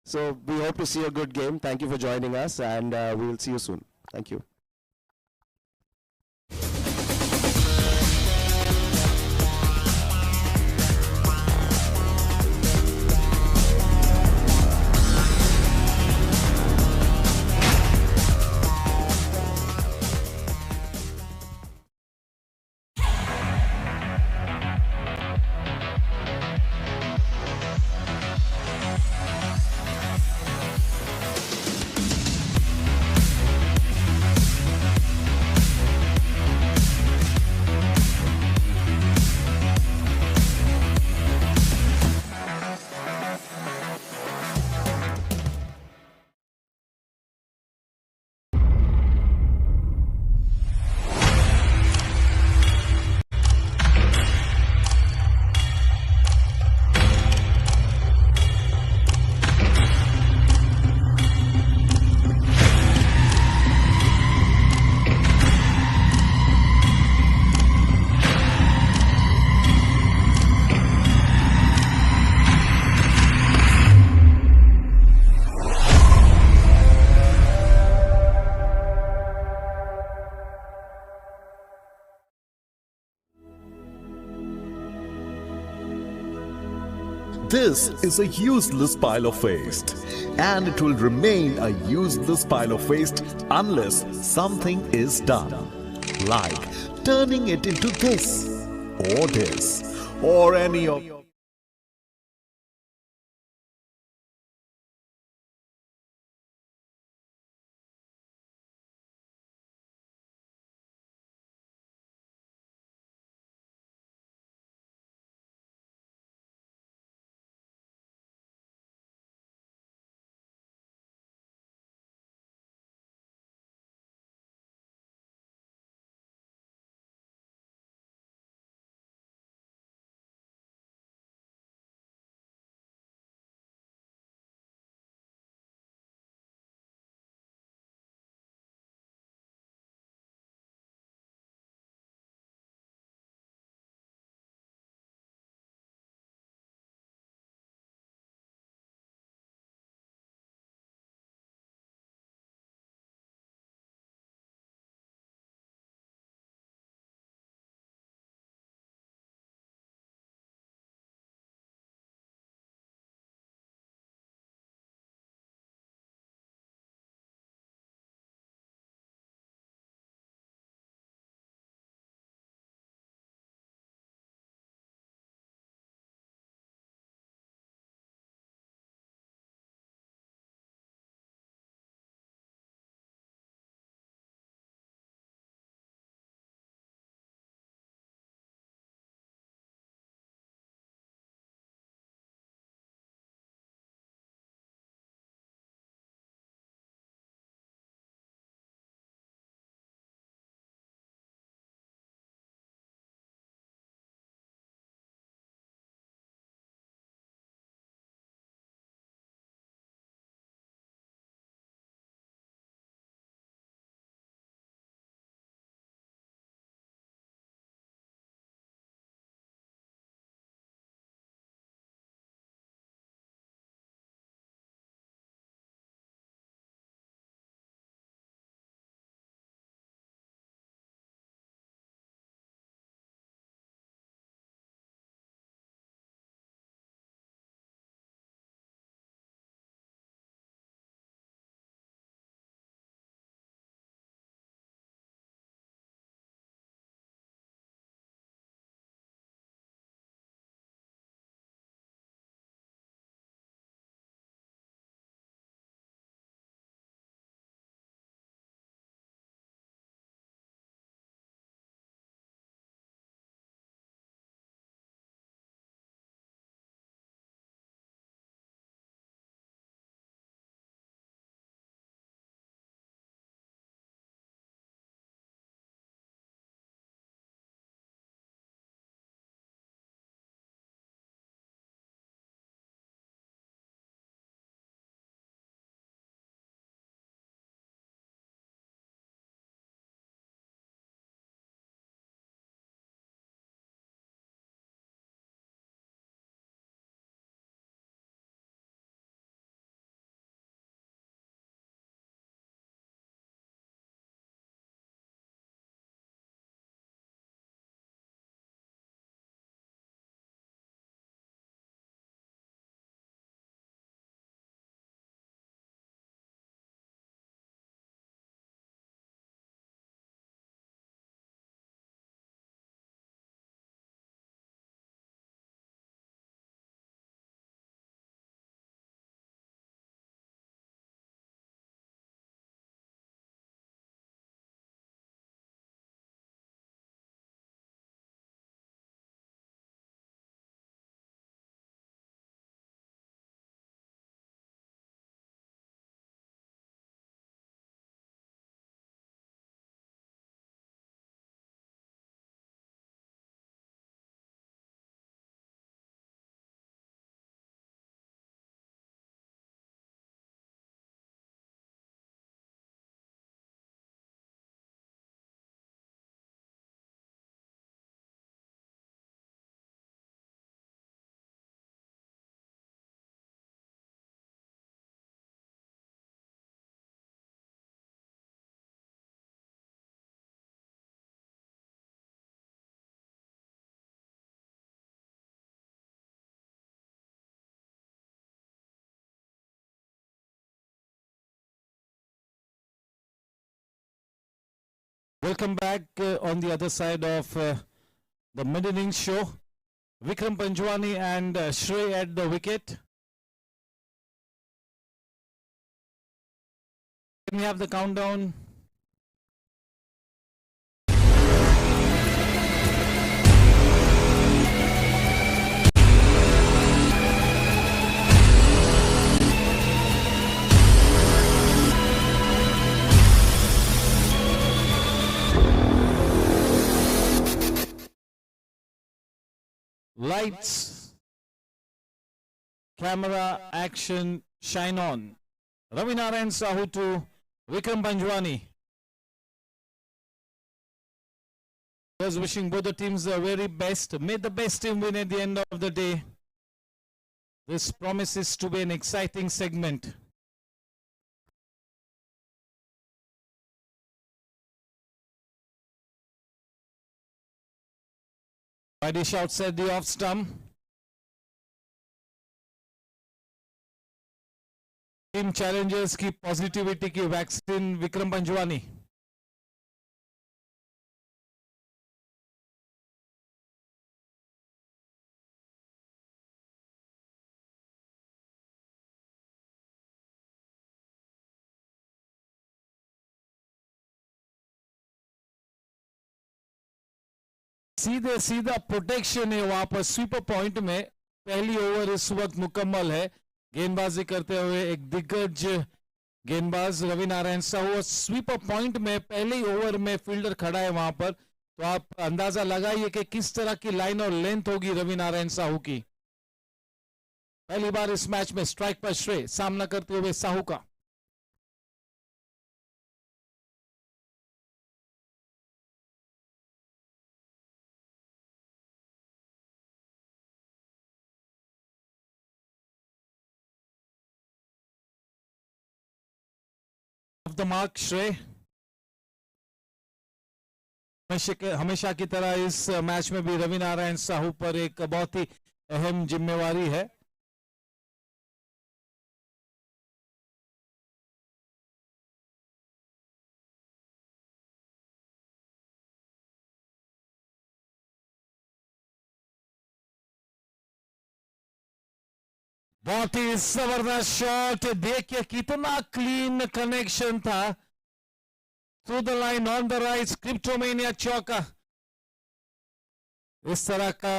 so we hope to see a good game. Thank you for joining us, and we will see you soon. Thank you. This is a useless pile of waste, and it will remain a useless pile of waste unless something is done, like turning it into this, or any of Welcome back on the other side of the mid-innings show. Vikram Panjwani and Shrey at the wicket. Can we have the countdown? Lights, camera, action, shine on. Ravi Narayan Sahu to Vikram Panjwani. Just wishing both the teams the very best. May the best team win at the end of the day. This promises to be an exciting segment. Wide dish outside the off stump. Team challengers की positivity की vaccine Vikram Panjwani. सीधे सीधा protection है वहां पर sweeper point में. पहली over इस वक्त मुकम्मल है. गेंदबाजी करते हुए एक दिग्गज गेंदबाज रवि नारायण साहू. स्वीपर पॉइंट में पहले ही ओवर में फील्डर खड़ा है वहां पर. तो आप अंदाजा लगाइए कि किस तरह की लाइन और लेंथ होगी रवि नारायण साहू की. पहली बार इस मैच में स्ट्राइक पर श्रेय सामना करते हुए साहू का. द मार्क श्रेय. हमेशा की तरह इस मैच में भी रवि नारायण साहू पर एक बहुत ही अहम जिम्मेवारी है. बहुत ही जबरदस्त शॉट. देखिए कितना क्लीन कनेक्शन था. Through the line on the right. क्रिप्टोमेनिया चौका. इस तरह का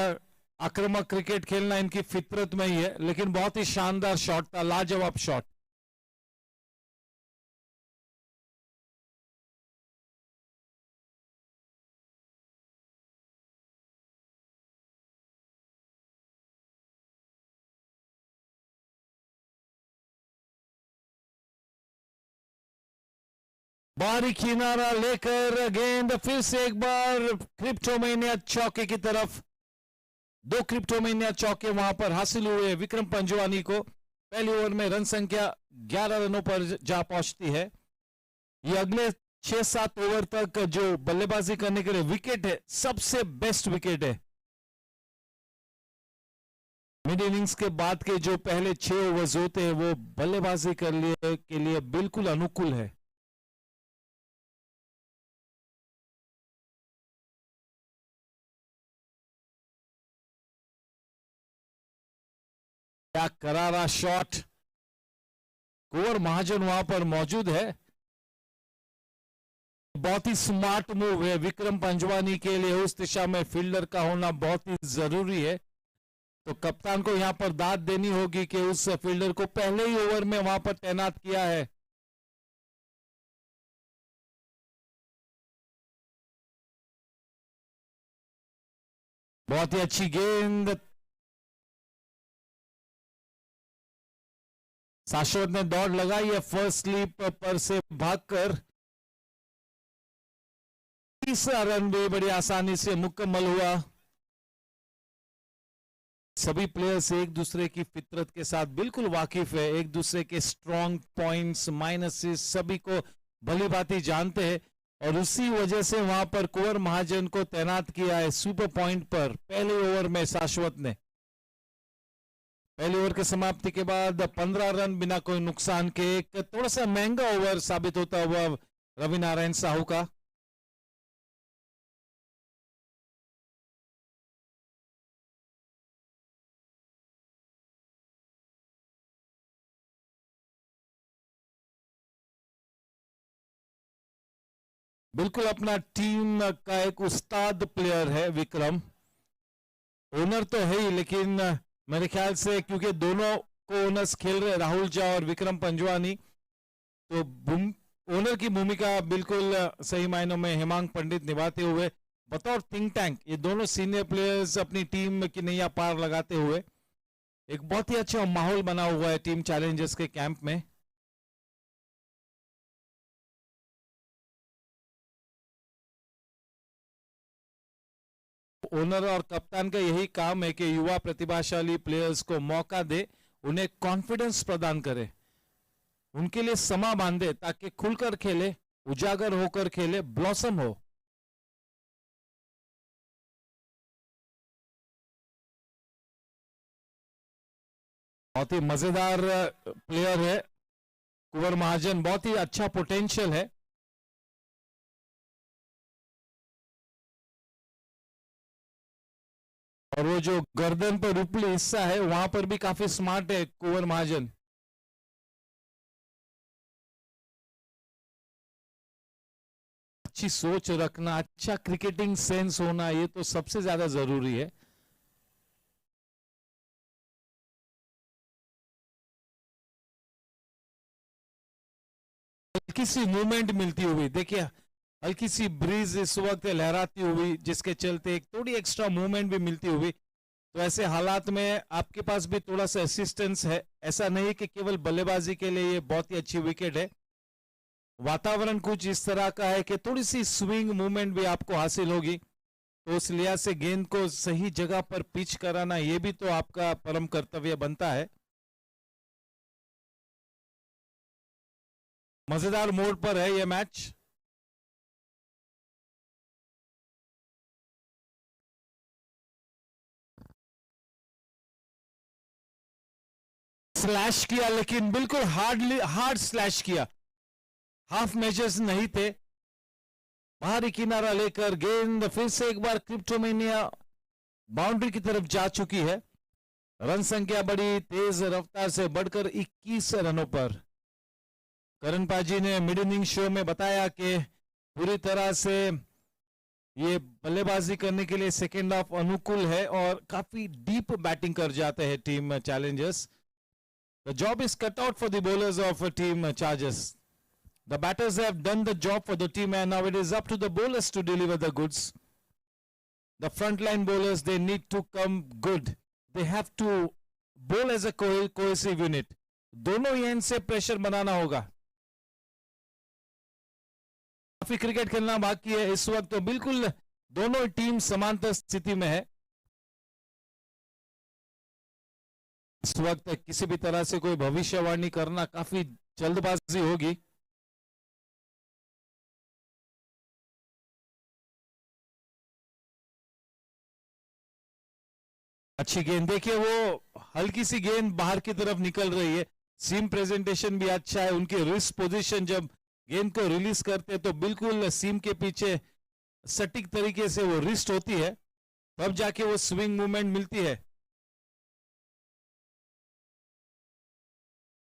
आक्रामक क्रिकेट खेलना इनकी फितरत में ही है. लेकिन बहुत ही शानदार शॉट था. लाजवाब शॉट. बारी किनारा लेकर गेंद फिर से एक बार क्रिप्टोमेनिया चौके की तरफ. 2 क्रिप्टोमेनिया चौके वहां पर हासिल हुए विक्रम पंजवानी को. पहली ओवर में रन संख्या 11 रनों पर जा पहुंचती है. ये अगले 6-7 ओवर तक जो बल्लेबाजी करने के लिए विकेट है सबसे बेस्ट विकेट है. मिड इनिंग्स के बाद के जो पहले 6 ओवर्स होते हैं वो बल्लेबाजी करने के लिए बिल्कुल अनुकूल है. क्या करारा शॉट. कुंवर महाजन वहां पर मौजूद है. बहुत ही स्मार्ट मूव है विक्रम पंजवानी के लिए. उस दिशा में फील्डर का होना बहुत ही जरूरी है. तो कप्तान को यहां पर दाद देनी होगी कि उस फील्डर को पहले ही ओवर में वहां पर तैनात किया है. बहुत ही अच्छी गेंद. शाश्वत ने दौड़ लगाई है. फर्स्ट स्लीप पर से भागकर तीसरा रन भी बड़ी आसानी से मुकम्मल हुआ. सभी प्लेयर्स एक दूसरे की फितरत के साथ बिल्कुल वाकिफ है. एक दूसरे के स्ट्रॉन्ग पॉइंट्स माइनसेस सभी को भली भांति जानते हैं. और उसी वजह से वहां पर कुंवर महाजन को तैनात किया है सुपर पॉइंट पर. पहले ओवर में शाश्वत ने पहले ओवर के समाप्ति के बाद 15 रन बिना कोई नुकसान के. एक थोड़ा सा महंगा ओवर साबित होता हुआ रवि नारायण साहू का. बिल्कुल अपना टीम का एक उस्ताद प्लेयर है विक्रम। ओनर तो है ही, लेकिन मेरे ख्याल से क्योंकि दोनों को ओनर्स खेल रहे राहुल झा और विक्रम पंजवानी, तो ओनर की भूमिका बिल्कुल सही मायनों में हेमांग पंडित निभाते हुए बतौर थिंक टैंक ये दोनों सीनियर प्लेयर्स अपनी टीम की नैया पार लगाते हुए एक बहुत ही अच्छा माहौल बना हुआ है टीम चैलेंजर्स के कैंप में। ओनर और कप्तान का यही काम है कि युवा प्रतिभाशाली प्लेयर्स को मौका दे, उन्हें कॉन्फिडेंस प्रदान करे, उनके लिए समा बांधे ताकि खुलकर खेले, उजागर होकर खेले, ब्लॉसम हो। बहुत ही मजेदार प्लेयर है कुंवर महाजन, बहुत ही अच्छा पोटेंशियल है। और वो जो गर्दन पर ऊपरी हिस्सा है वहां पर भी काफी स्मार्ट है कुंवर महाजन। अच्छी सोच रखना, अच्छा क्रिकेटिंग सेंस होना, ये तो सबसे ज्यादा जरूरी है। हल्की सी मूवमेंट मिलती हुई, देखिए हल्की सी ब्रीज इस वक्त लहराती हुई, जिसके चलते एक थोड़ी एक्स्ट्रा मूवमेंट भी मिलती हुई। तो ऐसे हालात में आपके पास भी थोड़ा सा असिस्टेंस है। ऐसा नहीं कि केवल बल्लेबाजी के लिए ये बहुत ही अच्छी विकेट है, वातावरण कुछ इस तरह का है कि थोड़ी सी स्विंग मूवमेंट भी आपको हासिल होगी। तो उस लिहाज से गेंद को सही जगह पर पिच कराना ये भी तो आपका परम कर्तव्य बनता है। मजेदार मोड पर है यह मैच। स्लैश किया, लेकिन बिल्कुल हार्ड स्लैश किया, हाफ मेजर्स नहीं थे। बाहरी किनारा लेकर गेंद फिर से एक बार क्रिप्टोमेनिया बाउंड्री की तरफ जा चुकी है। रन संख्या बड़ी तेज रफ्तार से बढ़कर 21 रनों पर। करण पाजी ने मिड इनिंग शो में बताया कि पूरी तरह से ये बल्लेबाजी करने के लिए सेकेंड हाफ अनुकूल है और काफी डीप बैटिंग कर जाते हैं team Challengers. The job is cut out for the bowlers of team Chargers. The batters have done the job for the team and now it is up to the bowlers to deliver the goods. The frontline bowlers, they need to come good. They have to bowl as a cohesive unit. दोनों ही and से pressure बनाना होगा। काफी cricket खेलना बाकी है इस वक्त, तो बिल्कुल दोनों टीम समांतर स्थिति में है। इस वक्त किसी भी तरह से कोई भविष्यवाणी करना काफी जल्दबाजी होगी। अच्छी गेंद, देखिए वो हल्की सी गेंद बाहर की तरफ निकल रही है। सीम प्रेजेंटेशन भी अच्छा है, उनकी रिस्ट पोजीशन जब गेंद को रिलीज करते तो बिल्कुल सीम के पीछे सटीक तरीके से वो रिस्ट होती है, तब जाके वो स्विंग मूवमेंट मिलती है।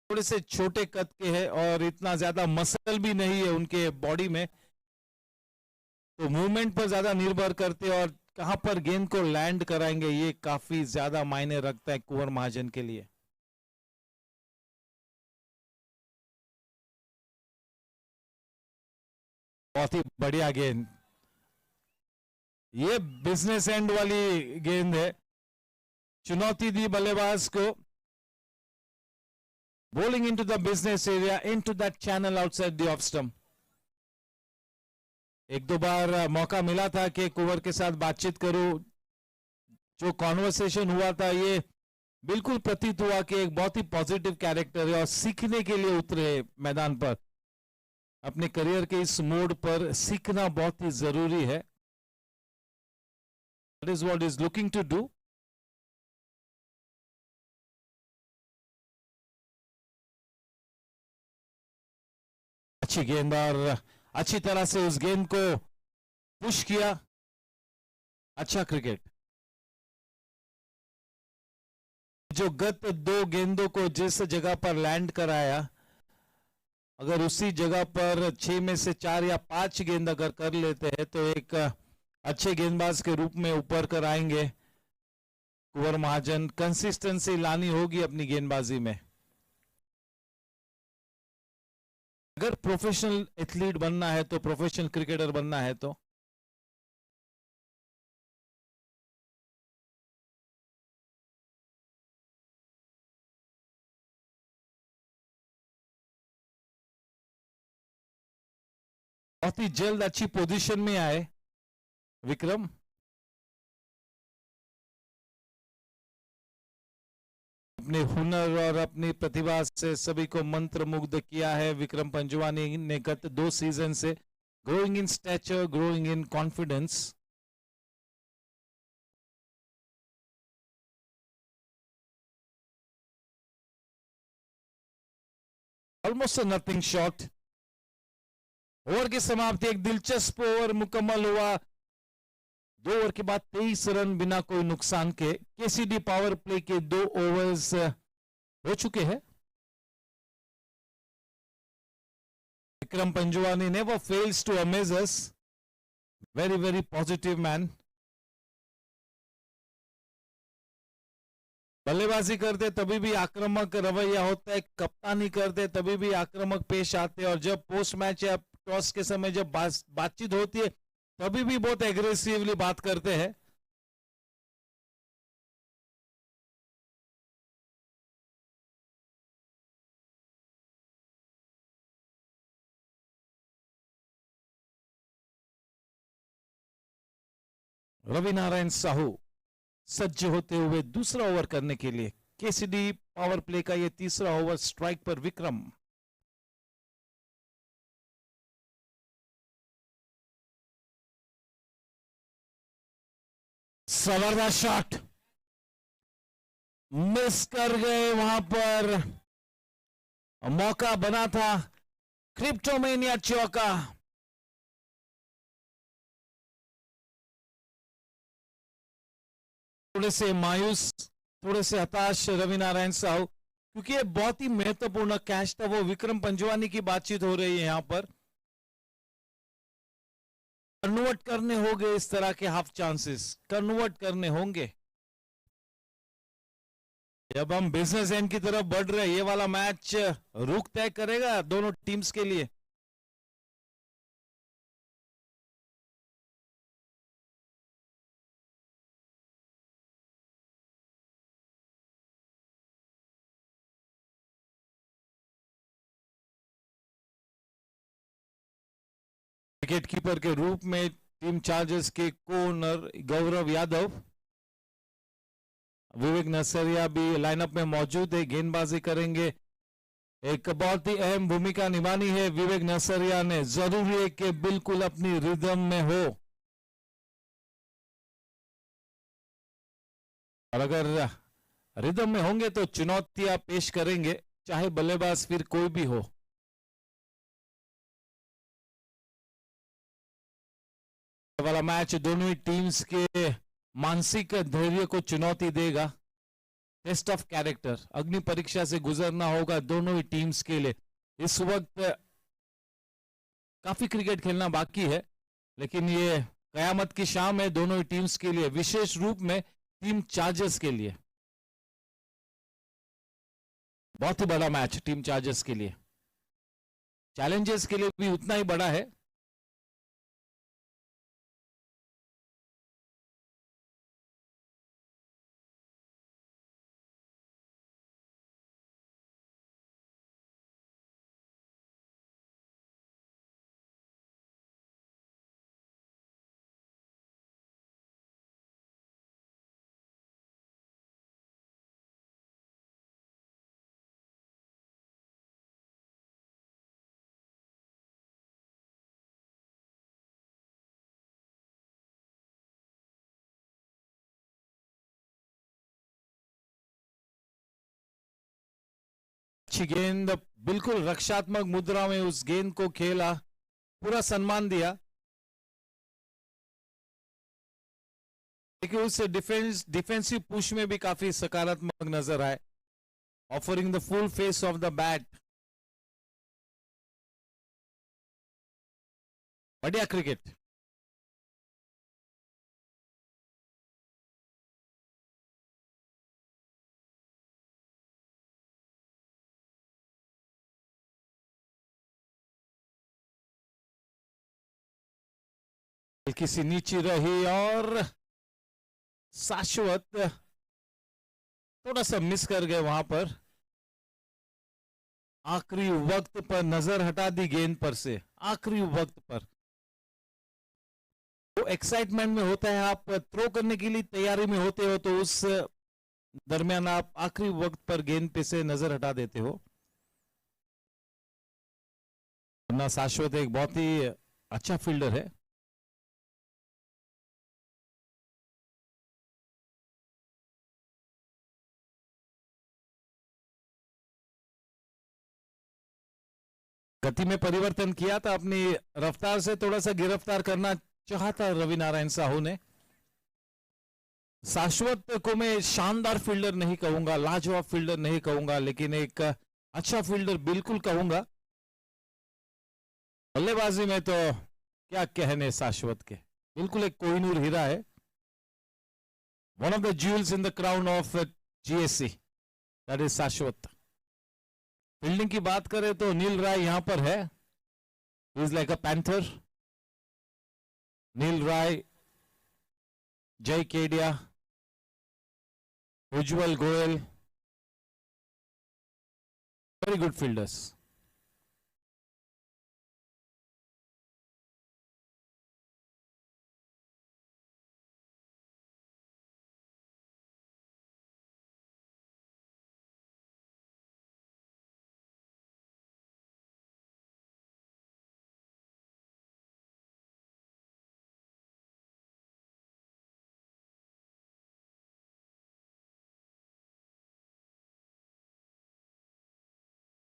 थोड़े से छोटे कद के हैं और इतना ज्यादा मसल भी नहीं है उनके बॉडी में, तो मूवमेंट पर ज्यादा निर्भर करते हैं और कहां पर गेंद को लैंड कराएंगे ये काफी ज्यादा मायने रखता है कुंवर महाजन के लिए। बहुत ही बढ़िया गेंद, ये बिजनेस एंड वाली गेंद है। चुनौती दी बल्लेबाज को, bowling into the business area, into that channel outside the off stump. एक दो बार मौका मिला था कि कुंवर के साथ बातचीत करूं, जो कॉन्वर्सेशन हुआ था ये बिल्कुल प्रतीत हुआ कि एक बहुत ही पॉजिटिव कैरेक्टर है और सीखने के लिए उतरे मैदान पर। अपने करियर के इस मोड पर सीखना बहुत ही जरूरी है। That is what he is looking to do. अच्छी गेंद और अच्छी तरह से उस गेंद को पुश किया, अच्छा क्रिकेट। जो गत दो गेंदों को जिस जगह पर लैंड कराया, अगर उसी जगह पर 6 में से 4 या 5 गेंद अगर कर लेते हैं तो एक अच्छे गेंदबाज के रूप में ऊपर कर आएंगे कुंवर महाजन। कंसिस्टेंसी लानी होगी अपनी गेंदबाजी में। अगर प्रोफेशनल एथलीट बनना है तो, प्रोफेशनल क्रिकेटर बनना है तो बहुत ही जल्द अच्छी पोजीशन में आए विक्रम। अपने हुनर और अपनी प्रतिभा से सभी को मंत्र मुग्ध किया है विक्रम पंजवानी ने गत 2 सीजन से। Growing in stature, growing in confidence. Almost nothing shot. Over की समाप्ति, एक दिलचस्प ओवर मुकम्मल हुआ। 2 ओवर के बाद 23 रन बिना कोई नुकसान के। केसीडी पावर प्ले के 2 ओवर्स हो चुके हैं। Vikram Panjwani never fails to amaze us. Very very positive man. बल्लेबाजी करते तभी भी आक्रामक रवैया होता है, कप्तानी करते तभी भी आक्रामक पेश आते हैं, और जब पोस्ट मैच या टॉस के समय जब बातचीत होती है तभी भी बहुत एग्रेसिवली बात करते हैं। रवि नारायण साहू सज्ज होते हुए दूसरा ओवर करने के लिए। केसीडी पावर प्ले का ये तीसरा ओवर। स्ट्राइक पर विक्रम। जबरदस्त शॉट, मिस कर गए। वहां पर मौका बना था। क्रिप्टोमेनिया चौका। थोड़े से मायूस, थोड़े से हताश रवि नारायण साहू, क्योंकि ये बहुत ही महत्वपूर्ण कैच था। वो विक्रम पंजवानी की बातचीत हो रही है यहां पर। कन्वर्ट करने होंगे इस तरह के हाफ चांसेस, कन्वर्ट करने होंगे। जब हम बिजनेस एंड की तरफ बढ़ रहे हैं, ये वाला मैच रुख तय करेगा दोनों टीम्स के लिए। विकेट कीपर के रूप में टीम चार्जर्स के कोनर गौरव यादव, विवेक नरसरिया भी लाइनअप में मौजूद है, गेंदबाजी करेंगे। एक बहुत ही अहम भूमिका निभानी है विवेक नरसरिया ने। जरूरी है कि बिल्कुल अपनी रिदम में हो, और अगर रिदम में होंगे तो चुनौतियां पेश करेंगे, चाहे बल्लेबाज फिर कोई भी हो। वाला मैच दोनों ही टीम्स के मानसिक धैर्य को चुनौती देगा। टेस्ट ऑफ कैरेक्टर, अग्नि परीक्षा से गुजरना होगा दोनों ही टीम्स के लिए। इस वक्त काफी क्रिकेट खेलना बाकी है, लेकिन ये कयामत की शाम है दोनों ही टीम्स के लिए, विशेष रूप में टीम चार्जर्स के लिए। बहुत ही बड़ा मैच टीम चार्जर्स के लिए, चैलेंजर्स के लिए भी उतना ही बड़ा है। अच्छी गेंद, बिल्कुल रक्षात्मक मुद्रा में उस गेंद को खेला, पूरा सम्मान दिया। लेकिन उस डिफेंसिव पुश में भी काफी सकारात्मक नजर आए, offering the full face of the bat. बढ़िया क्रिकेट। किसी नीचे रही और शाश्वत थोड़ा सा मिस कर गए वहां पर। आखिरी वक्त पर नजर हटा दी गेंद पर से, आखिरी वक्त पर। वो एक्साइटमेंट में होता है, आप थ्रो करने के लिए तैयारी में होते हो तो उस दरमियान आप आखिरी वक्त पर गेंद पे से नजर हटा देते हो। ना शाश्वत एक बहुत ही अच्छा फील्डर है। गति में परिवर्तन किया था, अपनी रफ्तार से थोड़ा सा गिरफ्तार करना चाहता रवि नारायण साहू ने। शाश्वत को मैं शानदार फील्डर नहीं कहूंगा, लाजवाब फील्डर नहीं कहूंगा, लेकिन एक अच्छा फील्डर बिल्कुल कहूंगा। बल्लेबाजी में तो क्या कहने शाश्वत के, बिल्कुल एक कोहिनूर हीरा है। One of the jewels in the crown of GSC, that is Shashwat. Fielding की बात करें तो नील राय यहां पर है, is like a panther. Neel Rai, Jay Kedia, Ujjwal Goyal, very good fielders.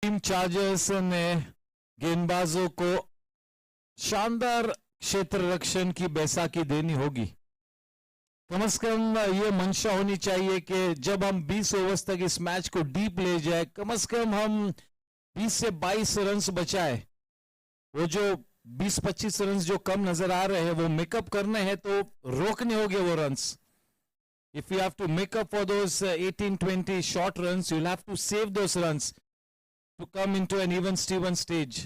Team Chargers ने गेंदबाजों को शानदार क्षेत्र रक्षण की बैसाखी देनी होगी। कम से कम ये मंशा होनी चाहिए कि जब हम 20 ओवर्स तक इस मैच को डीप ले जाए, कम से कम हम 20 से 22 रन्स बचाए। वो जो 20-25 रन्स जो कम नजर आ रहे हैं वो मेकअप करने हैं, तो रोकने होंगे वो runs. If you have to make up for those 18-20 short runs, you'll have to save those runs to come into an even Steven stage.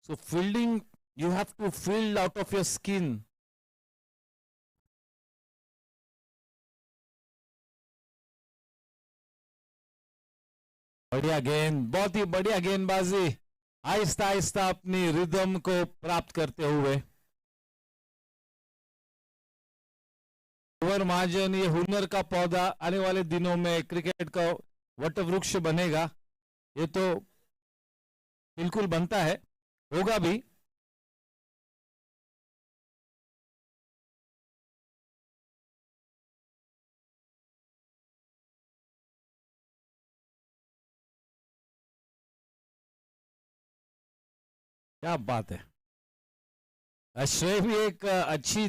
So fielding, you have to field out of your skin. बढ़िया गेंद, बहुत ही बढ़िया गेंदबाजी, आहिस्ता आहिस्ता अपनी rhythm को प्राप्त करते हुए। कुंवर महाजन, ये हुनर का पौधा आने वाले दिनों में क्रिकेट का वटवृक्ष बनेगा, ये तो बिल्कुल बनता है, होगा भी। क्या बात है। श्रेय भी एक अच्छी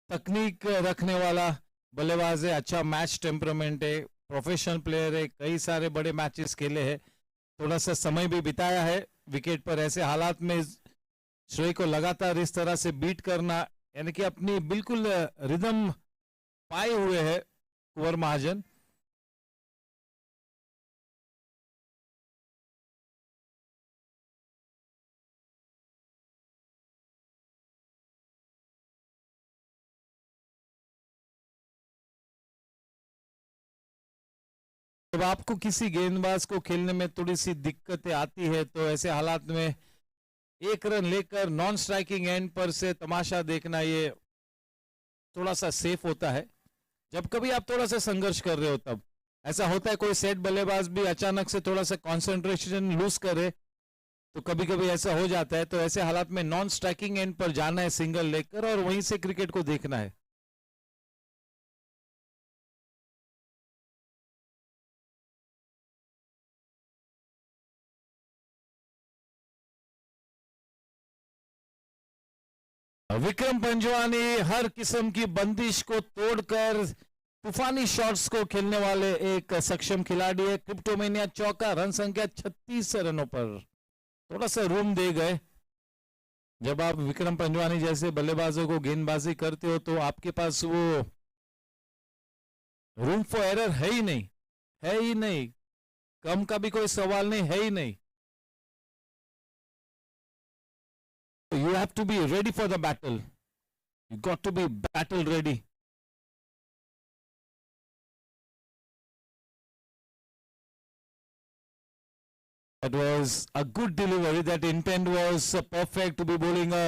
तकनीक रखने वाला बल्लेबाज है, अच्छा मैच टेम्परामेंट है, प्रोफेशनल प्लेयर है, कई सारे बड़े मैचेस खेले हैं, थोड़ा सा समय भी बिताया है विकेट पर। ऐसे हालात में श्रेय को लगातार इस तरह से बीट करना, यानी कि अपनी बिल्कुल रिदम पाए हुए है कुंवर महाजन। जब आपको किसी गेंदबाज को खेलने में थोड़ी सी दिक्कतें आती है, तो ऐसे हालात में 1 रन लेकर नॉन स्ट्राइकिंग एंड पर से तमाशा देखना ये थोड़ा सा सेफ होता है। जब कभी आप थोड़ा सा संघर्ष कर रहे हो तब ऐसा होता है, कोई सेट बल्लेबाज भी अचानक से थोड़ा सा कंसंट्रेशन लूज करे तो कभी कभी ऐसा हो जाता है। तो ऐसे हालात में नॉन स्ट्राइकिंग एंड पर जाना है सिंगल लेकर और वहीं से क्रिकेट को देखना है। विक्रम पंजवानी हर किस्म की बंदिश को तोड़कर तूफानी शॉट्स को खेलने वाले एक सक्षम खिलाड़ी है। क्रिप्टोमेनिया चौका, रन संख्या 36 रनों पर, थोड़ा सा रूम दे गए। जब आप विक्रम पंजवानी जैसे बल्लेबाजों को गेंदबाजी करते हो तो आपके पास वो रूम फॉर एरर है ही नहीं, है ही नहीं, कम का भी कोई सवाल नहीं, है ही नहीं. You have to be ready for the battle. You got to be battle ready. That was a good delivery. That intent was perfect to be bowling a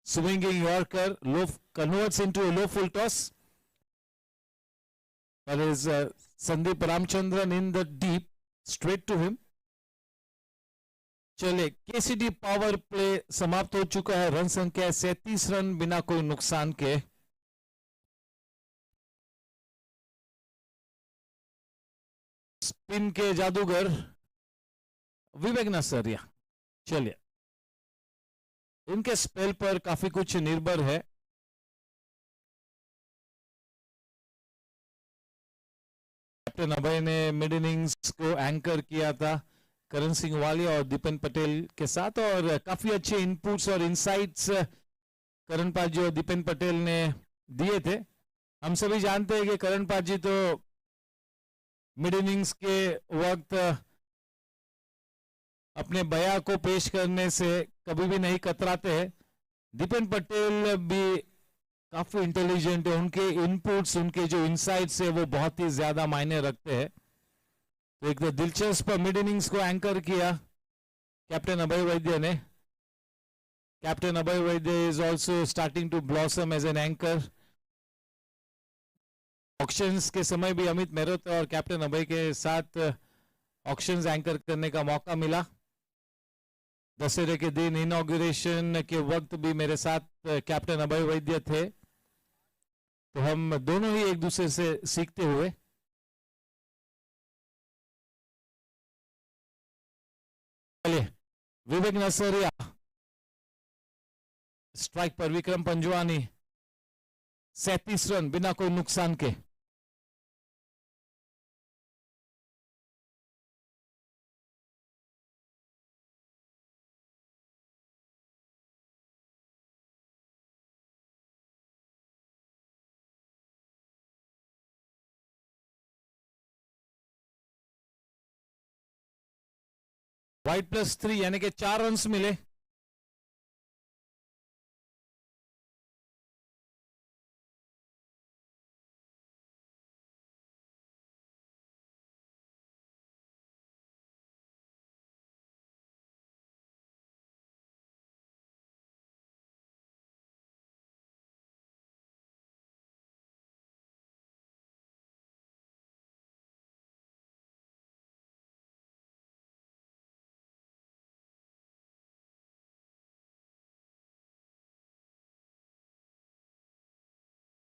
swinging Yorker. Low converts into a low full toss. That is Sandeep Ramchandran in the deep, straight to him. चले KCD power play समाप्त हो चुका है. Run संख्या 37 run बिना कोई नुकसान के. स्पिन के जादूगर विवेक नसरिया. चलिए, इनके स्पेल पर काफी कुछ निर्भर है. कैप्टन अभय ने मिड इनिंग्स को एंकर किया था करण सिंह वालिया और दीपन पटेल के साथ, और काफी अच्छे इनपुट्स और इनसाइट्स करण पाजी और दीपन पटेल ने दिए थे. हम सभी जानते हैं कि करण पाजी तो मिड इनिंग्स के वक्त अपने बया को पेश करने से कभी भी नहीं कतराते हैं. दीपन पटेल भी काफी इंटेलिजेंट है. उनके इनपुट्स, उनके जो इनसाइट्स है वो बहुत ही ज्यादा मायने रखते हैं. तो एक दिलचस्प मिड इनिंग्स को एंकर किया कैप्टन अभय वैद्य ने. Captain Abhay Vaidya is also starting to blossom as an anchor. Auctions के समय भी अमित मेहरोत्रा और कैप्टन अभय के साथ ऑक्शंस एंकर करने का मौका मिला. दशहरे के दिन इनॉग्रेशन के वक्त भी मेरे साथ कैप्टन अभय वैद्य थे. तो हम दोनों ही एक दूसरे से सीखते हुए. चलिए, विवेक नसरिया स्ट्राइक पर. विक्रम पंजवानी 37 रन बिना कोई नुकसान के. वाइड +3 यानी कि 4 रन मिले.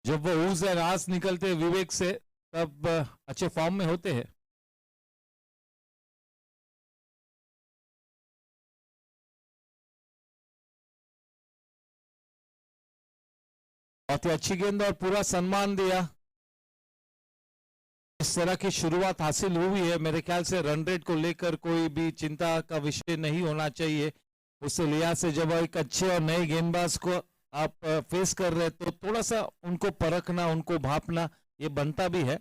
जब वो ऊज और आस निकलते विवेक से तब अच्छे फॉर्म में होते हैं. बहुत ही अच्छी गेंद और पूरा सम्मान दिया. इस तरह की शुरुआत हासिल हुई है. मेरे ख्याल से रन रेट को लेकर कोई भी चिंता का विषय नहीं होना चाहिए. उससे लिहाज से जब एक अच्छे और नए गेंदबाज को आप फेस कर रहे तो थोड़ा सा उनको परखना, उनको भापना ये बनता भी है.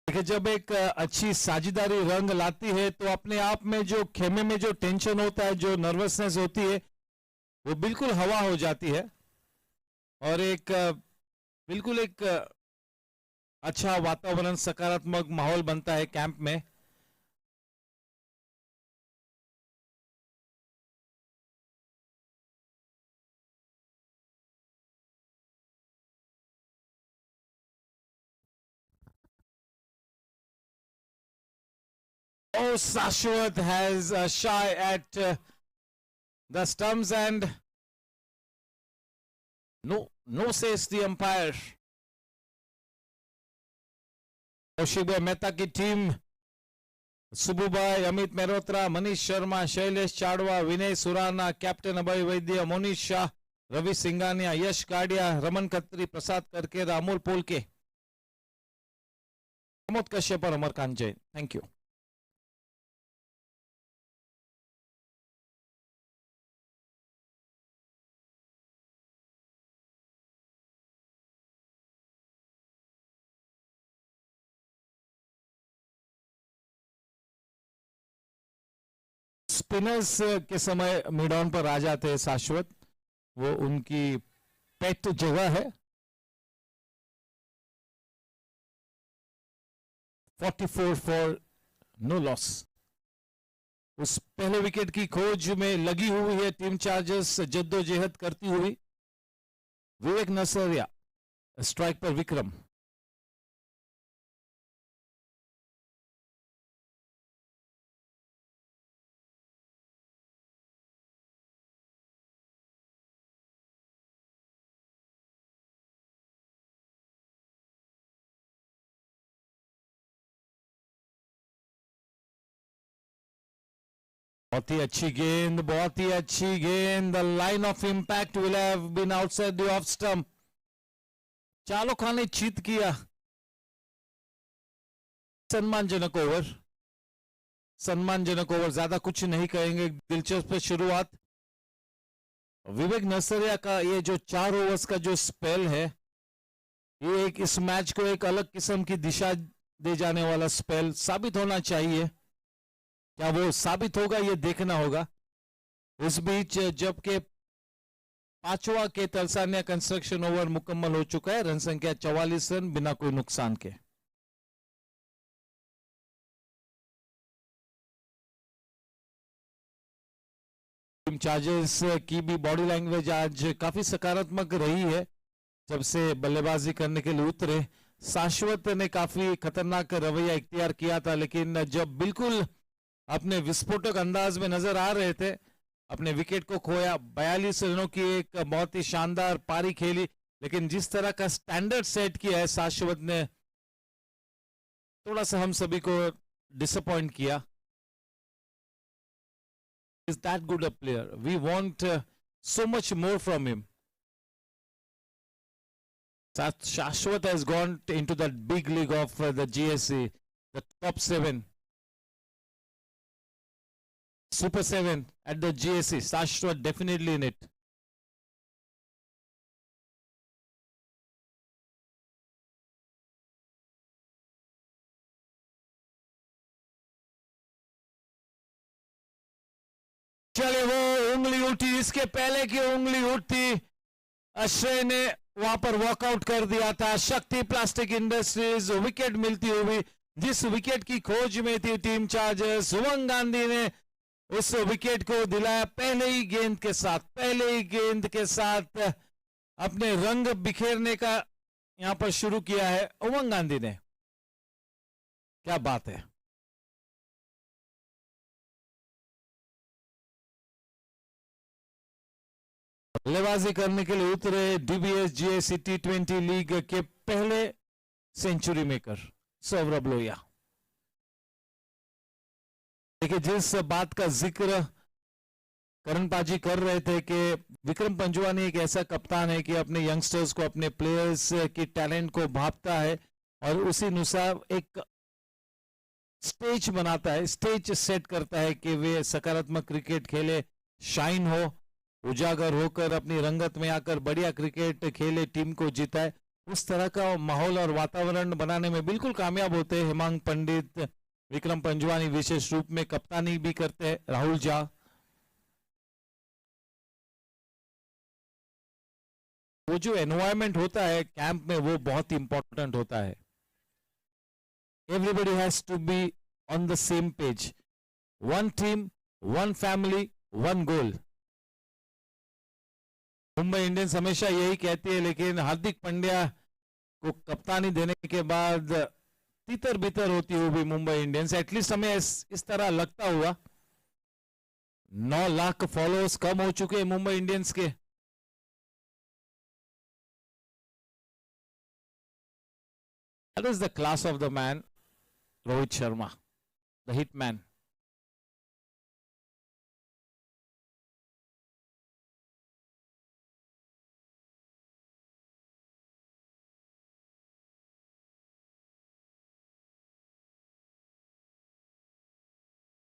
देखिए, जब एक अच्छी साझेदारी रंग लाती है तो अपने आप में जो खेमे में जो टेंशन होता है, जो नर्वसनेस होती है, वो बिल्कुल हवा हो जाती है और एक बिल्कुल एक अच्छा वातावरण, सकारात्मक माहौल बनता है कैंप में. Oh, Shashwat has a shy at the stumps and no says the umpire. Kaushik Mehta की टीम सुबुभाई, अमित मेहरोत्रा, मनीष शर्मा, शैलेश चाड़वा, विनय सुराना, कैप्टन अभय वैद्य, मोनीश शाह, रवि सिंघानिया, यश काडिया, रमन खत्री, प्रसाद करके, अमोल पोलके प्रमोद कश्यप और Amarkant Jain. Thank you. Spinners के समय मिड ऑन पर आ जाते हैं शाश्वत, वो उनकी पेट जगह है. 44 फॉर नो लॉस. उस पहले विकेट की खोज में लगी हुई है टीम चार्जर्स, जद्दोजहद करती हुई. विवेक नसरिया स्ट्राइक पर विक्रम. बहुत ही अच्छी गेंद, बहुत ही अच्छी गेंद. The line of impact will have been outside the off stump. Chalo Khan ने चीत किया. सम्मानजनक ओवर, सम्मानजनक ओवर, ज्यादा कुछ नहीं कहेंगे. दिलचस्प शुरुआत. विवेक नसरिया का ये जो 4 ओवर्स का जो स्पेल है, ये एक इस मैच को एक अलग किस्म की दिशा दे जाने वाला स्पेल साबित होना चाहिए. क्या वो साबित होगा, ये देखना होगा. इस बीच जबकि 5वां के तलसानिया कंस्ट्रक्शन ओवर मुकम्मल हो चुका है. रन संख्या 44 रन बिना कोई नुकसान के. टीम चार्जर्स की भी बॉडी लैंग्वेज आज काफी सकारात्मक रही है जब से बल्लेबाजी करने के लिए उतरे. शाश्वत ने काफी खतरनाक रवैया इख्तियार किया था, लेकिन जब बिल्कुल अपने विस्फोटक अंदाज में नजर आ रहे थे, अपने विकेट को खोया. 42 रनों की एक बहुत ही शानदार पारी खेली, लेकिन जिस तरह का स्टैंडर्ड सेट किया है शाश्वत ने, थोड़ा सा हम सभी को डिसअपॉइंट किया. Is that good a player? We want so much more from him. Shashwat has gone into that big league of the GSC, the top 7. Super 7 at the GSC. Shashwat definitely in it. चले वो उंगली उठी, इसके पहले की उंगली उठी. अश्रय ने वहां पर वॉकआउट कर दिया था. शक्ति प्लास्टिक इंडस्ट्रीज विकेट मिलती हुई, जिस विकेट की खोज में थी टीम चार्जर्स, शुभम गांधी ने उस विकेट को दिलाया पहले ही गेंद के साथ. पहले ही गेंद के साथ अपने रंग बिखेरने का यहां पर शुरू किया है उमंग गांधी ने. क्या बात है. बल्लेबाजी करने के लिए उतरे डीबीएस जीएससी T20 लीग के पहले सेंचुरी मेकर सौरभ लोहिया. देखिए, जिस बात का जिक्र करण पाजी कर रहे थे कि विक्रम पंजवानी एक ऐसा कप्तान है कि अपने यंगस्टर्स को, अपने प्लेयर्स की टैलेंट को भांपता है और उसी अनुसार एक स्टेज बनाता है, स्टेज सेट करता है कि वे सकारात्मक क्रिकेट खेले, शाइन हो, उजागर होकर अपनी रंगत में आकर बढ़िया क्रिकेट खेले, टीम को जिताए. उस तरह का माहौल और वातावरण बनाने में बिल्कुल कामयाब होते हैं हेमांग पंडित, विक्रम पंजवानी विशेष रूप में कप्तानी भी करते हैं, राहुल झा. वो जो एनवायरमेंट होता है कैंप में, वो बहुत इंपॉर्टेंट होता है. Everybody has to be on the same page. One team, one family, one goal. Mumbai Indians हमेशा यही कहती है, लेकिन हार्दिक पांड्या को कप्तानी देने के बाद तितर बितर होती हुई मुंबई इंडियंस, एटलीस्ट हमें इस तरह लगता हुआ. 9 लाख फॉलोअर्स कम हो चुके हैं मुंबई इंडियंस के. That is the class of the man, Rohit Sharma, the hitman.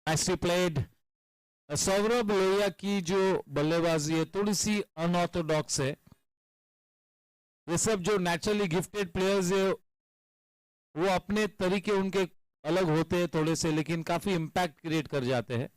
nicely played. Saurabh Lohia की जो बल्लेबाजी है थोड़ी सी अनऑर्थोडॉक्स है. ये सब जो नेचुरली गिफ्टेड प्लेयर्स है वो अपने तरीके उनके अलग होते हैं थोड़े से, लेकिन काफी इम्पैक्ट क्रिएट कर जाते हैं.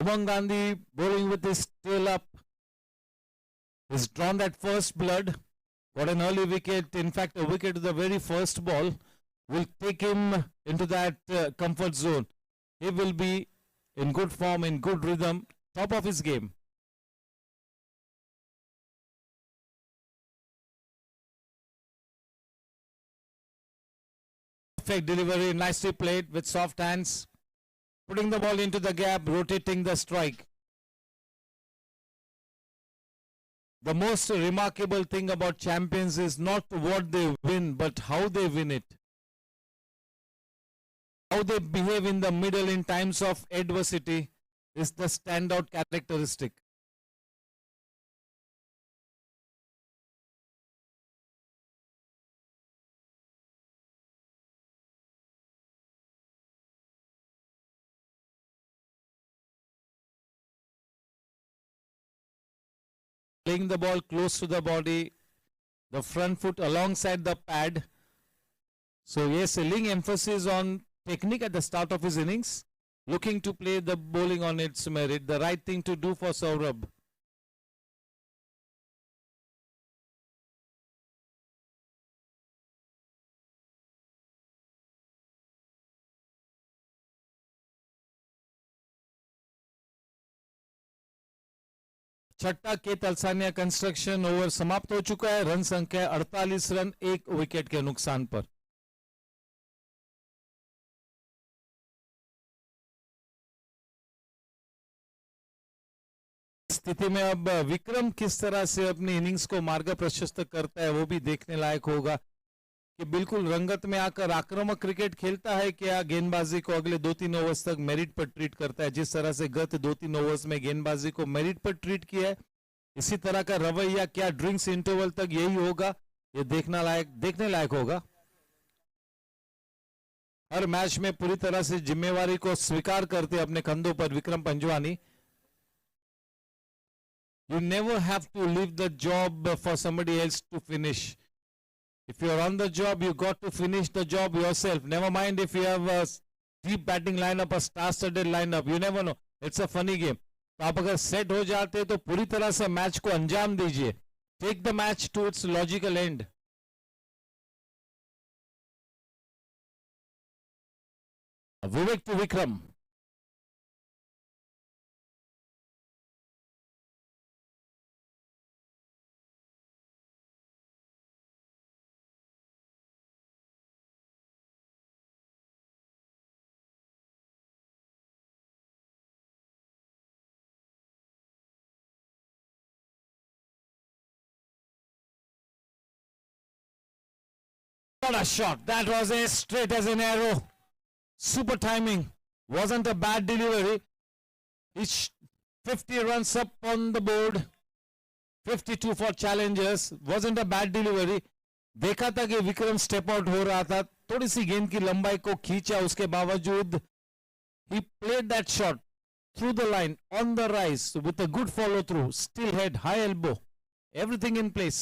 Umang Gandhi bowling with his tail up. He's drawn that first blood. Got an early wicket. In fact, a wicket to the very first ball will take him into that comfort zone. He will be in good form, in good rhythm, top of his game. Perfect delivery, nicely played with soft hands. Putting the ball into the gap, rotating the strike. The most remarkable thing about champions is not what they win, but how they win it. How they behave in the middle in times of adversity is the standout characteristic. Playing the ball close to the body, the front foot alongside the pad. So yes, laying emphasis on technique at the start of his innings, looking to play the bowling on its merit, the right thing to do for Saurabh. छठा के Talsania construction over समाप्त हो चुका है. Run संख्या 48 run, एक wicket के नुकसान पर. स्थिति में अब विक्रम किस तरह से अपनी इनिंग्स को मार्ग प्रशस्त करता है वो भी देखने लायक होगा कि बिल्कुल रंगत में आकर आक्रामक क्रिकेट खेलता है क्या, गेंदबाजी को अगले 2-3 ओवर्स तक मेरिट पर ट्रीट करता है. जिस तरह से गत 2-3 ओवर्स में गेंदबाजी को मेरिट पर ट्रीट किया है, इसी तरह का रवैया क्या ड्रिंक्स इंटरवल तक यही होगा, ये देखने लायक होगा. हर मैच में पूरी तरह से जिम्मेवारी को स्वीकार करते अपने कंधों पर Vikram Panjwani. You never have to leave the job for somebody else to finish. If you're on the job, you got to finish the job yourself. Never mind if you have a deep batting lineup, a star-studded lineup. You never know. It's a funny game. तो आप अगर set हो जाते तो पूरी तरह से match को अंजाम दीजिए. Take the match to its logical end. Vivek to Vikram. What a shot. That was as straight as an arrow. Super timing. Wasn't a bad delivery. It's 50 runs up on the board. 52 for challengers. Wasn't a bad delivery. देखा था कि Vikram step out हो रहा था, थोड़ी सी गेंद की लंबाई को खींचा, उसके बावजूद he played that shot through the line on the rise with a good follow through, still head, high elbow, everything in place.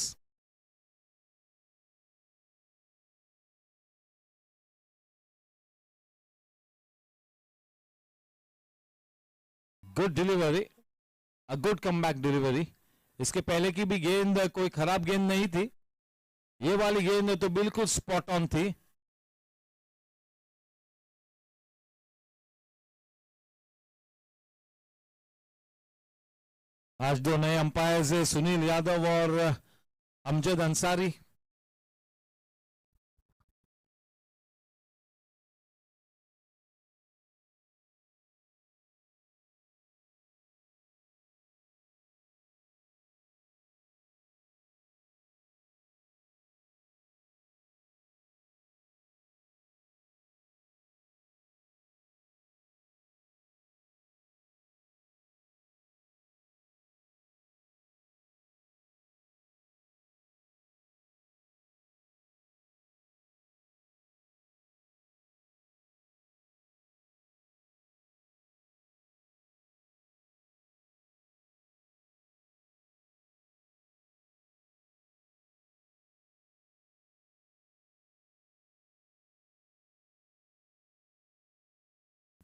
Good delivery, a good comeback delivery. इसके पहले की भी गेंद कोई खराब गेंद नहीं थी, ये वाली गेंद तो बिल्कुल स्पॉट ऑन थी. आज दो नए अंपायर्स है, सुनील यादव और अमजद अंसारी.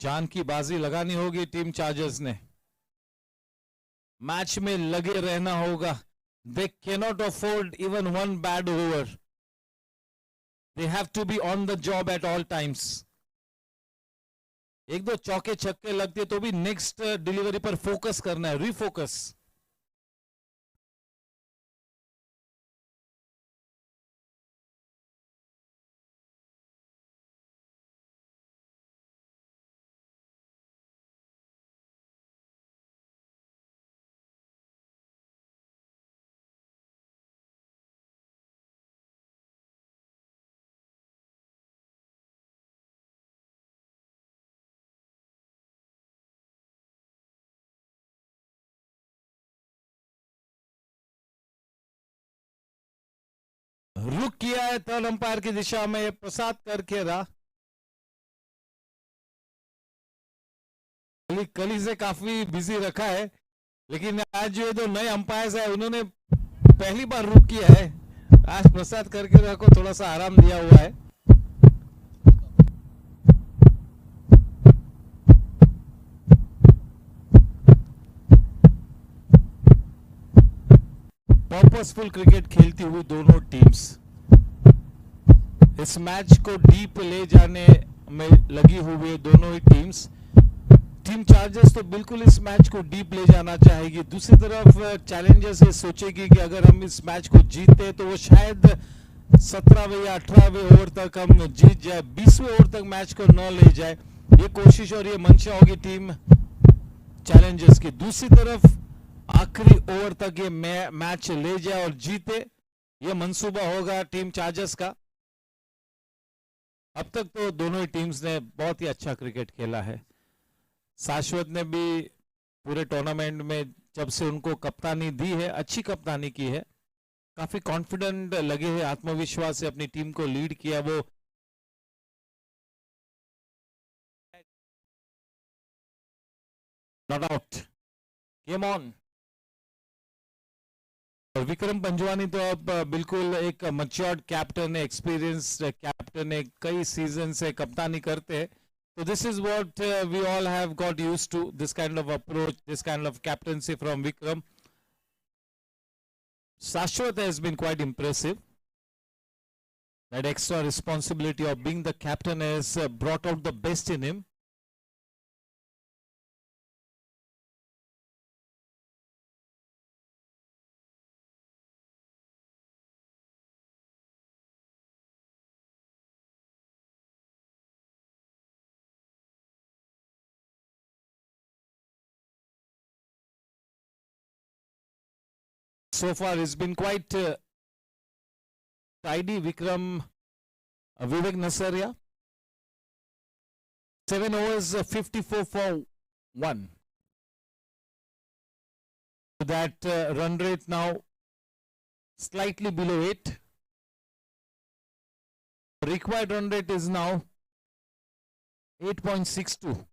जान की बाजी लगानी होगी टीम चार्जर्स ने, मैच में लगे रहना होगा. They cannot afford even one bad over. They have to be on the job at all times. एक दो चौके छक्के लगते तो भी नेक्स्ट डिलीवरी पर फोकस करना है, रिफोकस. रुक किया है टर्न अंपायर की दिशा में, प्रसाद करके रहा. कली से काफी बिजी रखा है, लेकिन आज जो दो नए अंपायर्स है उन्होंने पहली बार रुक किया है. आज प्रसाद करके रहा को थोड़ा सा आराम दिया हुआ है. पर्पसफुल क्रिकेट खेलती हुई दोनों टीम्स इस मैच को डीप ले जाने में लगी हुई है. दोनों ही टीम्स, टीम चार्जर्स तो बिल्कुल इस मैच को डीप ले जाना चाहेगी. दूसरी तरफ चैलेंजर्स ये सोचेगी कि अगर हम इस मैच को जीते तो वो शायद 17वें या 18वें ओवर तक हम जीत जाए, 20वें ओवर तक मैच को न ले जाए. ये कोशिश और ये मंशा होगी टीम चैलेंजर्स की. दूसरी तरफ आखिरी ओवर तक ये मैच ले जाए और जीते, ये मंसूबा होगा टीम चार्जर्स का. अब तक तो दोनों ही टीम्स ने बहुत ही अच्छा क्रिकेट खेला है. शाश्वत ने भी पूरे टूर्नामेंट में जब से उनको कप्तानी दी है, अच्छी कप्तानी की है. काफी कॉन्फिडेंट लगे हैं, आत्मविश्वास से अपनी टीम को लीड किया. वो not out, game on. Vikram Panjwani तो अब बिल्कुल एक मैच्योर्ड कैप्टन है, एक्सपीरियंस्ड कैप्टन है, कई सीजन से कप्तानी करते हैं. So this is what we all have got used to, this kind of approach, this kind of captaincy from Vikram. Shashwat has been quite impressive. That extra responsibility of being the captain has brought out the best in him. So far it's been quite tidy. Vikram, Vivek Nasaria, 7 overs, 54 for 1. That run rate now slightly below 8. Required run rate is now 8.62.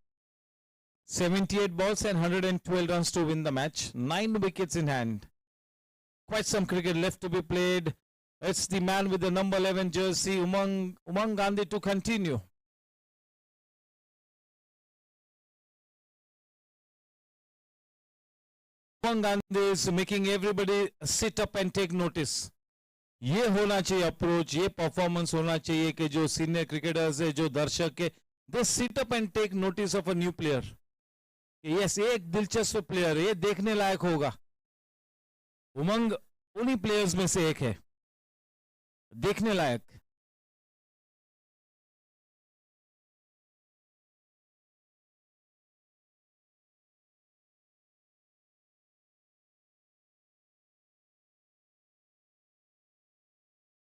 78 balls and 112 runs to win the match. 9 wickets in hand. Quite some cricket left to be played. It's the man with the number 11 jersey, Umang Gandhi, to continue. Umang Gandhi is making everybody sit up and take notice. ये होना चाहिए approach, ये performance होना चाहिए कि जो senior cricketers है, जो दर्शक है, they sit up and take notice of a new player. Yes, ये एक दिलचस्प प्लेयर है, ये देखने लायक होगा. उमंग उन्हीं प्लेयर्स में से एक है, देखने लायक.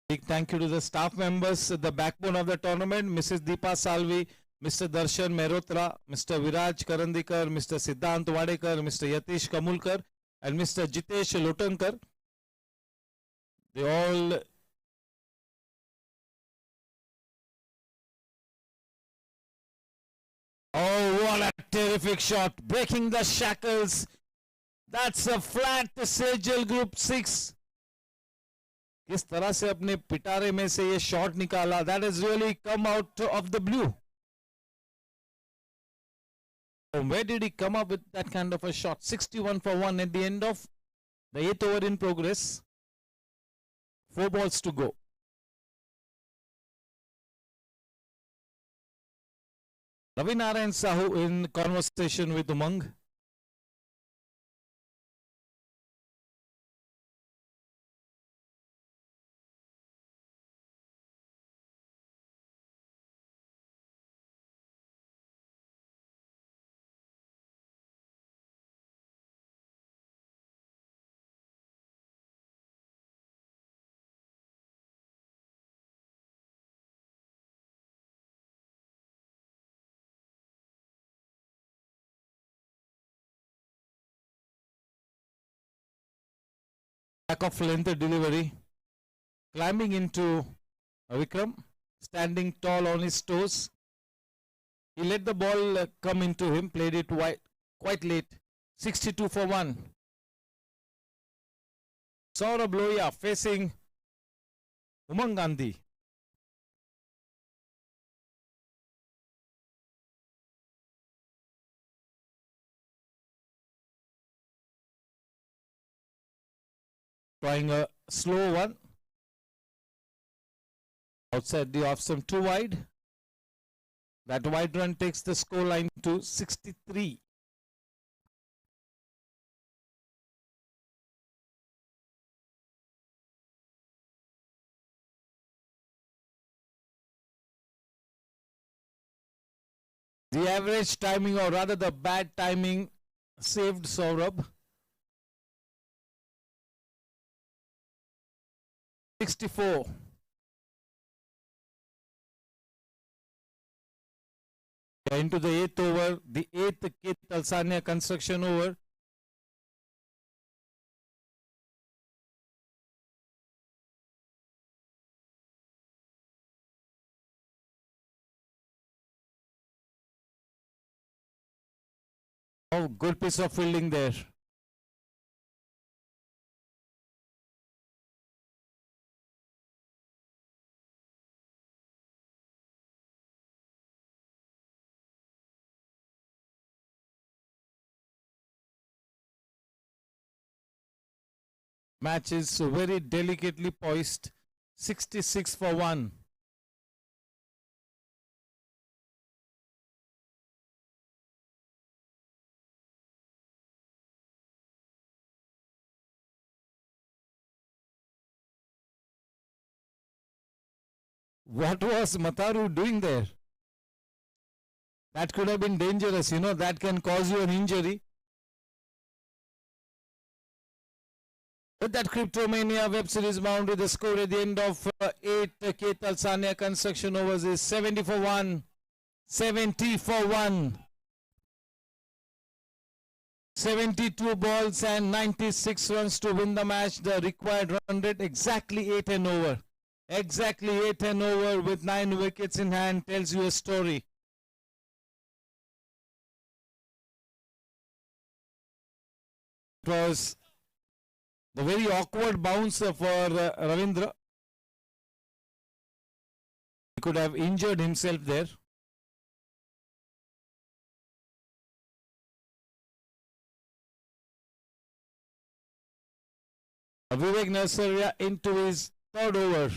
Big thank you to the staff members, the backbone of the tournament, Mrs. Deepa Salvi, Mr. Darshan Mehrotra, Mr. Viraj Karandikar, Mr. Siddhant Wadekar, Mr. Yatish Kamulkar, and Mr. Jitesh Lotankar. They all oh, what a terrific shot, breaking the shackles. That's a flat Sejal Group 6. किस तरह से अपने पिटारे में से ये shot निकाला, that has really come out of the blue. Where did he come up with that kind of a shot? 61 for 1 at the end of the 8th over in progress. 4 balls to go. Ravi Narayan Sahu in conversation with Umang. Back of length delivery. Climbing into Vikram. Standing tall on his toes. He let the ball come into him. Played it wide, quite late. 62 for 1. Saurabh Lohia facing Umang Gandhi. Trying a slow one. Outside the off stump, too wide. That wide run takes the score line to 63. The average timing, or rather the bad timing, saved Saurabh. 64. Into the 8th over, the 8th Kit Talsania construction over. Oh, good piece of fielding there. Match is very delicately poised. 66 for 1. What was Mataru doing there? That could have been dangerous, you know, that can cause you an injury. With that, Cryptomania web series bound with the score at the end of 8 K Talsania construction overs is 70 for 1. 70 for 1. 72 balls and 96 runs to win the match. The required run rate exactly 8 and over. Exactly 8 and over with 9 wickets in hand tells you a story. It was the very awkward bounce for Ravindra. He could have injured himself there. Vivek Nasaria into his 3rd over.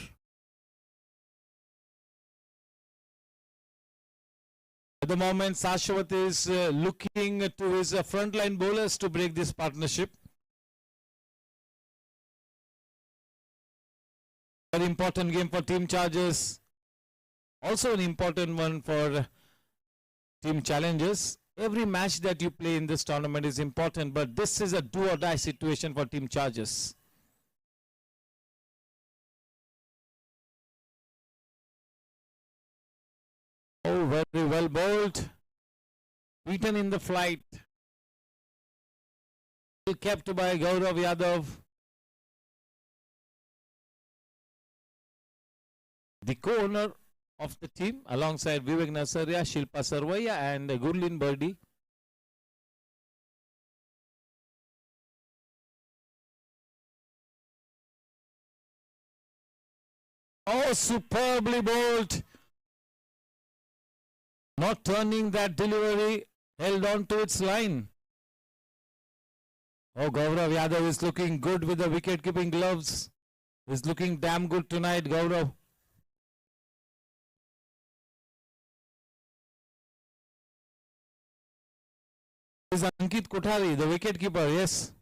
At the moment, Sashwat is looking to his frontline bowlers to break this partnership. Very important game for Team Chargers. Also an important one for Team Challengers. Every match that you play in this tournament is important, but this is a do or die situation for Team Chargers. Oh, very well bowled. Beaten in the flight. Kept by Gaurav Yadav. The co-owner of the team alongside Vivek Nasaria, Shilpa Sarvaiya and Gurleen Birdie. Oh, superbly bowled. Not turning that delivery held on to its line. Oh, Gaurav Yadav is looking good with the wicket-keeping gloves. He's looking damn good tonight, Gaurav. Is Ankit Kothari, the wicket-keeper, yes.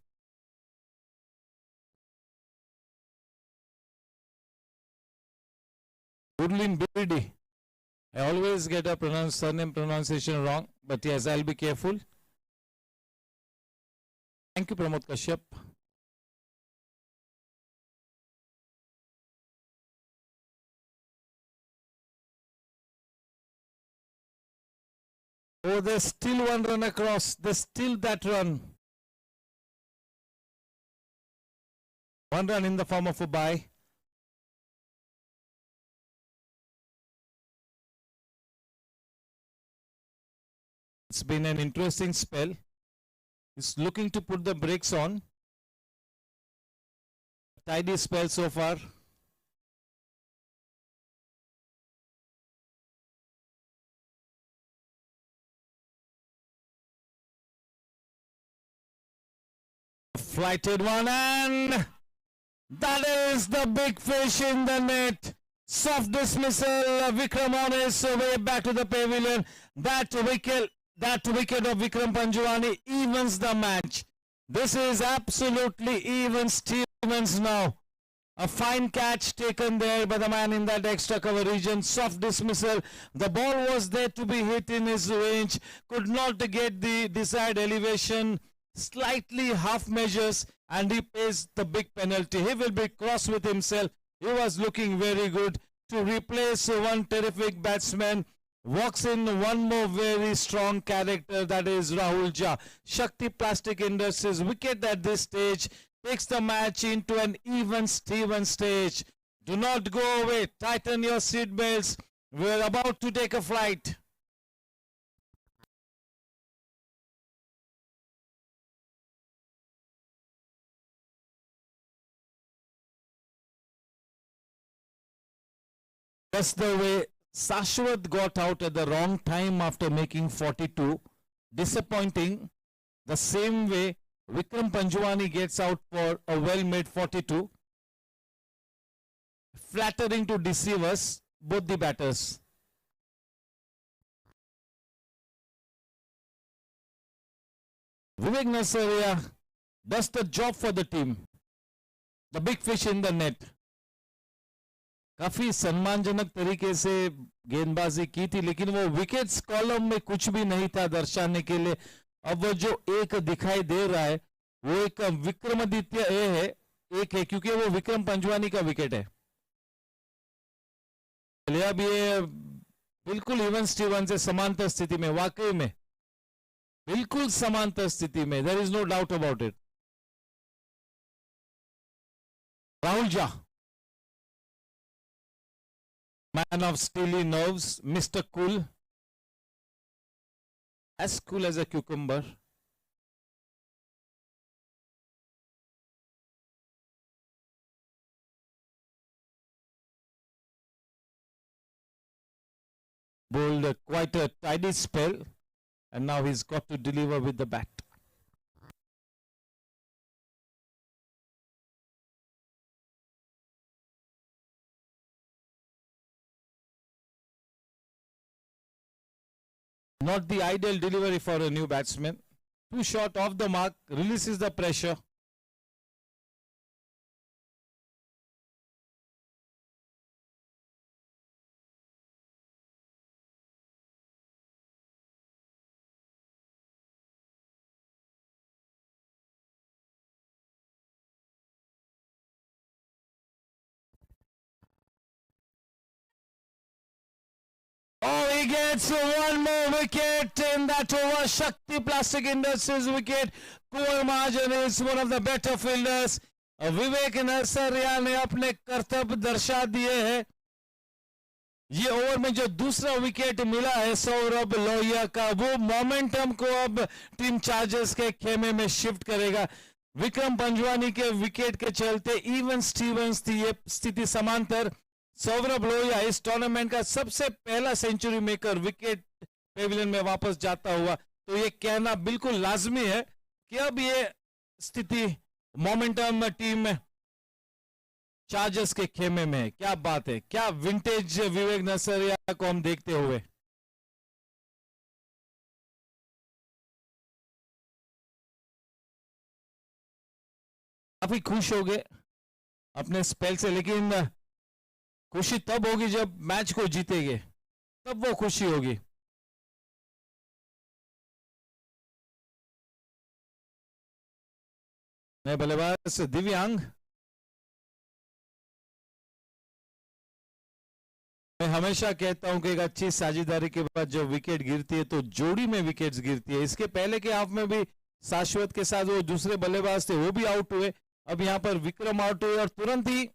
Gurleen Birdi. I always get a surname pronunciation wrong, but yes, I'll be careful. Thank you, Pramod Kashyap. Oh, there's still one run across. There's still that run. One run in the form of a bye. It's been an interesting spell. He's looking to put the brakes on. Tidy spell so far. Flighted one, and that is the big fish in the net. Soft dismissal. Vikram on his way back to the pavilion. That wicket of Vikram Panjwani evens the match. This is absolutely even Stevens now. A fine catch taken there by the man in that extra cover region. Soft dismissal. The ball was there to be hit in his range. Could not get the desired elevation. Slightly half measures, and he pays the big penalty. He will be cross with himself. He was looking very good to replace one terrific batsman. Walks in one more very strong character, that is Rahul Jha. Shakti Plastic Industries wicket at this stage takes the match into an even Steven stage. Do not go away. Tighten your seat belts. We're about to take a flight. That's the way Shashwat got out at the wrong time after making 42. Disappointing. The same way Vikram Panjwani gets out for a well-made 42. Flattering to deceive us, both the batters. Vivek Nasaria does the job for the team. The big fish in the net. काफी सम्मानजनक तरीके से गेंदबाजी की थी, लेकिन वो wickets column में कुछ भी नहीं था दर्शाने के लिए. अब वो जो एक दिखाई दे रहा है वो एक विक्रमादित्य ए है, एक है क्योंकि वो विक्रम पंजवानी का विकेट है. अब ये बिल्कुल इवन स्टीवन से समांतर स्थिति में, वाकई में बिल्कुल समांतर स्थिति में. There is no doubt about it. Rahul Jha, man of steely nerves, Mr. Cool, as cool as a cucumber. Bowled quite a tidy spell, and now he's got to deliver with the bat. Not the ideal delivery for a new batsman. Too short, off the mark, releases the pressure. Oh, he gets one more wicket in that over. Shakti Plastic Industries wicket. Kumar Mahajan is one of the better fielders. विवेक नरसरिया ने अपने कर्तव्य दर्शा दिए हैं. ये over में जो दूसरा विकेट मिला है सौरभ लोहिया का, वो मोमेंटम को अब टीम चार्जर्स के खेमे में शिफ्ट करेगा. विक्रम पंजवानी के विकेट के चलते इवन स्टीवंस थी ये स्थिति समांतर. सौरभ लोहिया इस टूर्नामेंट का सबसे पहला सेंचुरी मेकर विकेट पेविलियन में वापस जाता हुआ. तो ये कहना बिल्कुल लाजमी है कि अब ये स्थिति मोमेंटम टीम चार्जर्स के खेमे में है। क्या बात है, क्या विंटेज विवेक नसरिया को हम देखते हुए। काफी खुश हो गए अपने स्पेल से, लेकिन खुशी तब होगी जब मैच को जीतेंगे, तब वो खुशी होगी। नए बल्लेबाज दिव्यांग। मैं हमेशा कहता हूं कि एक अच्छी साझेदारी के बाद जब विकेट गिरती है तो जोड़ी में विकेट्स गिरती है। इसके पहले के हाफ में भी शाश्वत के साथ वो दूसरे बल्लेबाज थे, वो भी आउट हुए। अब यहां पर विक्रम आउट हुए और तुरंत ही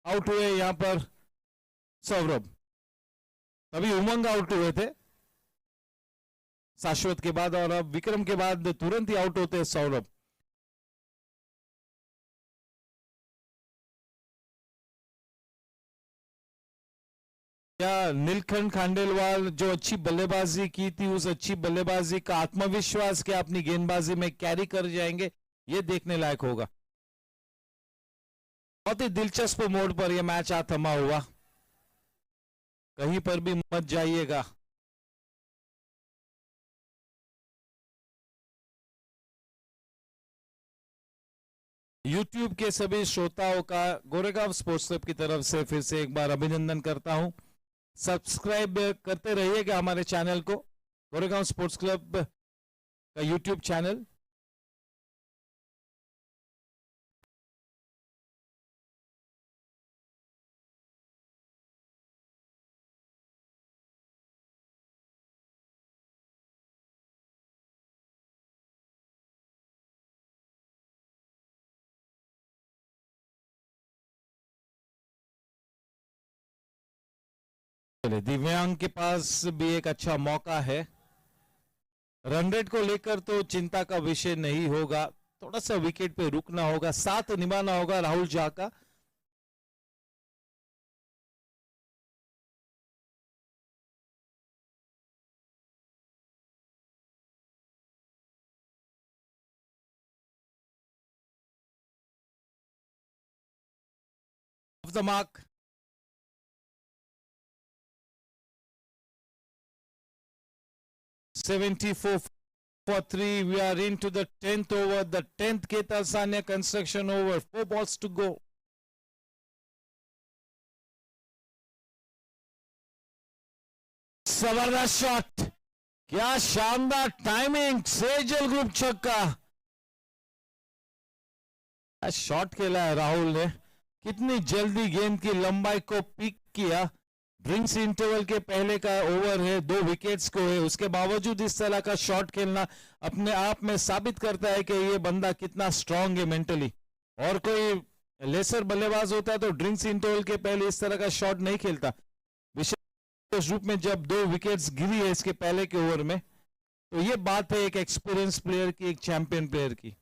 आउट हुए यहां पर सौरभ। तभी उमंग आउट हुए थे शाश्वत के बाद, और अब विक्रम के बाद तुरंत ही आउट होते हैं सौरभ। क्या नीलकंठ खांडेलवाल जो अच्छी बल्लेबाजी की थी, उस अच्छी बल्लेबाजी का आत्मविश्वास क्या अपनी गेंदबाजी में कैरी कर जाएंगे, ये देखने लायक होगा। बहुत ही दिलचस्प मोड़ पर यह मैच आज थमा हुआ, कहीं पर भी मत जाइएगा। YouTube के सभी श्रोताओं का गोरेगांव स्पोर्ट्स क्लब की तरफ से फिर से एक बार अभिनंदन करता हूं। सब्सक्राइब करते रहिएगा हमारे चैनल को, गोरेगांव स्पोर्ट्स क्लब का YouTube चैनल। दिव्यांग के पास भी एक अच्छा मौका है। रन रेट को लेकर तो चिंता का विषय नहीं होगा, थोड़ा सा विकेट पे रुकना होगा, साथ निभाना होगा राहुल झा का। Of the mark. $74 for 3. We are into the 10th over, the 10th Ketal Sanya construction over. 4 balls to go. जबरदस्त शॉट, क्या शानदार टाइमिंग, सेजल ग्रुप छक्का। शॉट खेला है राहुल ने, कितनी जल्दी गेंद की लंबाई को पिक किया। ड्रिंक्स इंटरवल के पहले का ओवर है, 2 विकेट्स को है, उसके बावजूद इस तरह का शॉट खेलना अपने आप में साबित करता है कि ये बंदा कितना स्ट्रांग है मेंटली। और कोई लेसर बल्लेबाज होता है तो ड्रिंक्स इंटरवल के पहले इस तरह का शॉट नहीं खेलता, विशेष रूप में जब 2 विकेट्स गिरी है इसके पहले के ओवर में। तो ये बात है एक एक्सपीरियंस प्लेयर की, एक चैंपियन प्लेयर की,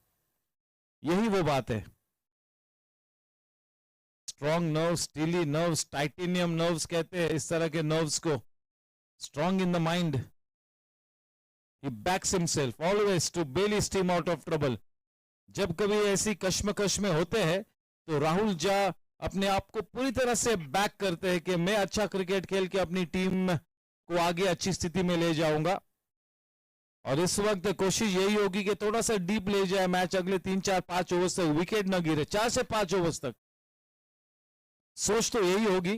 यही वो बात है। Strong nerves, steely nerves, titanium nerves कहते हैं इस तरह के नर्व्स को। Strong in the mind, he backs himself always to bail his team out of trouble. जब कभी ऐसी कश्मकश में होते हैं तो राहुल झा अपने आप को पूरी तरह से बैक करते हैं कि मैं अच्छा क्रिकेट खेल के अपनी टीम को आगे अच्छी स्थिति में ले जाऊंगा। और इस वक्त कोशिश यही होगी कि थोड़ा सा डीप ले जाए मैच, अगले 3, 4, 5 ओवर्स तक विकेट न गिरे, 4 से 5 ओवर्स तक। सोच तो यही होगी।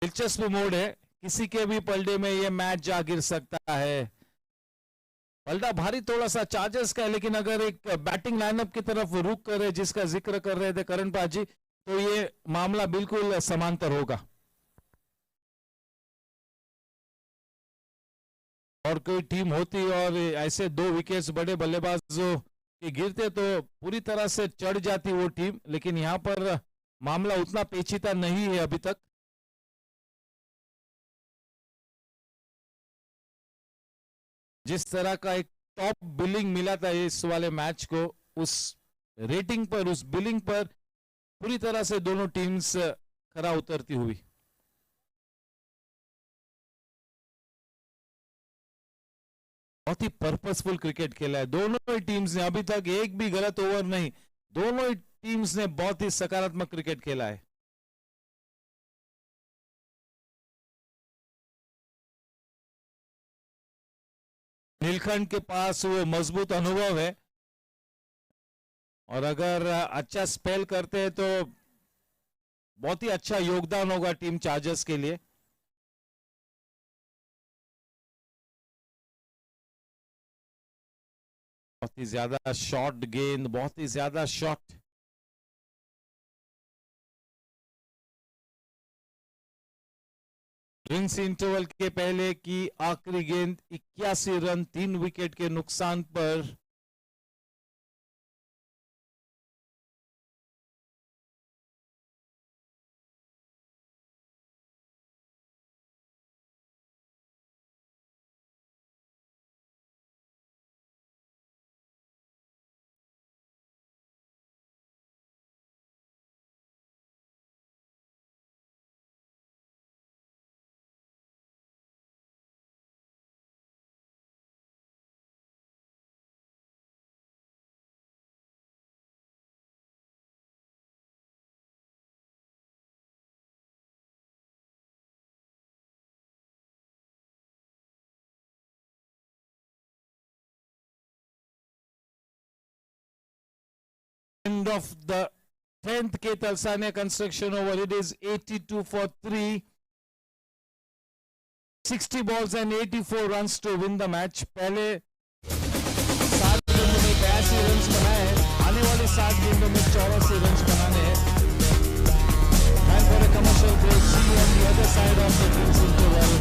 दिलचस्प मोड़ है, किसी के भी पलड़े में यह मैच जा गिर सकता है। पलड़ा भारी थोड़ा सा चार्जर्स का है, लेकिन अगर एक बैटिंग लाइनअप की तरफ रुक करे जिसका जिक्र कर रहे थे करण पाजी, तो ये मामला बिल्कुल समांतर होगा। और कोई टीम होती और ऐसे 2 विकेट्स बड़े बल्लेबाजों के गिरते तो पूरी तरह से चढ़ जाती वो टीम, लेकिन यहां पर मामला उतना पेचीदा नहीं है अभी तक। जिस तरह का एक टॉप बिलिंग मिला था इस वाले मैच को, उस रेटिंग पर, उस बिलिंग पर पूरी तरह से दोनों टीम्स खरा उतरती हुई। बहुत ही पर्पसफुल क्रिकेट खेला है दोनों ही टीम्स ने, अभी तक एक भी गलत ओवर नहीं, दोनों ही टीम्स ने बहुत ही सकारात्मक क्रिकेट खेला है। नीलकंठ के पास वो मजबूत अनुभव है और अगर अच्छा स्पेल करते हैं तो बहुत ही अच्छा योगदान होगा टीम चार्जर्स के लिए। बहुत ही ज्यादा शॉर्ट गेंद, बहुत ही ज्यादा शॉट। ड्रिंक्स इंटरवल के पहले की आखिरी गेंद 81 रन 3 विकेट के नुकसान पर। End of the 10th K Talsania construction over. It is 82 for 3. 60 balls and 84 runs to win the match. पहले 7 गेंदों में 82 रन बनाए, आने वाले 7 गेंदों में 84 रन बनाने हैं। Time for a commercial break. See you on the other side of the drinks interval.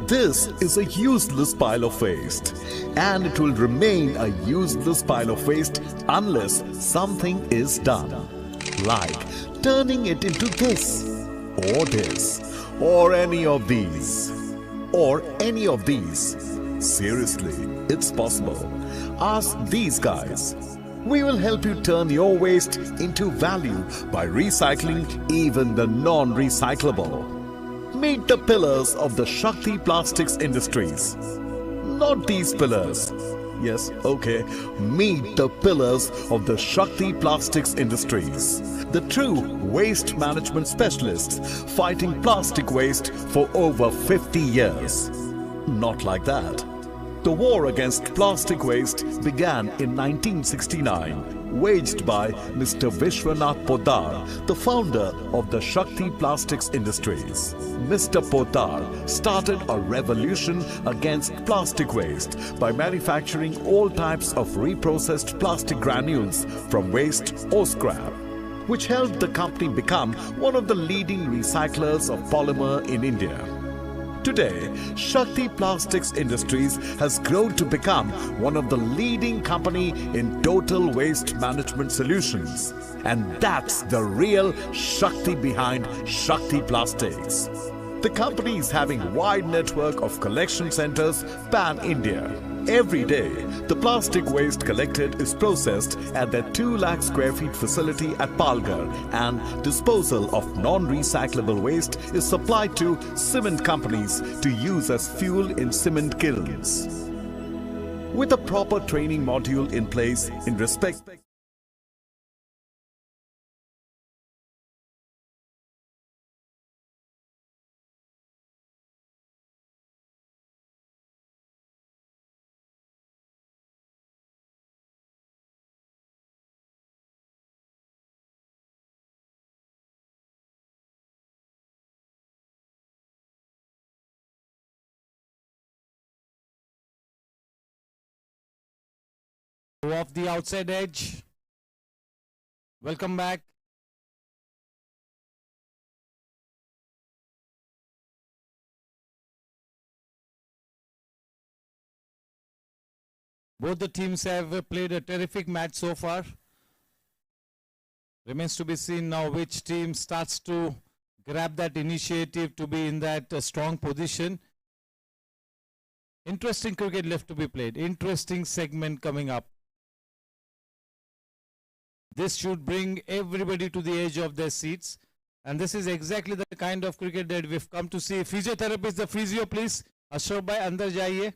This is a useless pile of waste, and it will remain a useless pile of waste unless something is done, like turning it into this, or any of these, or any of these. Seriously, it's possible. Ask these guys. We will help you turn your waste into value by recycling even the non-recyclable. Meet the pillars of the Shakti Plastics Industries. Not these pillars. Yes, okay. Meet the pillars of the Shakti Plastics Industries. The true waste management specialists fighting plastic waste for over 50 years. Not like that. The war against plastic waste began in 1969, waged by Mr. Vishwanath Poddar, the founder of the Shakti Plastics Industries. Mr. Poddar started a revolution against plastic waste by manufacturing all types of reprocessed plastic granules from waste or scrap, which helped the company become one of the leading recyclers of polymer in India. Today, Shakti Plastics Industries has grown to become one of the leading company in total waste management solutions. And that's the real Shakti behind Shakti Plastics. The company is having a wide network of collection centers pan-India. Every day, the plastic waste collected is processed at their 2 lakh square feet facility at Palghar, and disposal of non-recyclable waste is supplied to cement companies to use as fuel in cement kilns. With a proper training module in place in respect off the outside edge. Welcome back. Both the teams have played a terrific match so far. Remains to be seen now which team starts to grab that initiative to be in that strong position. Interesting cricket left to be played. Interesting segment coming up. This should bring everybody to the edge of their seats. And this is exactly the kind of cricket that we've come to see. Physiotherapist, the physio, please. Ashraf bhai, andar jaiye.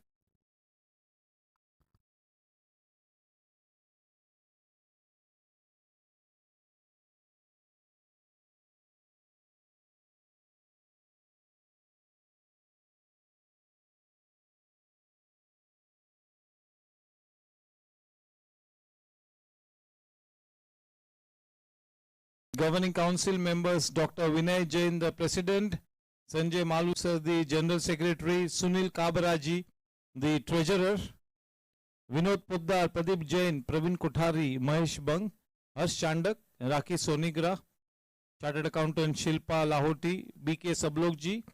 Governing Council members, Dr. Vinay Jain, the President, Sanjay Malu sir, the General Secretary, Sunil Kabaraji, the Treasurer, Vinod Poddar, Pradeep Jain, Praveen Kothari, Mahesh Bang, Harsh Chandak, Rakhi Sonigra, Chartered Accountant Shilpa Lahoti, BK Sablokji,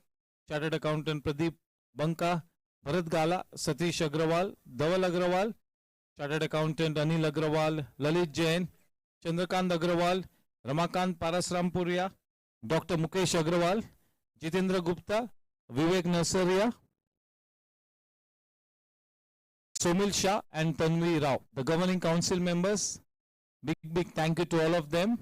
Chartered Accountant Pradeep Banka, Bharat Gala, Satish Agrawal, Dhaval Agrawal, Chartered Accountant Anil Agrawal, Lalit Jain, Chandrakant Agrawal, Ramakant Parasrampuria, Dr. Mukesh Agrawal, Jitendra Gupta, Vivek Nasaria, Somil Shah and Tanvi Rao. The Governing Council members, big thank you to all of them.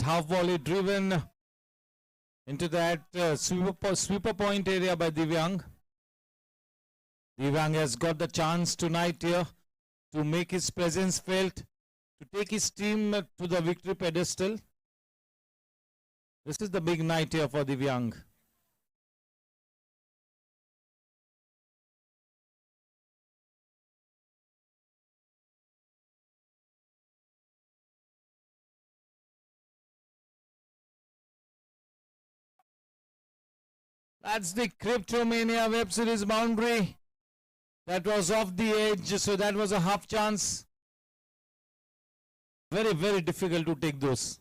Half volley driven into that sweeper point area by Divyang. Divyang has got the chance tonight here to make his presence felt, to take his team to the victory pedestal. This is the big night here for Divyang. That's the Cryptomania web series boundary. That was off the edge, so that was a half chance. Very difficult to take those.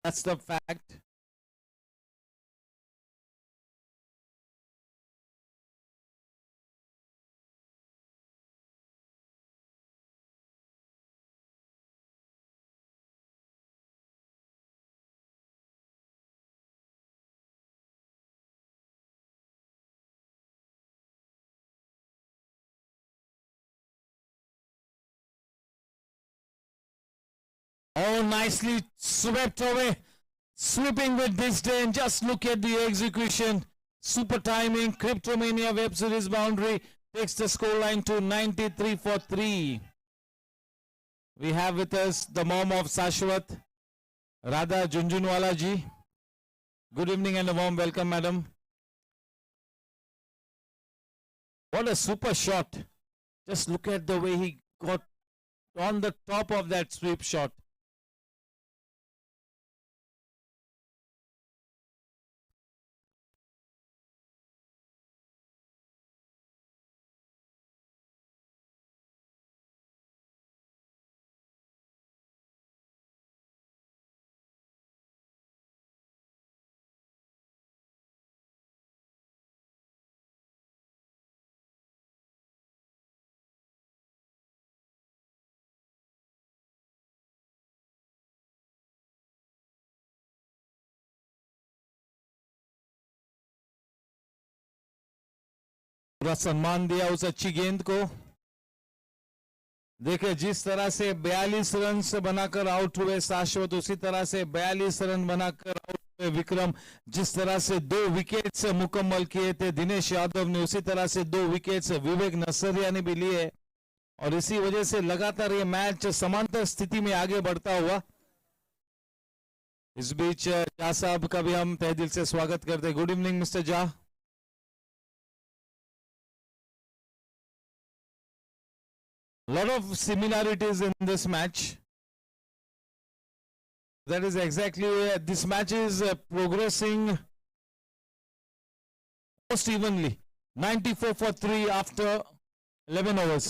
That's the fact. Oh, nicely swept away. Sweeping with disdain. Just look at the execution. Super timing. Cryptomania web series boundary takes the scoreline to 93 for 3. We have with us the mom of Sashwat, Radha Junjunwala ji. Good evening and a warm welcome, madam. What a super shot. Just look at the way he got on the top of that sweep shot. पूरा सम्मान दिया उस अच्छी गेंद को. देखिए जिस तरह से 42 रन बनाकर आउट हुए शाश्वत, उसी तरह से 42 रन बनाकर आउट हुए विक्रम। जिस तरह से 2 विकेट्स मुकम्मल किए थे दिनेश यादव ने, उसी तरह से 2 विकेट्स विवेक नसरिया ने भी लिए, और इसी वजह से लगातार ये मैच समांतर स्थिति में आगे बढ़ता हुआ। इस बीच झा साहब का भी हम तहे दिल से स्वागत करते हैं। Good evening mister Jha. Lot of similarities in this match. That is exactly where this match is progressing most evenly. 94 for 3 after 11 overs.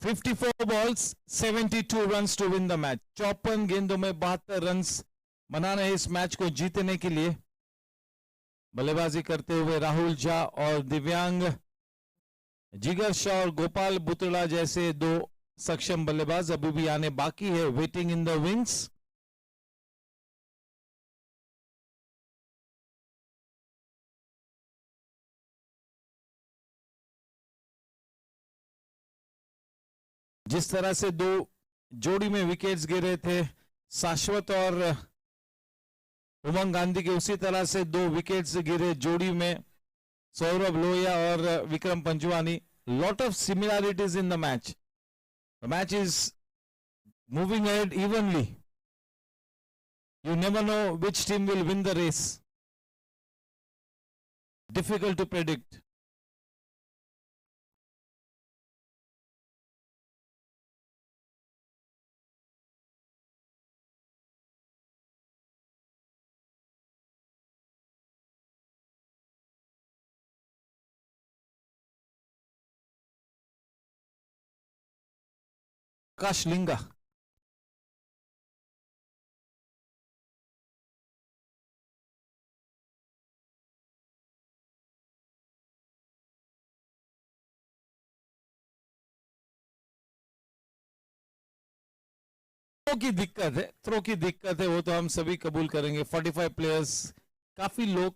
$54 balls, 72 runs to win the match. 54 गेंदों में 72 रन्स बनाना है इस मैच को जीतने के लिए। बल्लेबाजी करते हुए राहुल झा और दिव्यांग जिगर शाह और गोपाल बुतड़ा जैसे 2 सक्षम बल्लेबाज अभी भी आने बाकी है, वेटिंग इन द विंग्स। जिस तरह से 2 जोड़ी में विकेट्स गिरे थे शाश्वत और उमंग गांधी के, उसी तरह से 2 विकेट्स गिरे जोड़ी में सौरभ लोहिया और Vikram Panjwani. Lot of similarities in the match. The match is moving ahead evenly. You never know which team will win the race. Difficult to predict. Prakash Linga. की दिक्कत है, थ्रो की दिक्कत है, वो तो हम सभी कबूल करेंगे। 45 प्लेयर्स, काफी लोग,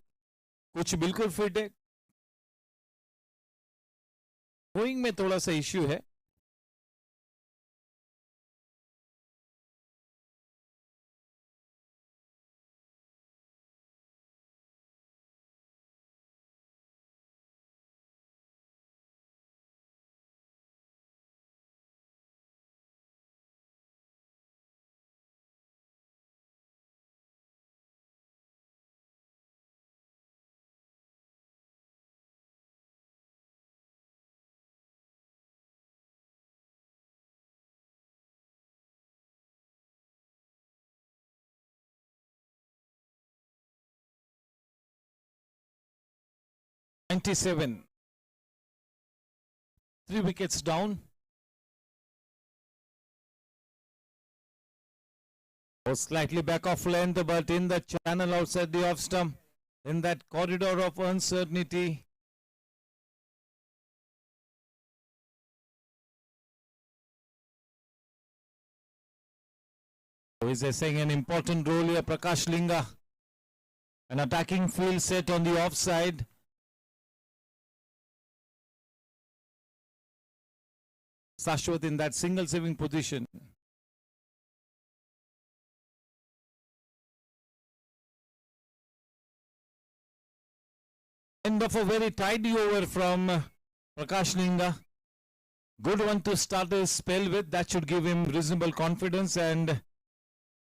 कुछ बिल्कुल फिट है, थ्रोइंग में थोड़ा सा इश्यू है। $97, 3 wickets down. Was slightly back of length, but in the channel outside the off stump, in that corridor of uncertainty. Who is essaying an important role here, Prakash Linga. An attacking field set on the offside. Shashwat in that single saving position. End of a very tidy over from Prakash Linga. Good one to start his spell with. That should give him reasonable confidence, and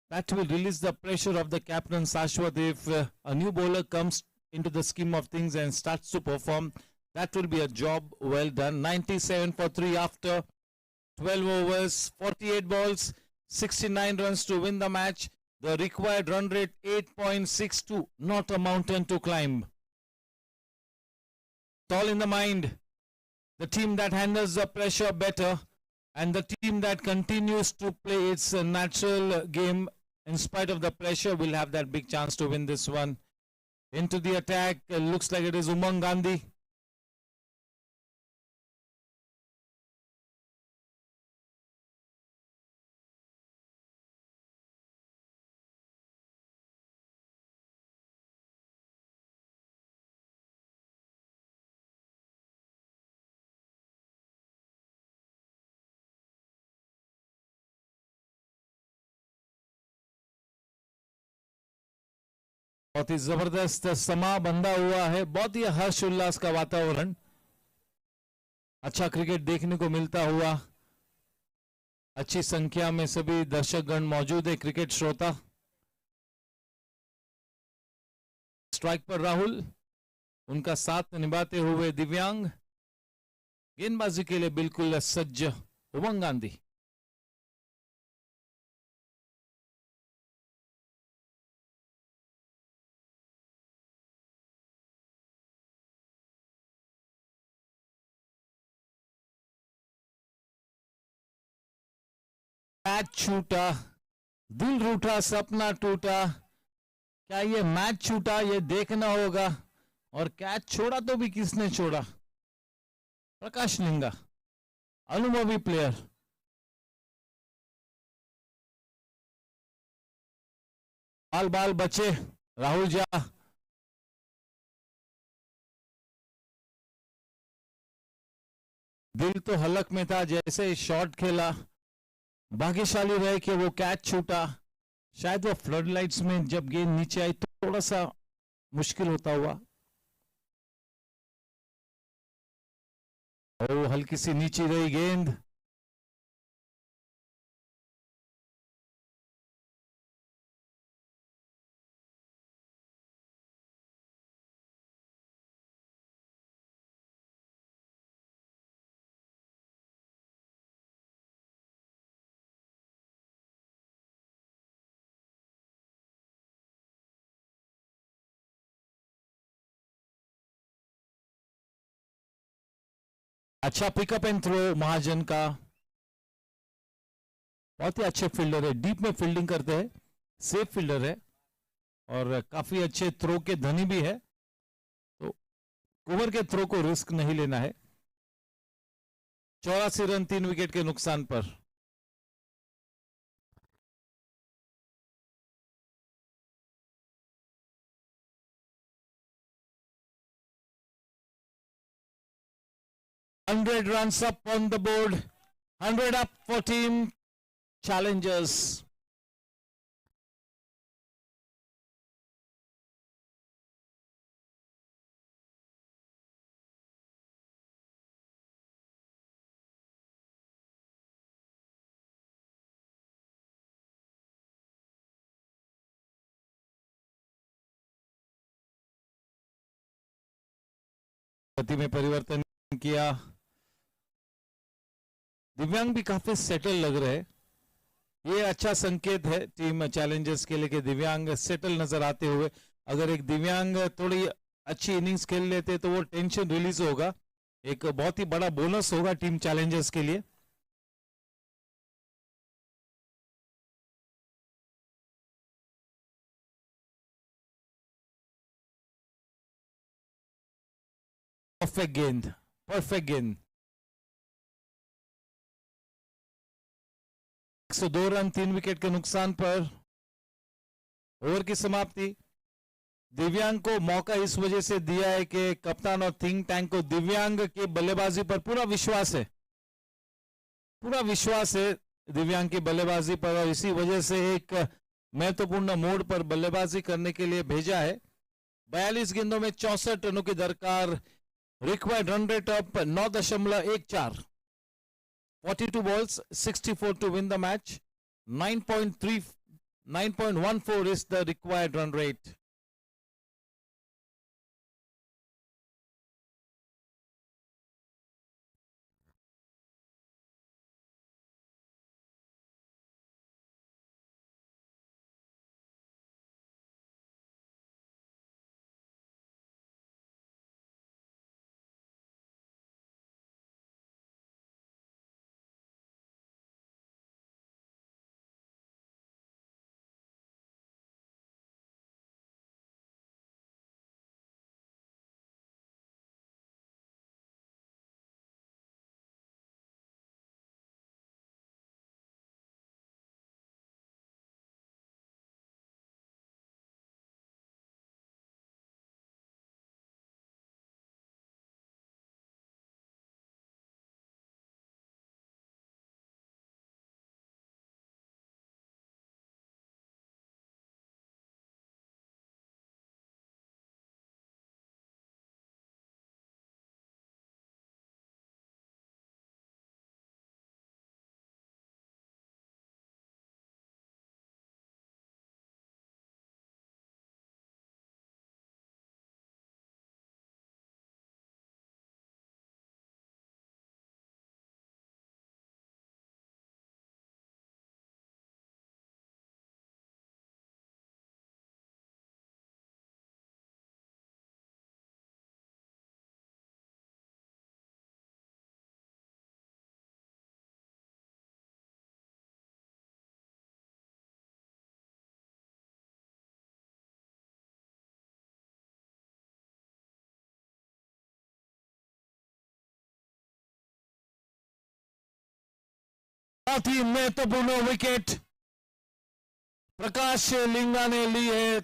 that will release the pressure of the captain Shashwat. If a new bowler comes into the scheme of things and starts to perform, that will be a job well done. 97 for 3 after 12 overs, 48 balls, 69 runs to win the match. The required run rate 8.62, not a mountain to climb. It's all in the mind. The team that handles the pressure better, and the team that continues to play its natural game in spite of the pressure will have that big chance to win this one. Into the attack, looks like it is Umang Gandhi. बहुत ही जबरदस्त समा बंधा हुआ है, बहुत ही हर्ष उल्लास का वातावरण, अच्छा क्रिकेट देखने को मिलता हुआ, अच्छी संख्या में सभी दर्शकगण मौजूद है, क्रिकेट श्रोता। स्ट्राइक पर राहुल, उनका साथ निभाते हुए दिव्यांग, गेंदबाजी के लिए बिल्कुल सज्ज उमंग गांधी। मैच छूटा, दिल रूठा, सपना टूटा, क्या ये मैच छूटा, ये देखना होगा। और कैच छोड़ा तो भी किसने छोड़ा? प्रकाश लिंगा, अनुभवी प्लेयर। बाल बाल बचे, राहुल जा। दिल तो हलक में था जैसे शॉट खेला, भाग्यशाली रहे कि वो कैच छूटा। शायद वो फ्लड लाइट्स में जब गेंद नीचे आई तो थोड़ा सा मुश्किल होता हुआ। ओ, हल्की सी नीचे रही गेंद। अच्छा पिकअप एंड थ्रो महाजन का, बहुत ही अच्छे फील्डर है, डीप में फील्डिंग करते हैं, सेफ फील्डर है और काफी अच्छे थ्रो के धनी भी है, तो कुंवर के थ्रो को रिस्क नहीं लेना है। 84 रन 3 विकेट के नुकसान पर। $100 runs up on the board, 100 up for team challengers. गति में परिवर्तन किया, दिव्यांग भी काफी सेटल लग रहे हैं, ये अच्छा संकेत है टीम चैलेंजर्स के लिए कि दिव्यांग सेटल नजर आते हुए। अगर एक दिव्यांग थोड़ी अच्छी इनिंग्स खेल लेते तो वो टेंशन रिलीज होगा, एक बहुत ही बड़ा बोनस होगा टीम चैलेंजर्स के लिए। परफेक्ट गेंद, परफेक्ट गेंद। 102 रन 3 विकेट के नुकसान पर ओवर की समाप्ति। दिव्यांग को मौका इस वजह से दिया है कि कप्तान और थिंक टैंक को दिव्यांग के बल्लेबाजी पर पूरा विश्वास है, पूरा विश्वास है दिव्यांग की बल्लेबाजी पर, और इसी वजह से एक महत्वपूर्ण मोड़ पर बल्लेबाजी करने के लिए भेजा है। 42 गेंदों में 64 रनों की दरकार, required run rate of 9.14, 42 balls, 64 to win the match, 9.14 is the required run rate. बहुत ही महत्वपूर्ण विकेट प्रकाश लिंगा ने ली है।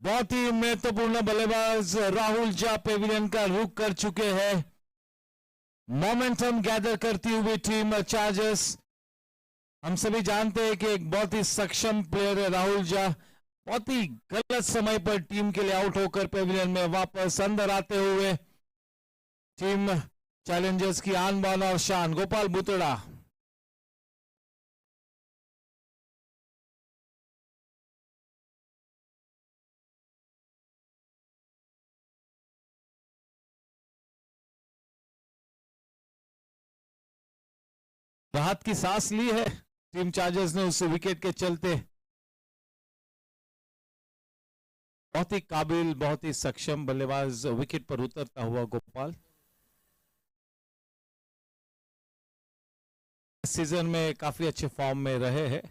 बहुत ही महत्वपूर्ण बल्लेबाज राहुल झा पेविलियन का रुख कर चुके हैं। मोमेंटम गैदर करती हुई टीम चार्जर्स, हम सभी जानते हैं कि एक बहुत ही सक्षम प्लेयर है राहुल झा। बहुत ही गलत समय पर टीम के लिए आउट होकर पेविलियन में वापस अंदर आते हुए टीम चैलेंजर्स की आन बान और शान गोपाल बुतड़ा। राहत की सांस ली है टीम चार्जर्स ने उस विकेट के चलते। बहुत ही काबिल, बहुत ही सक्षम बल्लेबाज विकेट पर उतरता हुआ गोपाल। सीजन में काफी अच्छे फॉर्म में रहे हैं।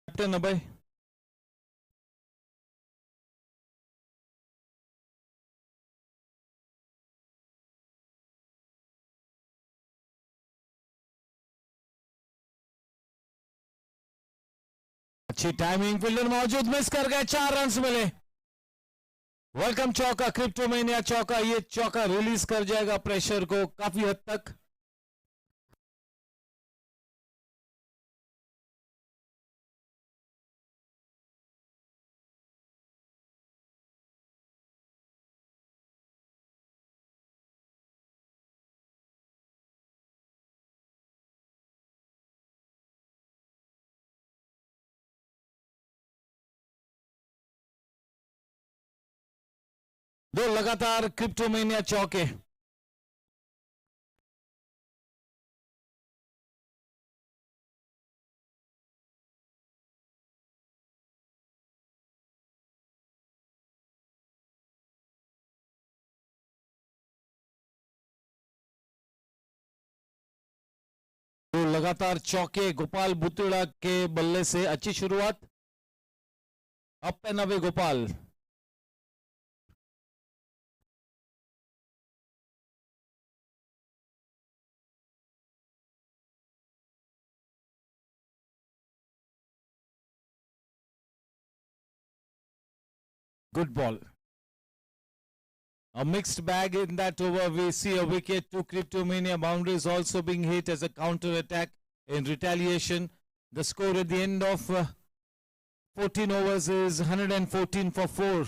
कैप्टन अभय, अच्छी टाइमिंग, फील्डर मौजूद, मिस कर गए, 4 रन मिले। वेलकम चौका, क्रिप्टोमेनिया चौका। ये चौका रिलीज कर जाएगा प्रेशर को काफी हद तक। दो लगातार क्रिप्टोमेनिया चौके। दो लगातार चौके गोपाल बुतड़ा के बल्ले से अच्छी शुरुआत। Up and away Gopal. Good ball. A mixed bag in that over. We see a wicket, 2 Cryptomania boundaries also being hit as a counter attack in retaliation. The score at the end of 14 overs is 114 for 4.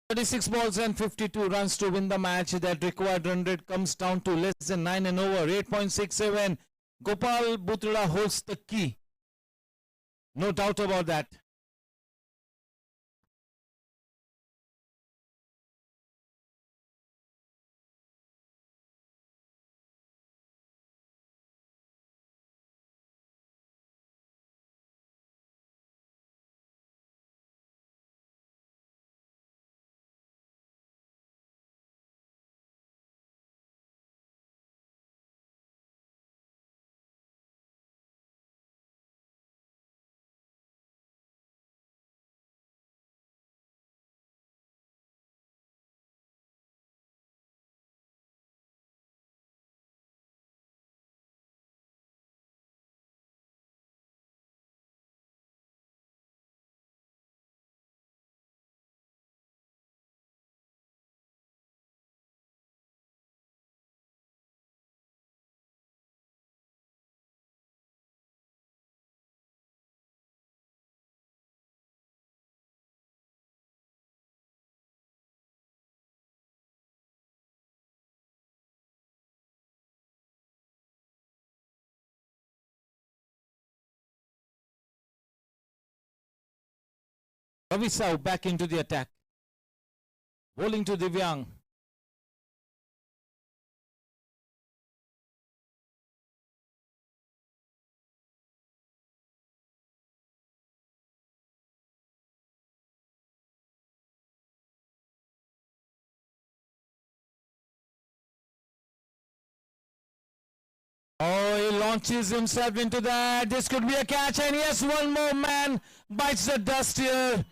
36 balls and 52 runs to win the match. That required run rate comes down to less than 9 and over. 8.67. Gopal Butra holds the key. No doubt about that. Ravi Sahu back into the attack. Bowling to Divyang. Oh, he launches himself into that. This could be a catch. And yes, one more man bites the dust here.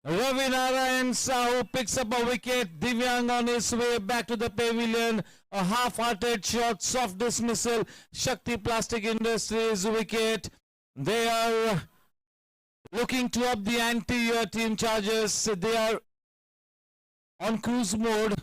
Ravi Narayan Sahu picks up a wicket. Divyang on his way back to the pavilion. A half-hearted shot, soft dismissal. Shakti Plastic Industries wicket. They are looking to up the ante, team Chargers. They are on cruise mode.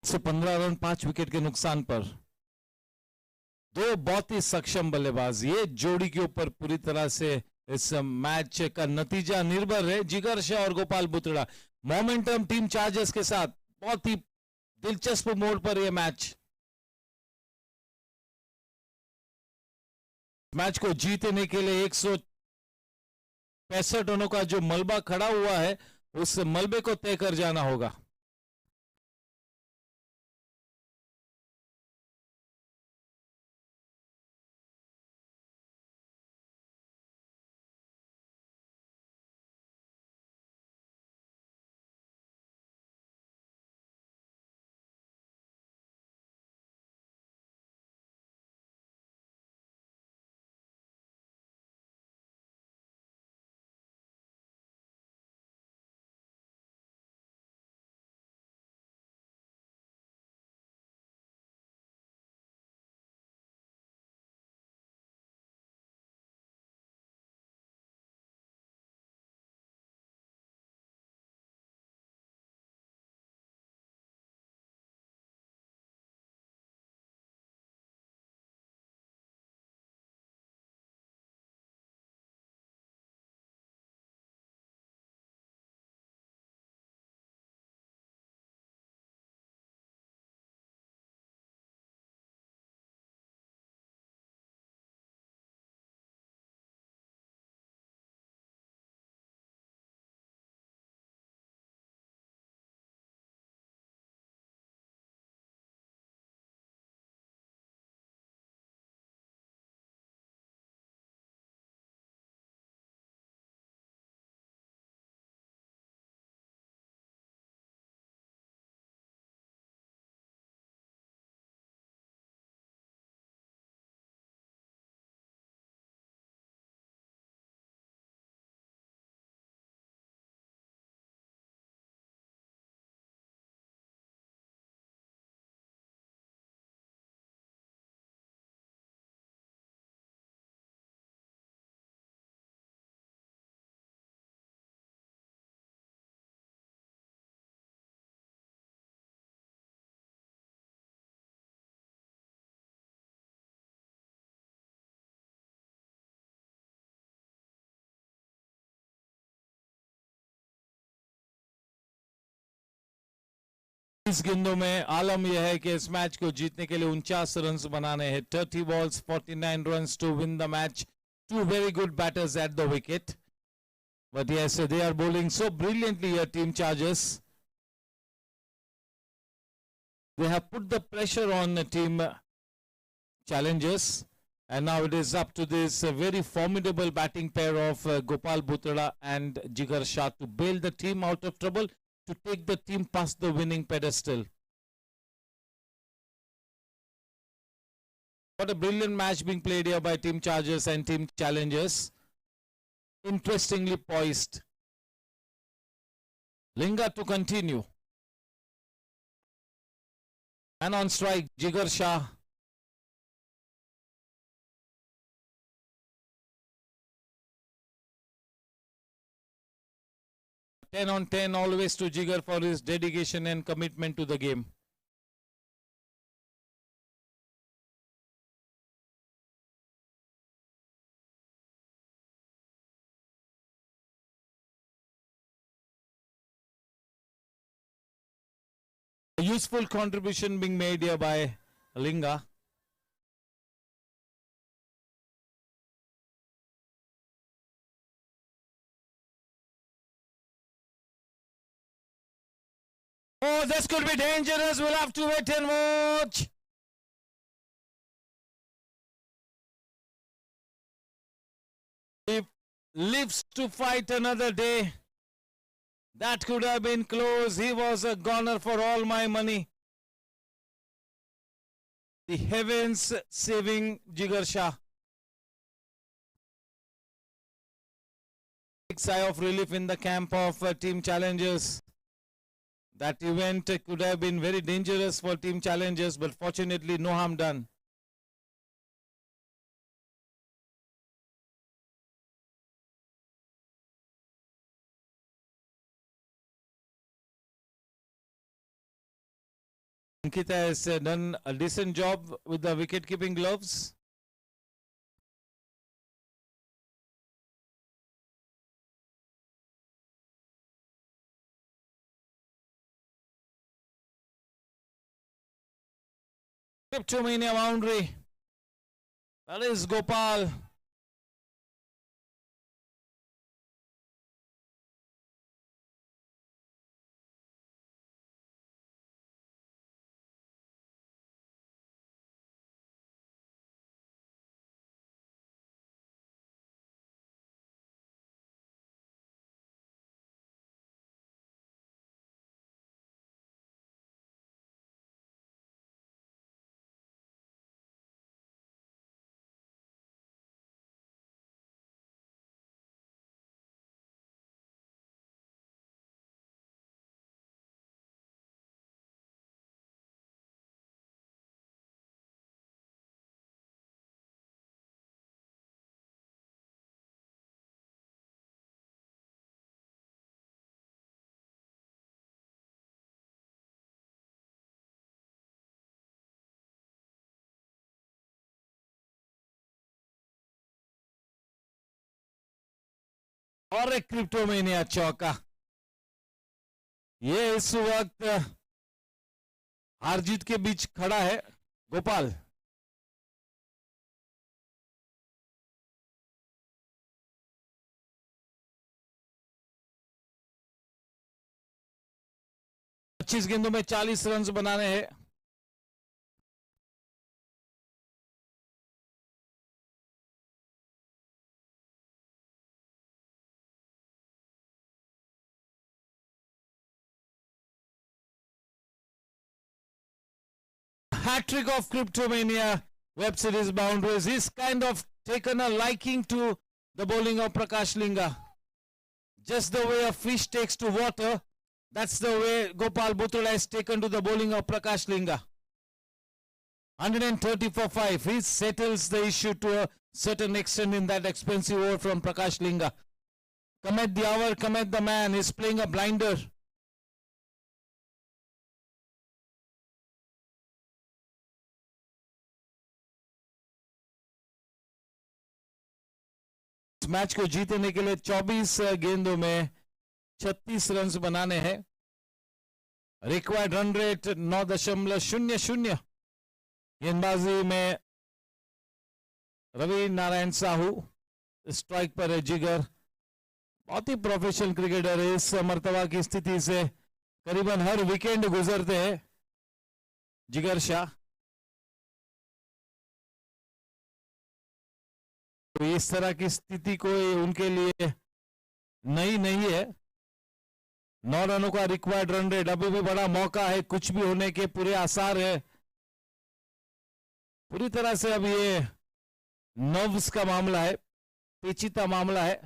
से 15 run 5 wicket के नुकसान पर दो बहुत ही सक्षम बल्लेबाज। ये जोड़ी के ऊपर पूरी तरह से इस मैच का नतीजा निर्भर है। जिगर शाह और गोपाल बुतड़ा मोमेंटम टीम चार्जर्स के साथ बहुत ही दिलचस्प मोड़ पर यह मैच को जीतने के लिए 165 रनों का जो मलबा खड़ा हुआ है उस मलबे को तय कर जाना होगा। इस गेंदों में आलम यह है कि इस मैच को जीतने के लिए 49 रन बनाने हैं. 30 balls, 49 runs to win the match. Two very good batters at the wicket. But yes, they are bowling so brilliantly here, Team Chargers. They have put the pressure on the Team Challengers. And now it is up to this very formidable batting pair of Gopal Bhutra and Jigar Shah to bail the team out of trouble, to take the team past the winning pedestal. What a brilliant match being played here by Team Chargers and Team Challengers. Interestingly poised. Linga to continue. And on strike, Jigar Shah. Ten on 10 always to Jigar for his dedication and commitment to the game. A useful contribution being made here by Linga. Oh, this could be dangerous. We'll have to wait and watch. If lives to fight another day, that could have been close. He was a goner for all my money. The heavens saving Jigar Shah. Big sigh of relief in the camp of Team Challengers. That event could have been very dangerous for Team Challengers, but fortunately no harm done. Ankita has done a decent job with the wicket-keeping gloves. Cryptomania boundary. That is Gopal. और एक क्रिप्टोमेनिया चौका. ये इस वक्त हार जीत के बीच खड़ा है गोपाल. पच्चीस गेंदों में 40 रन बनाने हैं. Hat-trick of Cryptomania web series boundaries. He's kind of taken a liking to the bowling of Prakash Linga. Just the way a fish takes to water, that's the way Gopal Bhutra has taken to the bowling of Prakash Linga. 130 for 5. He settles the issue to a certain extent in that expensive over from Prakash Linga. Come at the hour, come at the man. He's playing a blinder. इस match को जीतने के लिए 24 गेंदों में 36 run बनाने हैं. Required run rate 9.00। गेंदबाजी में रवि नारायण साहू, स्ट्राइक पर है जिगर। बहुत ही प्रोफेशनल क्रिकेटर है। इस मर्तबा की स्थिति से करीबन हर वीकेंड गुजरते हैं जिगर शाह। तो इस तरह की स्थिति कोई उनके लिए नई नहीं है। 9 रनों का रिक्वायर्ड रन रेट, अभी भी बड़ा मौका है, कुछ भी होने के पूरे आसार है। पूरी तरह से अब ये नर्व्स का मामला है, पेचीदा मामला है।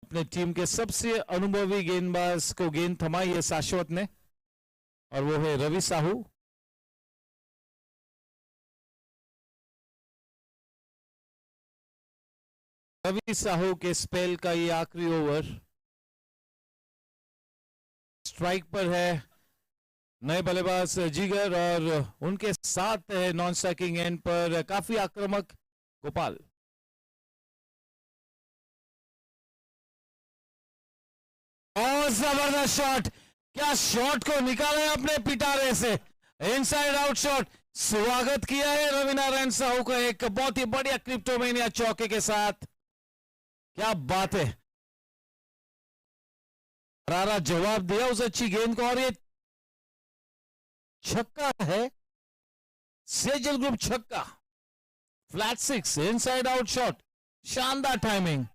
अपने टीम के सबसे अनुभवी गेंदबाज को गेंद थमाई है शाश्वत ने, और वो है रवि साहू। रवि साहू के स्पेल का ये आखिरी ओवर। स्ट्राइक पर है नए बल्लेबाज जिगर, और उनके साथ है नॉन स्ट्राइकिंग एंड पर काफी आक्रामक गोपाल। और जबरदस्त शॉट, क्या शॉट को निकाला है अपने पिटारे से, इनसाइड आउट शॉट। स्वागत किया है रवि नारायण साहू का एक बहुत ही बढ़िया क्रिप्टोमेनिया चौके के साथ। क्या बात है, करारा जवाब दिया उस अच्छी गेंद को, और ये छक्का है, सेजल ग्रुप छक्का, फ्लैट 6, इनसाइड आउट शॉट, शानदार टाइमिंग।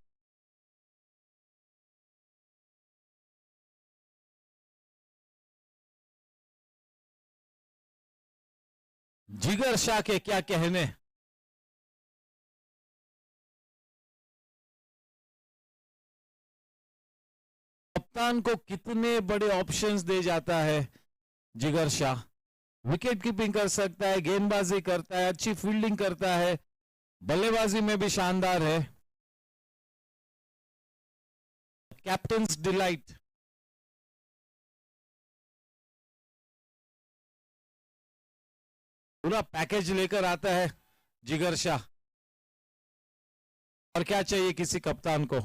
जिगर शाह के क्या कहने। कप्तान को कितने बड़े ऑप्शंस दे जाता है जिगर शाह। विकेट कीपिंग कर सकता है, गेंदबाजी करता है, अच्छी फील्डिंग करता है, बल्लेबाजी में भी शानदार है। Captains delight. पूरा पैकेज लेकर आता है जिगर शाह, और क्या चाहिए किसी कप्तान को।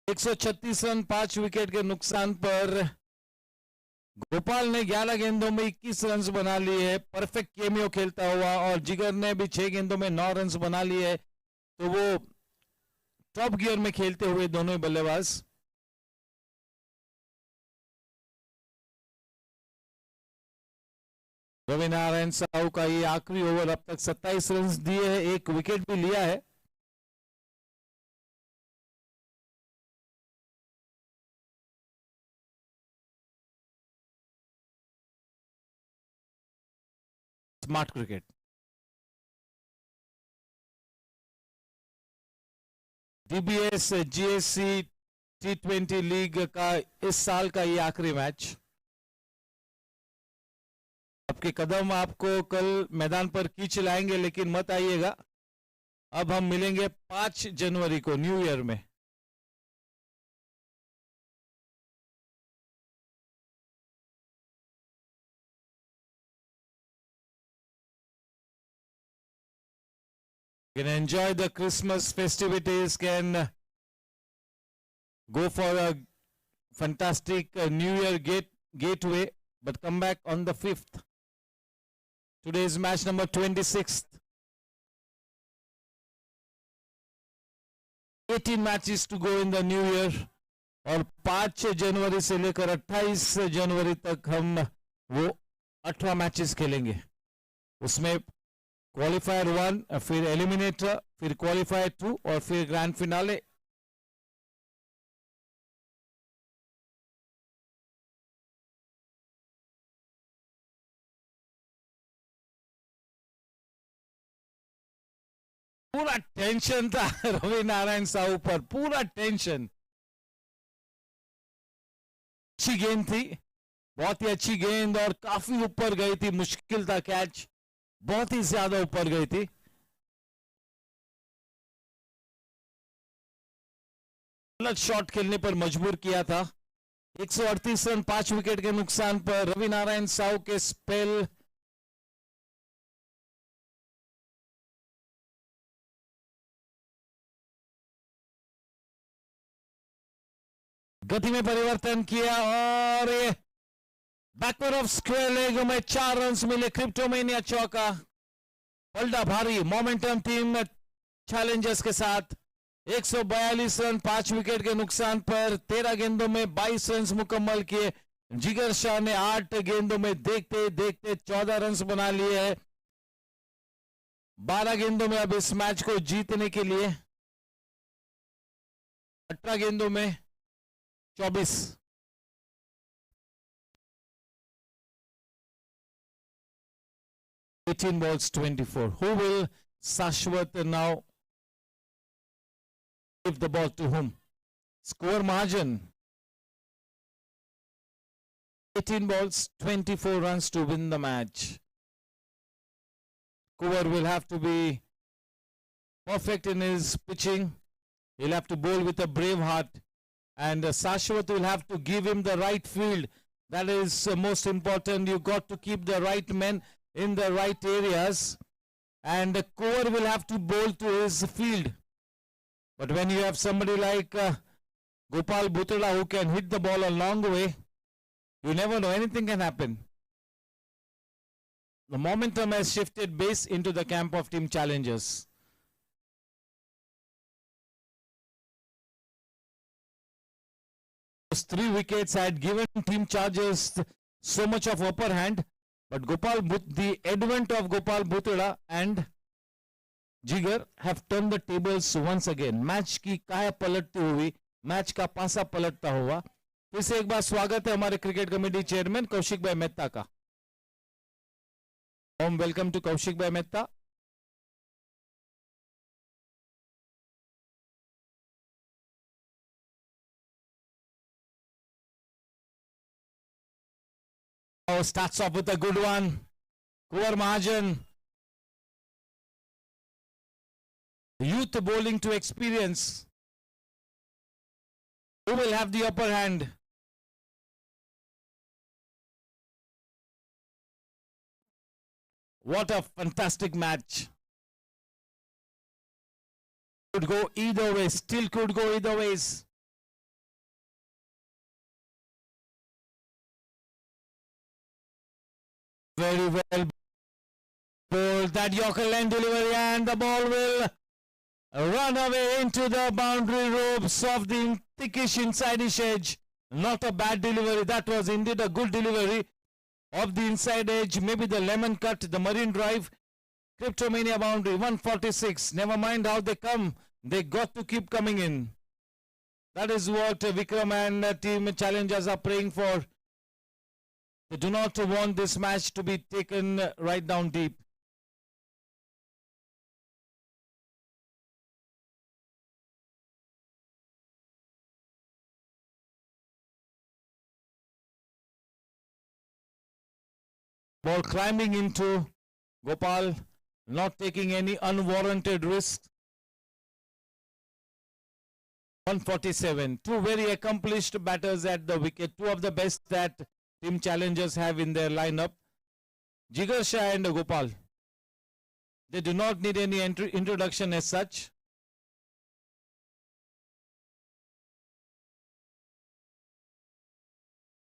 136 रन 5 विकेट के नुकसान पर गोपाल ने 11 गेंदों में 21 रन बना लिए है, परफेक्ट केमियो खेलता हुआ, और जिगर ने भी 6 गेंदों में 9 रन बना लिए है। तो वो टॉप गियर में खेलते हुए दोनों ही बल्लेबाज। रवि नारायण साहू का ये आखिरी ओवर, अब तक 27 रन दिए हैं, 1 विकेट भी लिया है। Smart cricket. DBS GSC T20 league का इस साल का ये आखिरी मैच। आपके कदम आपको कल मैदान पर खींच लाएंगे, लेकिन मत आइएगा। अब हम मिलेंगे 5 जनवरी को न्यू ईयर में। Can enjoy the Christmas festivities, can go for a fantastic New Year gateway, but come back on the 5th. Today is match number 26th. 18 matches to go in the new year, और 5 जनवरी से लेकर 28 जनवरी तक हम वो 18 matches खेलेंगे। उसमें qualifier 1, फिर eliminator, फिर क्वालिफायर 2, और फिर ग्रैंड फिनाले। पूरा टेंशन था रवि नारायण साहू पर, पूरा टेंशन। अच्छी गेंद थी, बहुत ही अच्छी गेंद, और काफी ऊपर गई थी, मुश्किल था कैच, बहुत ही ज्यादा ऊपर गई थी। गलत शॉट खेलने पर मजबूर किया था 138 रन 5 विकेट के नुकसान पर रवि नारायण साहू के स्पेल गति में परिवर्तन किया और ये बैकवर्ड ऑफ स्क्वायर लेग में 4 रन मिले। क्रिप्टोमेनिया चौका, पलटा भारी मोमेंटम टीम चैलेंजर्स के साथ 142 रन 5 विकेट के नुकसान पर 13 गेंदों में 22 रन मुकम्मल किए। जिगर शाह ने 8 गेंदों में देखते देखते 14 रन बना लिए हैं। 12 गेंदों में अब इस मैच को जीतने के लिए 18 गेंदों में 24। $18 balls 24. Who will Shashwat now give the ball to whom? Score margin 18 balls 24 runs to win the match. Kuvar will have to be perfect in his pitching. He'll have to bowl with a brave heart, and Shashwat will have to give him the right field. That is most important. You got to keep the right men in the right areas, and Kuvar will have to bowl to his field. But when you have somebody like Gopal Bhutra who can hit the ball a long way, you never know, anything can happen. The momentum has shifted base into the camp of Team Challengers. Those 3 wickets had given Team Chargers so much of upper hand, but the advent of Gopal Bhutra and Jigar have turned the tables once again. Match की काया पलटती हुई, match का पासा पलटता हुआ। फिर से एक बार स्वागत है हमारे क्रिकेट कमेटी चेयरमैन कौशिक भाई मेहता का। warm welcome to Kaushik Bhai Mehta. Oh, starts off with a good one. Kuvar Mahajan. Youth bowling to experience. Who will have the upper hand? What a fantastic match. Could go either way, still could go either ways. Very well bowled, that Yorker line delivery, and the ball will run away into the boundary ropes of the thickish inside-ish edge. Not a bad delivery, that was indeed a good delivery of the inside edge, maybe the lemon cut, the marine drive. Cryptomania boundary, 146. Never mind how they come, they got to keep coming in. That is what Vikram and team challengers are praying for. They do not want this match to be taken right down deep. Ball climbing into Gopal, not taking any unwarranted risks. 147. Two very accomplished batters at the wicket. Two of the best that team challengers have in their lineup. Jigar Shah and Gopal. They do not need any introduction as such.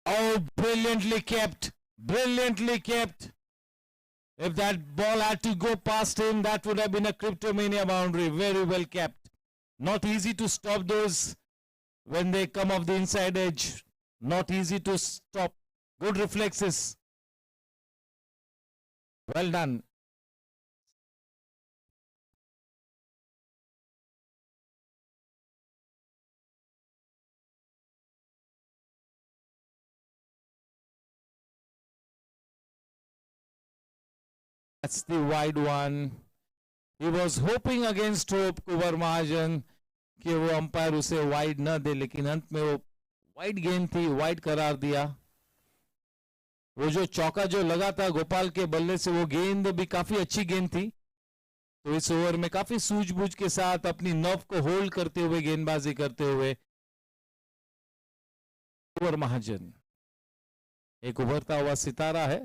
Oh, brilliantly kept. Brilliantly kept. If that ball had to go past him, that would have been a Cryptomania boundary. Very well kept. Not easy to stop those when they come off the inside edge. Not easy to stop. Good reflexes. Well done. That's the wide one. He was hoping against hope, Kuvar Mahajan, कि वो umpire उसे wide न दे, लेकिन अंत में वो wide गेंद थी, वाइड करार दिया। वो जो चौका जो लगा था गोपाल के बल्ले से, वो गेंद भी काफी अच्छी गेंद थी। तो इस ओवर में काफी सूझबूझ के साथ अपनी नर्व को होल्ड करते हुए गेंदबाजी करते हुए कुंवर महाजन एक उभरता हुआ सितारा है।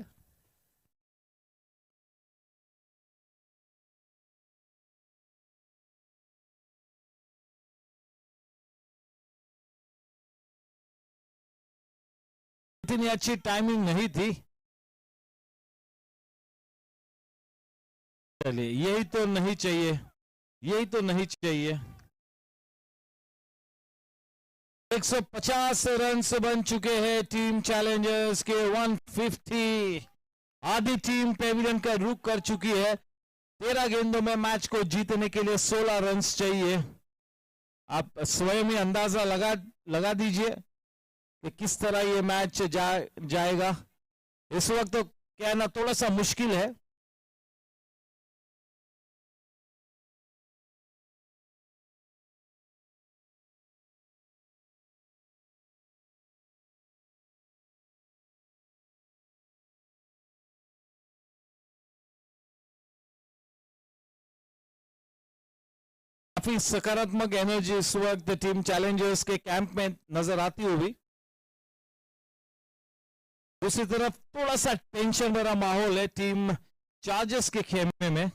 इतनी अच्छी टाइमिंग नहीं थी। चलिए, यही तो नहीं चाहिए, यही तो नहीं चाहिए। 150 रन बन चुके हैं टीम चैलेंजर्स के। 150 आधी टीम पेविलियन का रुख कर चुकी है। 13 गेंदों में मैच को जीतने के लिए 16 रन चाहिए। आप स्वयं ही अंदाजा लगा दीजिए कि किस तरह ये मैच जाएगा। इस वक्त तो कहना थोड़ा सा मुश्किल है। काफी सकारात्मक एनर्जी इस वक्त टीम चैलेंजर्स के कैंप में नजर आती हुई। दूसरी तरफ थोड़ा सा टेंशन भरा माहौल है टीम चार्जर्स के खेमे में।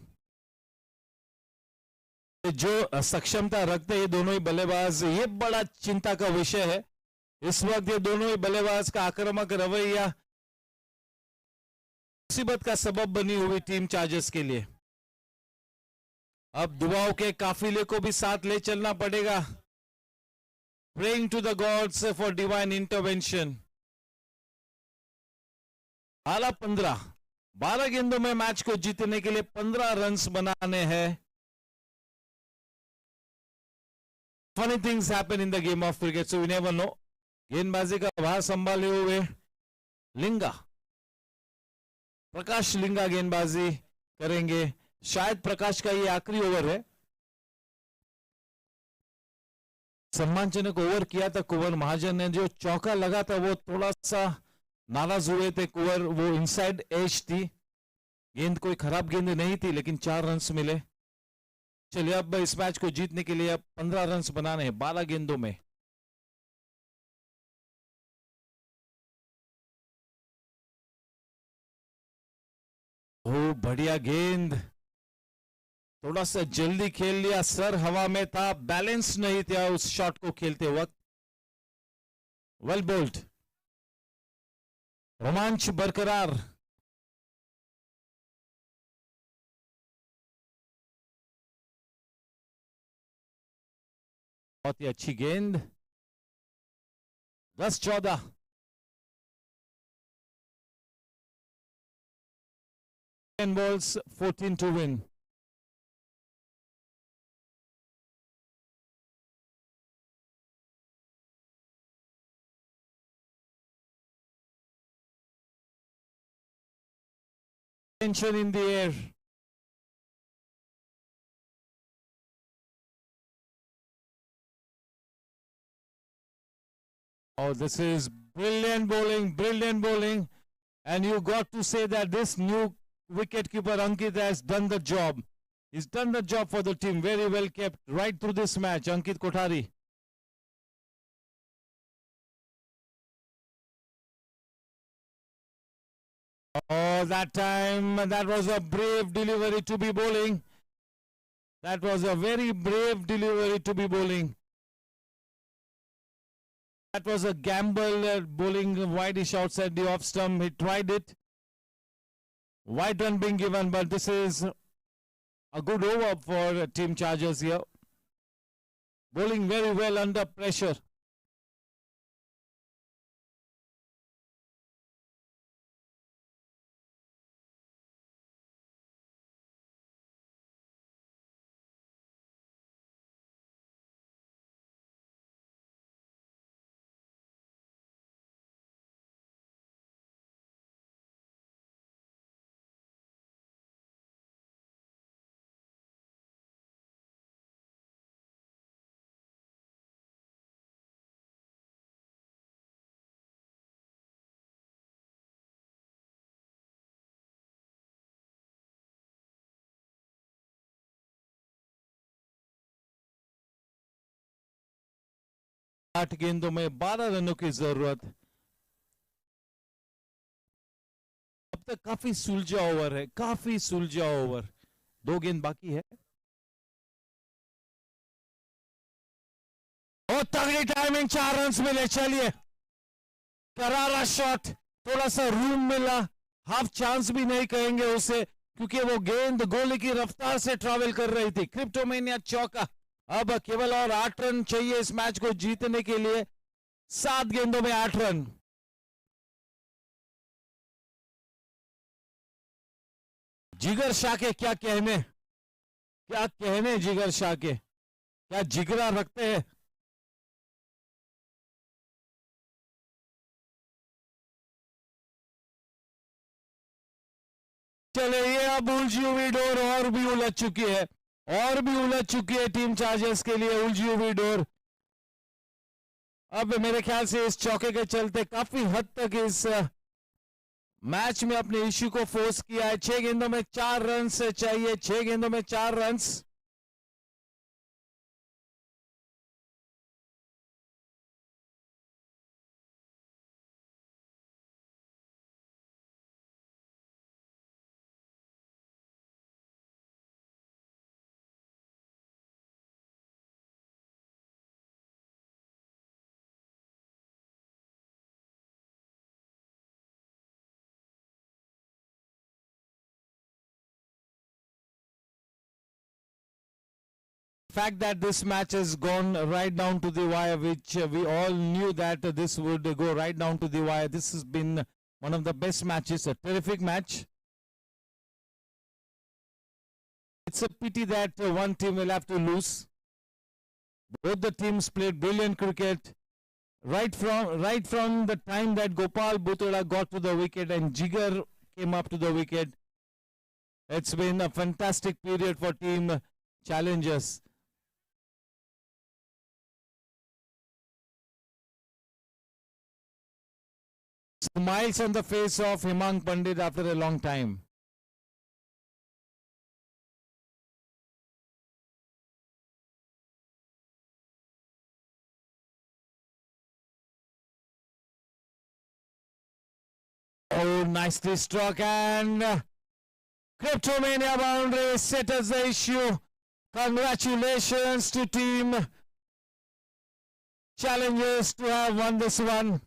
जो सक्षमता रखते हैं दोनों ही बल्लेबाज, ये बड़ा चिंता का विषय है। इस वक्त ये दोनों ही बल्लेबाज का आक्रामक रवैया मुसीबत का सबब बनी हुई टीम चार्जर्स के लिए। अब दुआओं के काफिले को भी साथ ले चलना पड़ेगा। Praying to the gods for divine intervention. 12 गेंदों में मैच को जीतने के लिए 15 रन्स बनाने हैं। Funny things happen in the game of cricket, so we never know. गेंदबाजी का भार संभाले हुए लिंगा, प्रकाश लिंगा गेंदबाजी करेंगे। शायद प्रकाश का ये आखिरी ओवर है। सम्मानजनक ओवर किया था कुंवर महाजन ने। जो चौका लगा था वो थोड़ा सा नाराज हुए थे कुंवर, वो इनसाइड एज थी। गेंद कोई खराब गेंद नहीं थी, लेकिन 4 रन्स मिले। चलिए, अब इस मैच को जीतने के लिए अब 15 रन्स बनाने हैं 12 गेंदों में। ओ बढ़िया गेंद, थोड़ा सा जल्दी खेल लिया, सर हवा में था, बैलेंस नहीं था उस शॉट को खेलते वक्त। वेल बोल्ड, रोमांच बरकरार। बहुत ही अच्छी गेंद। 10-14। balls, 14 to win. Tension in the air. Oh, this is brilliant bowling. And you got to say that this new wicketkeeper Ankit has done the job. He's done the job for the team. Very well kept right through this match, Ankit Kothari. Oh, that time, that was a brave delivery to be bowling. That was a very brave delivery to be bowling. That was a gamble, bowling wide-ish outside the off stump. He tried it. Wide run being given, but this is a good over for Team Chargers here. Bowling very well under pressure. 8 गेंदों में 12 रनों की जरूरत। अब तक काफी सुलझा over है, काफी सुलझा ओवर। 2 गेंद बाकी है। और तगड़ी टाइमिंग, 4 रन मिले। चलिए, करारा शॉट, थोड़ा सा रूम मिला, हाफ चांस भी नहीं कहेंगे उसे, क्योंकि वो गेंद गोले की रफ्तार से ट्रैवल कर रही थी। क्रिप्टोमेनिया चौका। अब केवल और 8 रन चाहिए इस मैच को जीतने के लिए। 7 गेंदों में 8 रन। जिगर शाह के क्या कहने, क्या कहने जिगर शाह के, क्या जिगरा रखते हैं। चले, ये अब उलझी हुई डोर और भी उलझ चुकी है, और भी उलझ चुकी है टीम चार्जर्स के लिए उलझी हुई डोर। अब मेरे ख्याल से इस चौके के चलते काफी हद तक इस मैच में अपने इश्यू को फोर्स किया है। 6 गेंदों में 4 रन चाहिए, 6 गेंदों में 4 run. Fact that this match has gone right down to the wire, which we all knew that this would go right down to the wire. This has been one of the best matches, a terrific match. It's a pity that one team will have to lose. Both the teams played brilliant cricket right from the time that Gopal Bhutora got to the wicket and Jigar came up to the wicket. It's been a fantastic period for team challengers. Smiles on the face of Himang Pandit after a long time. Oh, nicely struck, and Cryptomania boundary set as the issue. Congratulations to team challengers to have won this one.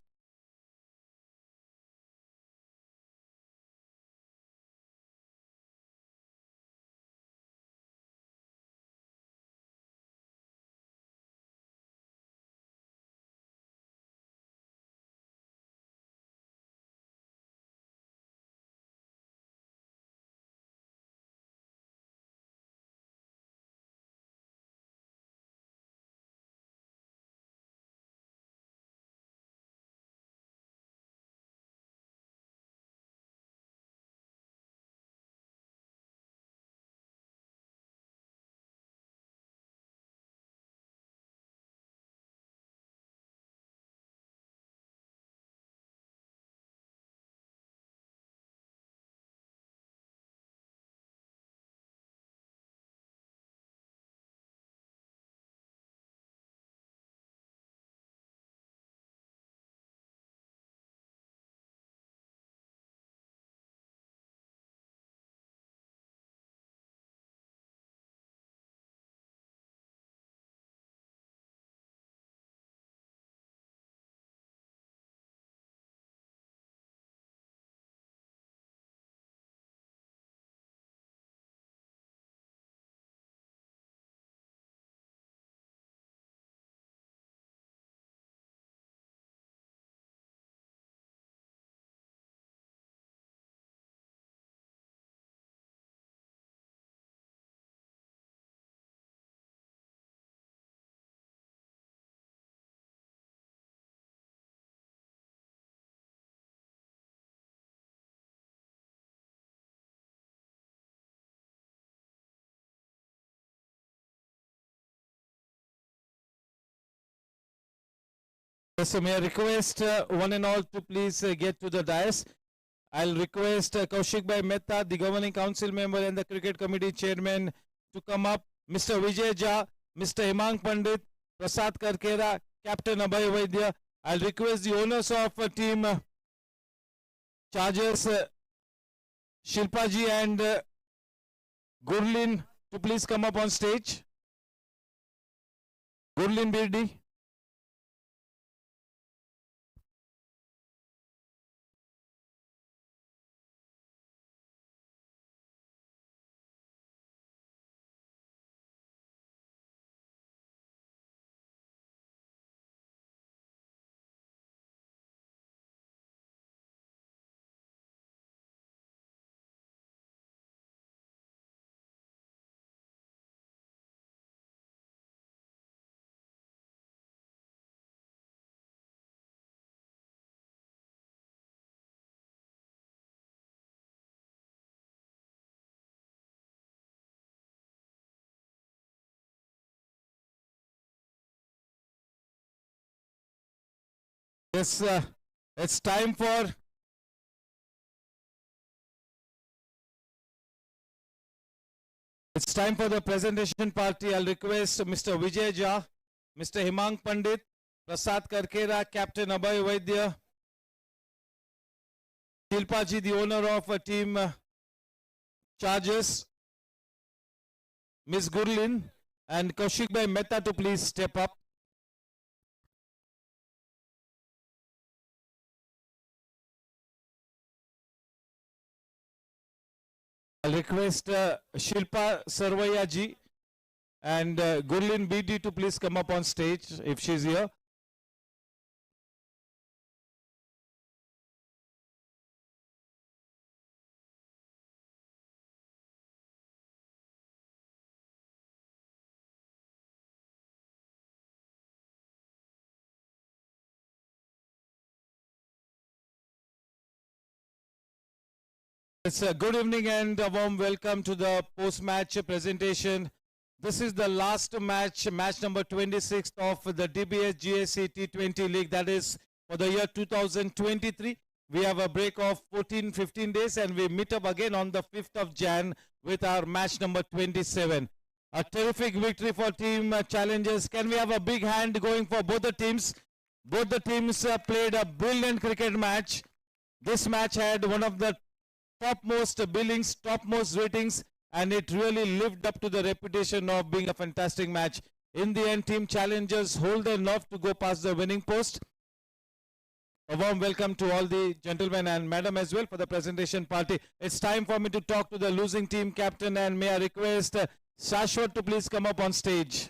So may I request one and all to please get to the dais. I'll request Kaushik Bhai Mehta, the Governing Council member and the Cricket Committee Chairman, to come up. Mr. Vijay Jha, Mr. Himang Pandit, Prasad Karkera, Captain Abhay Vaidya. I'll request the owners of team Chargers, Shilpaji and Gurlin to please come up on stage. Gurlin Birdi. Yes, it's time for the presentation party. I'll request Mr. Vijay Jha, Mr. Himang Pandit, Prasad Karkera, Captain Abhay Vaidya, Shilpaji, the owner of team Chargers, Ms. Gurlin, and Kaushik Bhai Mehta to please step up. I'll request Shilpa Sarvaiya ji and Gurlin BD to please come up on stage if she's here. It's a good evening and a warm welcome to the post-match presentation. This is the last match, match number 26 of the DBS GSC T20 League, that is for the year 2023. We have a break of 14-15 days and we meet up again on the 5th of Jan with our match number 27. A terrific victory for team Challengers. Can we have a big hand going for both the teams? Both the teams played a brilliant cricket match. This match had one of the topmost billings, topmost ratings, and it really lived up to the reputation of being a fantastic match. In the end, team Challengers hold their nerve to go past the winning post. A warm welcome to all the gentlemen and madam as well for the presentation party. It's time for me to talk to the losing team captain, and may I request Shashwat to please come up on stage.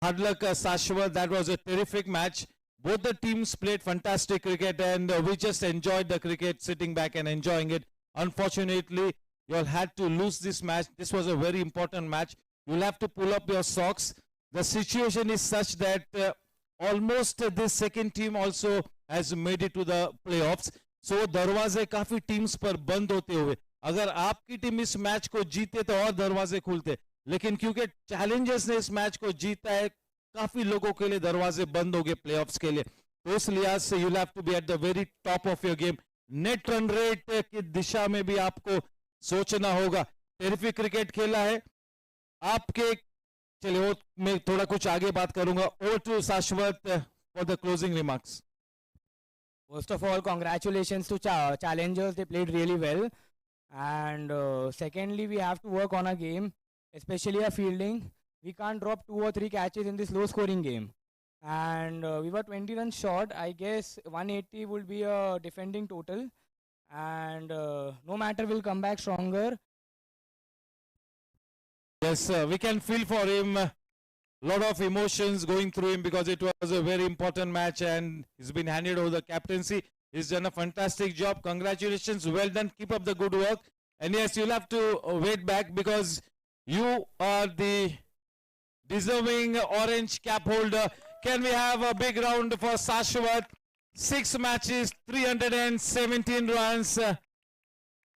Hard luck, Shashwat. That was a terrific match. Both the teams played fantastic cricket and we just enjoyed the cricket, sitting back and enjoying it. Unfortunately, you all had to lose this match. This was a very important match. You'll have to pull up your socks. The situation is such that almost this second team also has made it to the playoffs. So दरवाजे काफी teams पर बंद होते हुए, अगर आपकी team इस match को जीते तो और दरवाजे खुलते, लेकिन क्योंकि चैलेंजर्स ने इस मैच को जीता है, काफी लोगों के लिए दरवाजे बंद हो गए प्लेऑफ्स के लिए. तो उस लिहाज से you'll have to be at the very top of your game. Net run rate की दिशा में भी आपको सोचना होगा. टेरिफिक क्रिकेट खेला है आपके. चलिए मैं थोड़ा कुछ आगे बात करूंगा. ओवर टू शाश्वत for the closing remarks. First of all, congratulations to Challengers. They played really well. And secondly, we have to work on our game, especially our fielding. We can't drop 2 or 3 catches in this low-scoring game. And we were 20 runs short. I guess 180 will be a defending total. And no matter, we'll come back stronger. Yes, we can feel for him. Lot of emotions going through him because it was a very important match and he's been handed over the captaincy. He's done a fantastic job. Congratulations. Well done. Keep up the good work. And yes, you'll have to wait back because you are the deserving orange cap holder. Can we have a big round for Shashwat? 6 matches, 317 runs.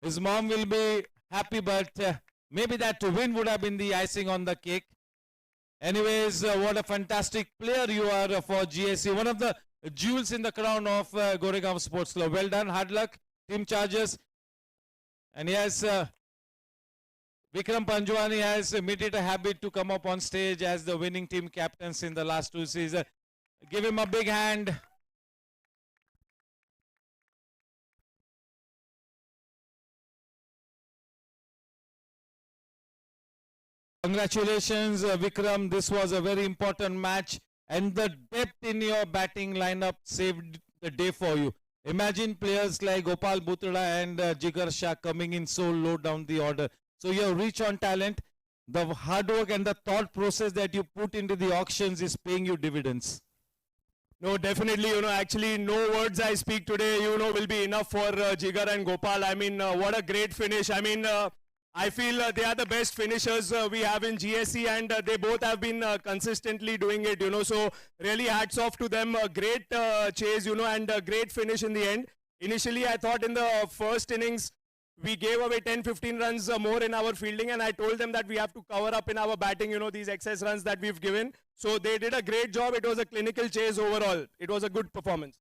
His mom will be happy, but maybe that win would have been the icing on the cake. Anyways, what a fantastic player you are for GSC. One of the jewels in the crown of Goregaon Sports Club. Well done, hard luck, Team Chargers. And yes, Vikram Panjwani has made it a habit to come up on stage as the winning team captains in the last 2 seasons. Give him a big hand. Congratulations, Vikram. This was a very important match, and the depth in your batting lineup saved the day for you. Imagine players like Gopal Bhutra and Jigar Shah coming in so low down the order. So your reach on talent, the hard work and the thought process that you put into the auctions is paying you dividends. No, definitely, actually no words I speak today, will be enough for Jigar and Gopal. I mean, what a great finish. I mean, I feel they are the best finishers we have in GSC, and they both have been consistently doing it, so really hats off to them. A great chase, and a great finish in the end. Initially, I thought in the first innings, we gave away 10-15 runs more in our fielding, and I told them that we have to cover up in our batting, these excess runs that we've given. So they did a great job. It was a clinical chase overall. It was a good performance.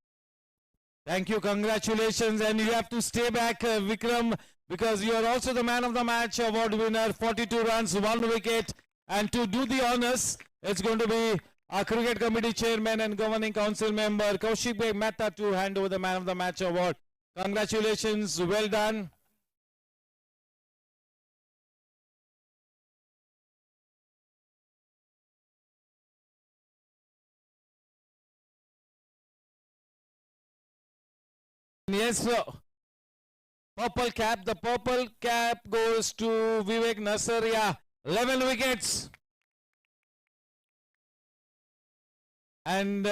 Thank you, congratulations, and you have to stay back, Vikram, because you are also the man of the match award winner, 42 runs, 1 wicket, and to do the honors, it's going to be our cricket committee chairman and governing council member, Kaushik Bhai Mehta, to hand over the man of the match award. Congratulations, well done. Yes, sir. Purple cap. The purple cap goes to Vivek Nasaria. 11 wickets. And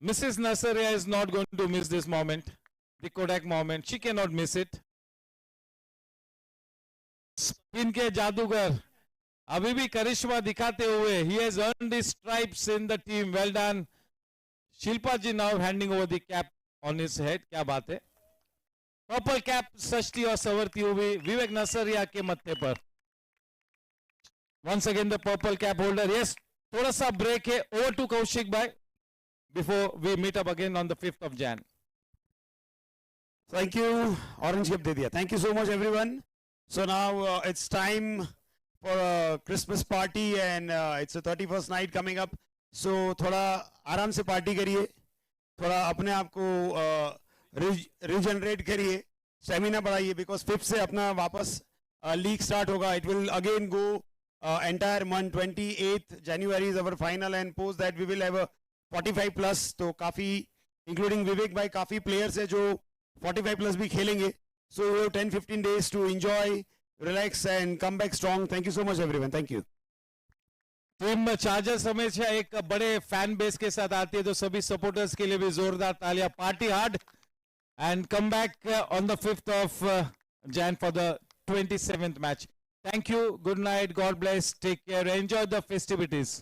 Mrs. Nasaria is not going to miss this moment. The Kodak moment. She cannot miss it. Spin ke जादूगर अभी भी करिश्मा दिखाते हुए. He has earned his stripes in the team. Well done. Shilpa ji now handing over the cap on his head. क्या बात है. Purple cap सजती और संवरती हुई विवेक नसरिया के मत्थे पर. Once again the purple cap holder. Yes, थोड़ा सा break है. Over to Kaushik bhai before we meet up again on the 5th of Jan. Thank you. Orange cap दे दिया. Thank you so much everyone. So now it's time for a Christmas party, and it's a 31st night coming up. So थोड़ा आराम से party करिए. थोड़ा अपने आप को regenerate करिए, स्टेमिना बढ़ाइए, बिकॉज 5th से अपना वापस लीग स्टार्ट होगा. It will again go entire month. 28th January is our final, and post that we will have a 45+. तो काफ़ी इंक्लूडिंग विवेक भाई काफ़ी प्लेयर्स है जो 45+ भी खेलेंगे. So 10-15 days to enjoy, relax and come back strong. Thank you so much everyone. Thank you. Team Chargers हमेशा एक बड़े फैन बेस के साथ आती है, तो सभी सपोर्टर्स के लिए भी जोरदार तालियां. Party hard and come back on the 5th of Jan for the 27th match. Thank you. Good night. God bless. Take care. Enjoy the festivities.